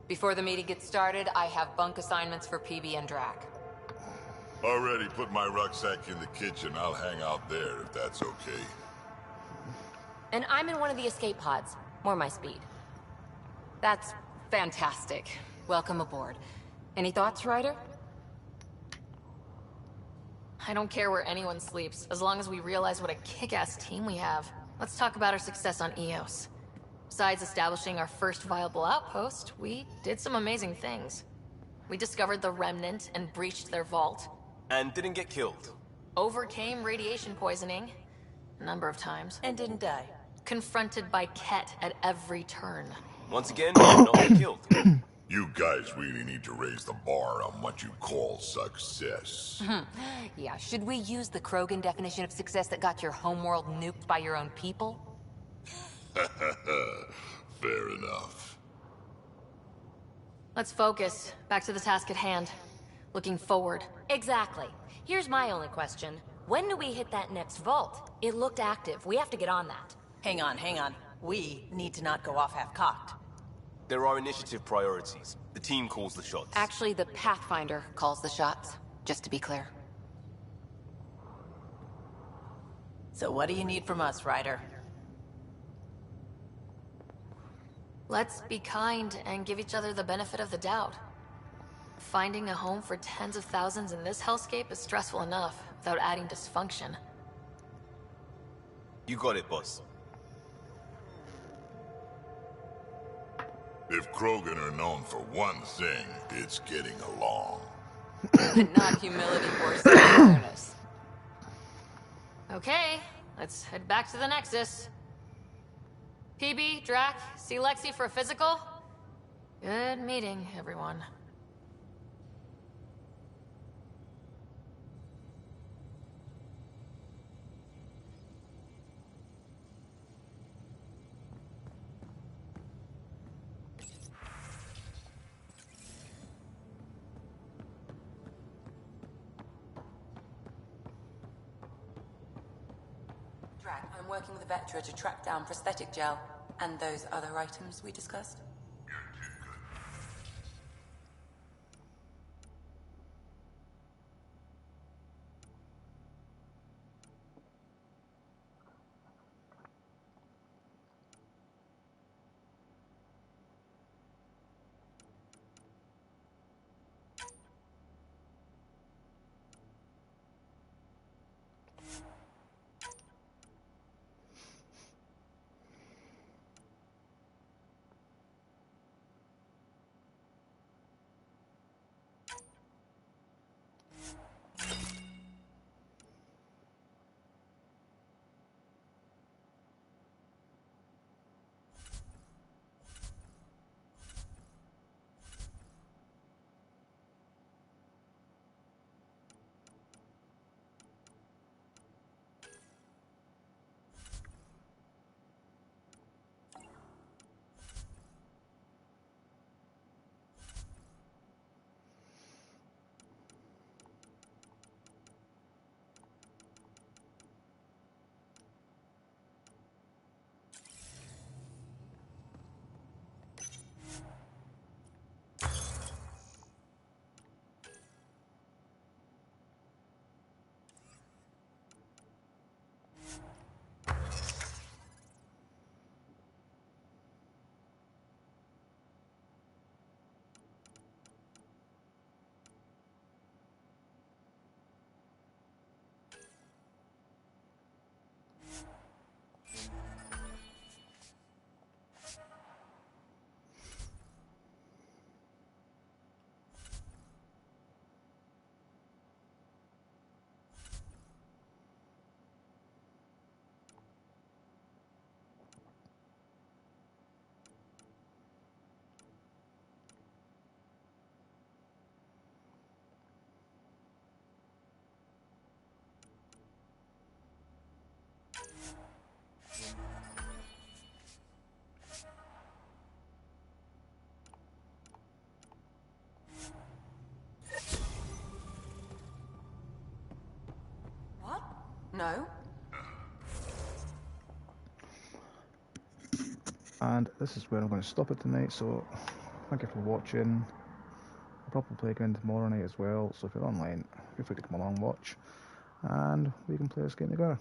Before the meeting gets started, I have bunk assignments for PB and Drac. Already put my rucksack in the kitchen. I'll hang out there if that's okay. And I'm in one of the escape pods. More my speed. That's fantastic. Welcome aboard. Any thoughts, Ryder? I don't care where anyone sleeps, as long as we realize what a kick-ass team we have. Let's talk about our success on Eos. Besides establishing our first viable outpost, we did some amazing things. We discovered the Remnant and breached their vault. And didn't get killed. Overcame radiation poisoning. A number of times. And didn't die. Confronted by Ket at every turn. Once again, no one got killed. You guys really need to raise the bar on what you call success. Yeah, should we use the Krogan definition of success that got your homeworld nuked by your own people? Fair enough. Let's focus. Back to the task at hand. Looking forward. Exactly. Here's my only question. When do we hit that next vault? It looked active. We have to get on that. Hang on, hang on. We need to not go off half-cocked. There are initiative priorities. The team calls the shots. Actually, the Pathfinder calls the shots, just to be clear. So what do you need from us, Ryder? Let's be kind and give each other the benefit of the doubt. Finding a home for tens of thousands in this hellscape is stressful enough, without adding dysfunction. You got it, boss. If Krogan are known for one thing, it's getting along. Not humility or self-awareness. Okay, let's head back to the Nexus. PB, Drac, see Lexi for a physical? Good meeting, everyone. Drac, I'm working with a Vectra to track down prosthetic gel and those other items we discussed. And this is where I'm going to stop it tonight, so thank you for watching. I'll probably play again tomorrow night as well, so if you're online, feel free to come along and watch, and we can play this game together.